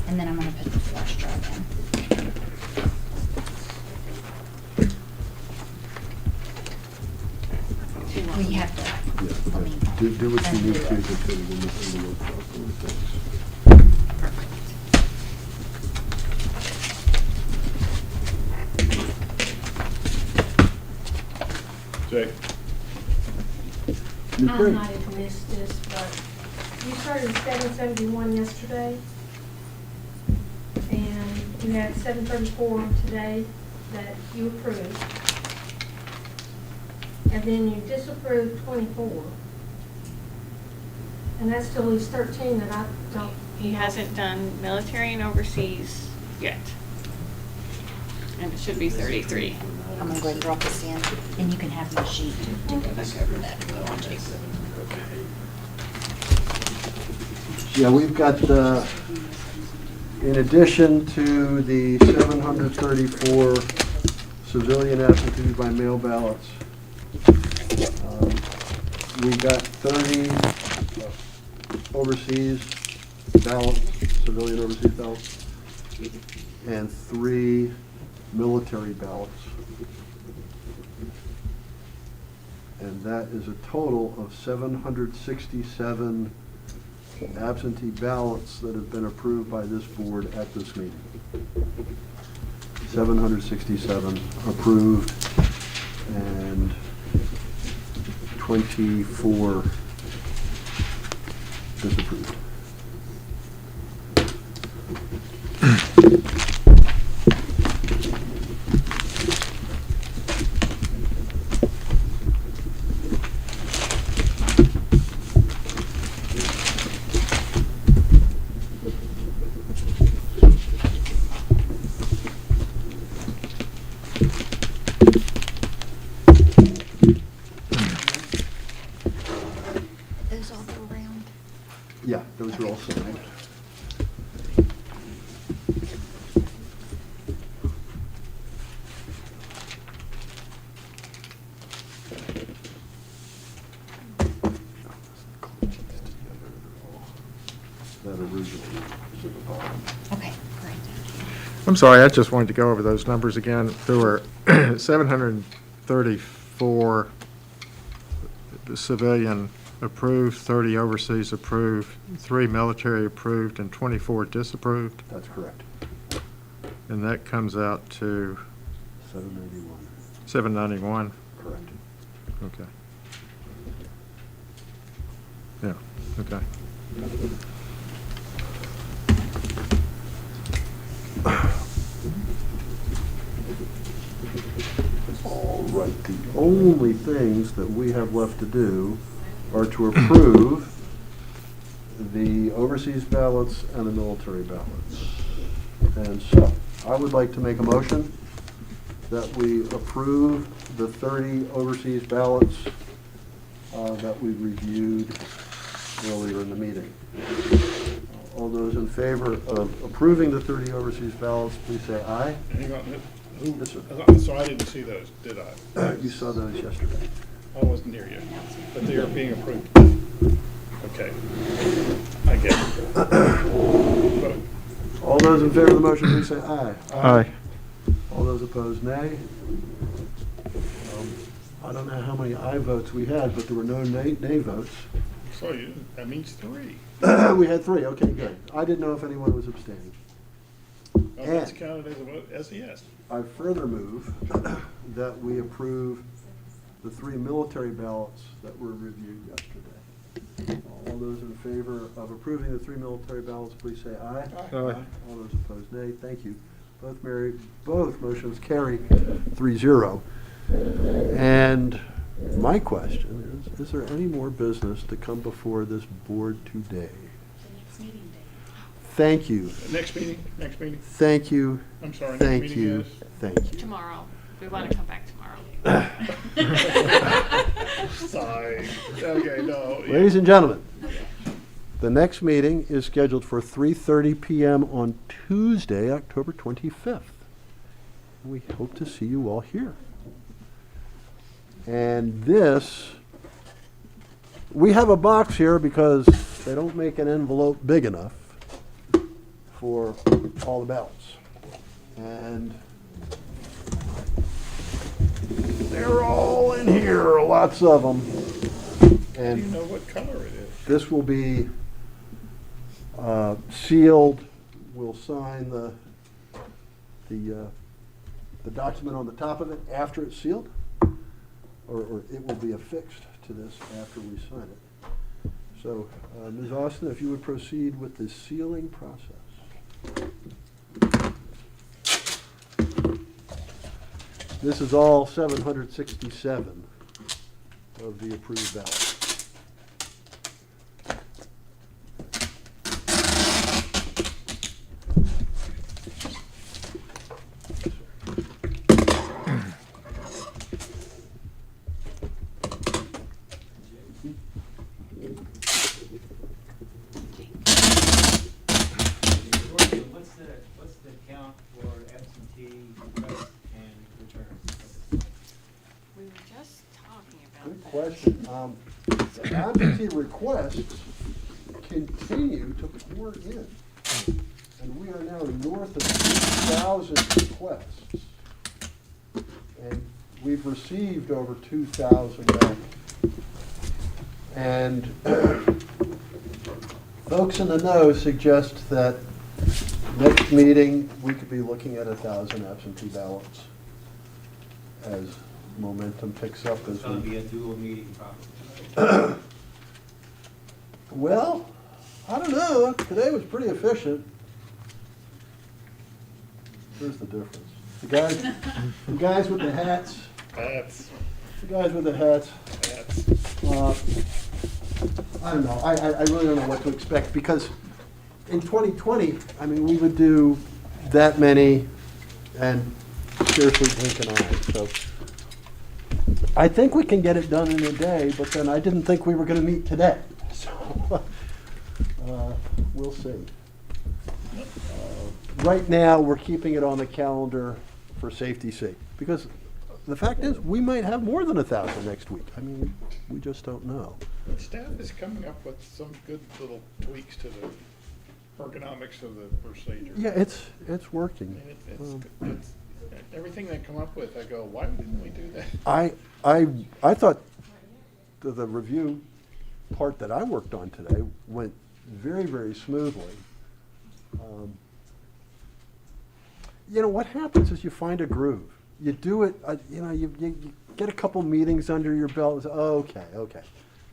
And then I'm gonna put the flash drive in. We have to, Yeah, I mean. do what you need to undo to it. put it in the envelope properly, thanks. Jake? You I great. might have missed this, but you started at 771 yesterday, and you had 734 today that you approved. And then you disapproved 24. And that still leaves 13 that I don't. He hasn't done military and overseas yet. And it should be 33. I'm gonna go ahead and drop this in, and you can have my sheet to go back over that if you want to. Yeah, we've got, in addition to the 734 civilian absentees by mail ballots, we got 30 overseas ballots, civilian overseas ballots, and 3 military ballots. And that is a total of 767 absentee ballots that have been approved by this board at this meeting. 767 approved and 24 disapproved. Those are all signed. That originally was at the bottom. Okay, great. I'm sorry, I just wanted to go over those numbers again. There were 734 civilian approved, 30 overseas approved, 3 military approved, and 24 disapproved. That's correct. And that comes out to 791. 791. Correct. Okay. Yeah, okay. All right, the only things that we have left to do are to approve the overseas ballots and the military ballots. And so, I would like to make a motion that we approve the 30 overseas ballots that we reviewed earlier in the meeting. All those in favor of approving the 30 overseas ballots, please say aye. Hang on. Yes, sir. So I didn't see those, did I? You saw those yesterday. I wasn't near you, but they are being approved. Okay. I get it. Vote. All those in favor of the motion, please say aye. Aye. All those opposed, nay. I don't know how many aye votes we had, but there were no nay votes. So that means 3. We had 3, okay, good. I didn't know if anyone was abstaining. Oh, that's And- counted as a vote, as a yes. I further move that we approve the 3 military ballots that were reviewed yesterday. All those in favor of approving the 3 military ballots, please say aye. Aye. All those opposed, nay. Thank you. Both motions carry 3-0. And my question is there any more business to come before this board today? Thank you. Next meeting? Thank you. I'm sorry, next Thank meeting you. is? Thank you. Tomorrow. We want to come back tomorrow. Sorry. Okay, no. yeah. Ladies and gentlemen, the next meeting is scheduled for 3:30 p.m. on Tuesday, October 25th. We hope to see you all here. And we have a box here because they don't make an envelope big enough for all the ballots. And they're all in here, lots of them. Do you And know what color it is? this will be sealed. We'll sign the document on the top of it after it's sealed, or it will be affixed to this after we sign it. So, Ms. Austin, if you would proceed with the sealing process. This is all 767 of the approved ballots. What's the count for absentee requests and returns? We were just talking about Good that. question. The absentee requests continue to pour in. And we are now north of 2,000 requests. And we've received over 2,000 back. And folks in the know suggest that next meeting, we could be looking at 1,000 absentee ballots as momentum picks up as It's gonna we... be a dual meeting probably. Well, I don't know. Today was pretty efficient. Here's the difference. The guys with the hats, That's. the guys with the hats, I don't know. I really don't know what to expect because in 2020, I mean, we would do that many and scarcely blink an eye. So I think we can get it done in a day, but then I didn't think we were going to meet today. So We'll see. Right now, we're keeping it on the calendar for safety's sake, because the fact is, we might have more than 1,000 next week. I mean, we just don't know. The staff is coming up with some good little tweaks to the ergonomics of the procedure. Yeah, it's I working. mean, it's everything they come up with, I go, why didn't we do that? I thought the review part that I worked on today went very, very smoothly. You know, what happens is you find a groove. You do it, you know, you get a couple meetings under your belt and say, oh, okay.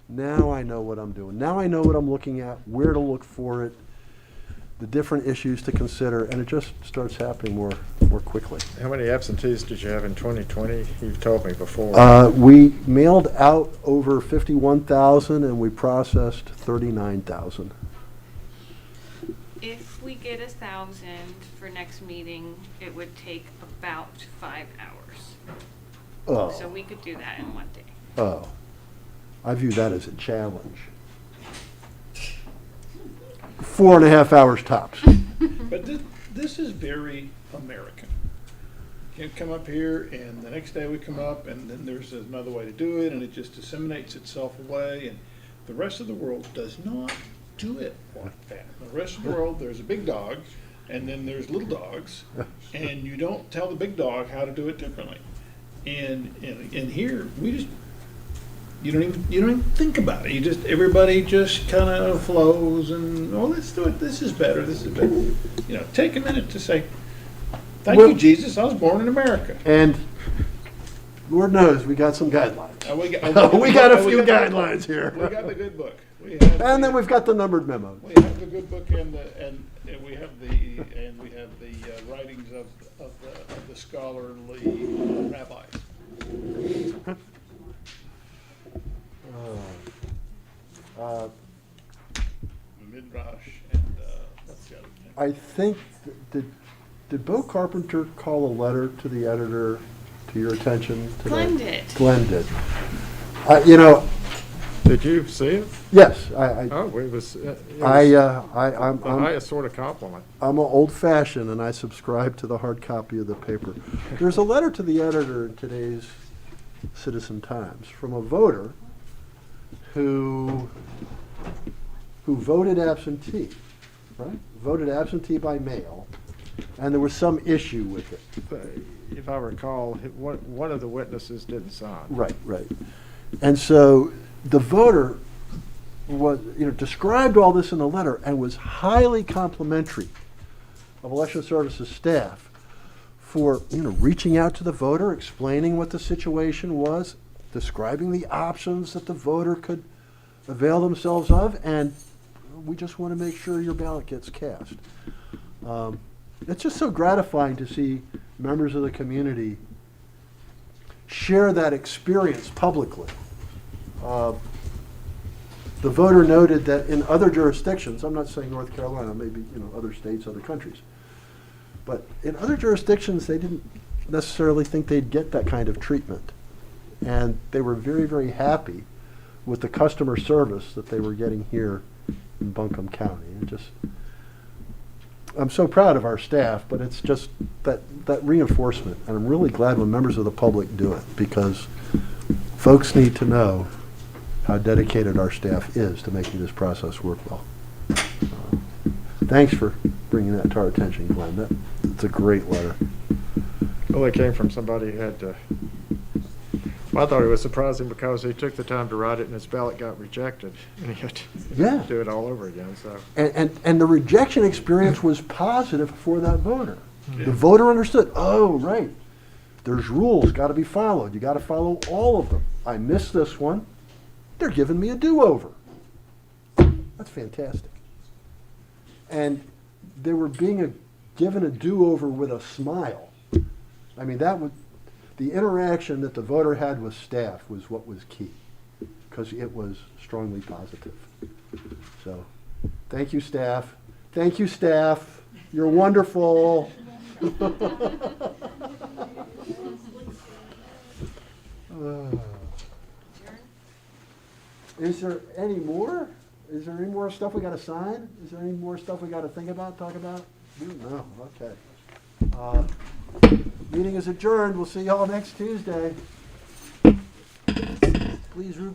Now I know what I'm doing. Now I know what I'm looking at, where to look for it, the different issues to consider, and it just starts happening more quickly. How many absentees did you have in 2020? You've told me before. We mailed out over 51,000 and we processed 39,000. If we get 1,000 for next meeting, it would take about 5 hours. Oh. So we could do that in one day. Oh, I view that as a challenge. 4.5 hours tops. But this is very American. You come up here, and the next day we come up, and then there's another way to do it, and it just disseminates itself away, and the rest of the world does not do it like that. The rest of the world, there's a big dog, and then there's little dogs, and you don't tell the big dog how to do it differently. And here, you don't even think about it. Everybody just kind of flows, and let's do it. This is better. You know, take a minute to say, thank you, Jesus. I was born in America. And Lord knows we got some guidelines. We got a few guidelines here. We got the good book. And then we've got the numbered memo. We have the good book, and we have the writings of the scholarly rabbis. Midrash and what's the other thing? I think, did Bo Carpenter call a letter to the editor to your attention today? Glenn did. Glenn did. You know. Did you see it? Yes. It was I'm the highest sort of compliment. I'm old-fashioned, and I subscribe to the hard copy of the paper. There's a letter to the editor in today's Citizen Times from a voter who voted absentee, right? Voted absentee by mail, and there was some issue with it. If I recall, one of the witnesses didn't sign. Right. And so the voter described all this in the letter and was highly complimentary of Election Services staff for reaching out to the voter, explaining what the situation was, describing the options that the voter could avail themselves of, and we just want to make sure your ballot gets cast. It's just so gratifying to see members of the community share that experience publicly. The voter noted that in other jurisdictions, I'm not saying North Carolina, maybe other states, other countries, but in other jurisdictions they didn't necessarily think they'd get that kind of treatment. And they were very, very happy with the customer service that they were getting here in Buncombe County. I'm so proud of our staff, but it's just that reinforcement, and I'm really glad when members of the public do it, because folks need to know how dedicated our staff is to making this process work well. Thanks for bringing that to our attention, Glenn. It's a great letter. Well, it came from somebody who had to. I thought it was surprising because he took the time to write it and his ballot got rejected, and he had to do it all over again. So. And the rejection experience was positive for that voter. Yeah. The voter understood, oh, right, there's rules got to be followed. You got to follow all of them. I missed this one. They're giving me a do-over. That's fantastic. And they were being given a do-over with a smile. I mean, the interaction that the voter had with staff was what was key, because it was strongly positive. So, thank you, staff. Thank you, staff. You're wonderful. Is there any more? Is there any more stuff we gotta sign? Is there any more stuff we gotta think about, talk about? No, okay. Meeting is adjourned. We'll see y'all next Tuesday. Please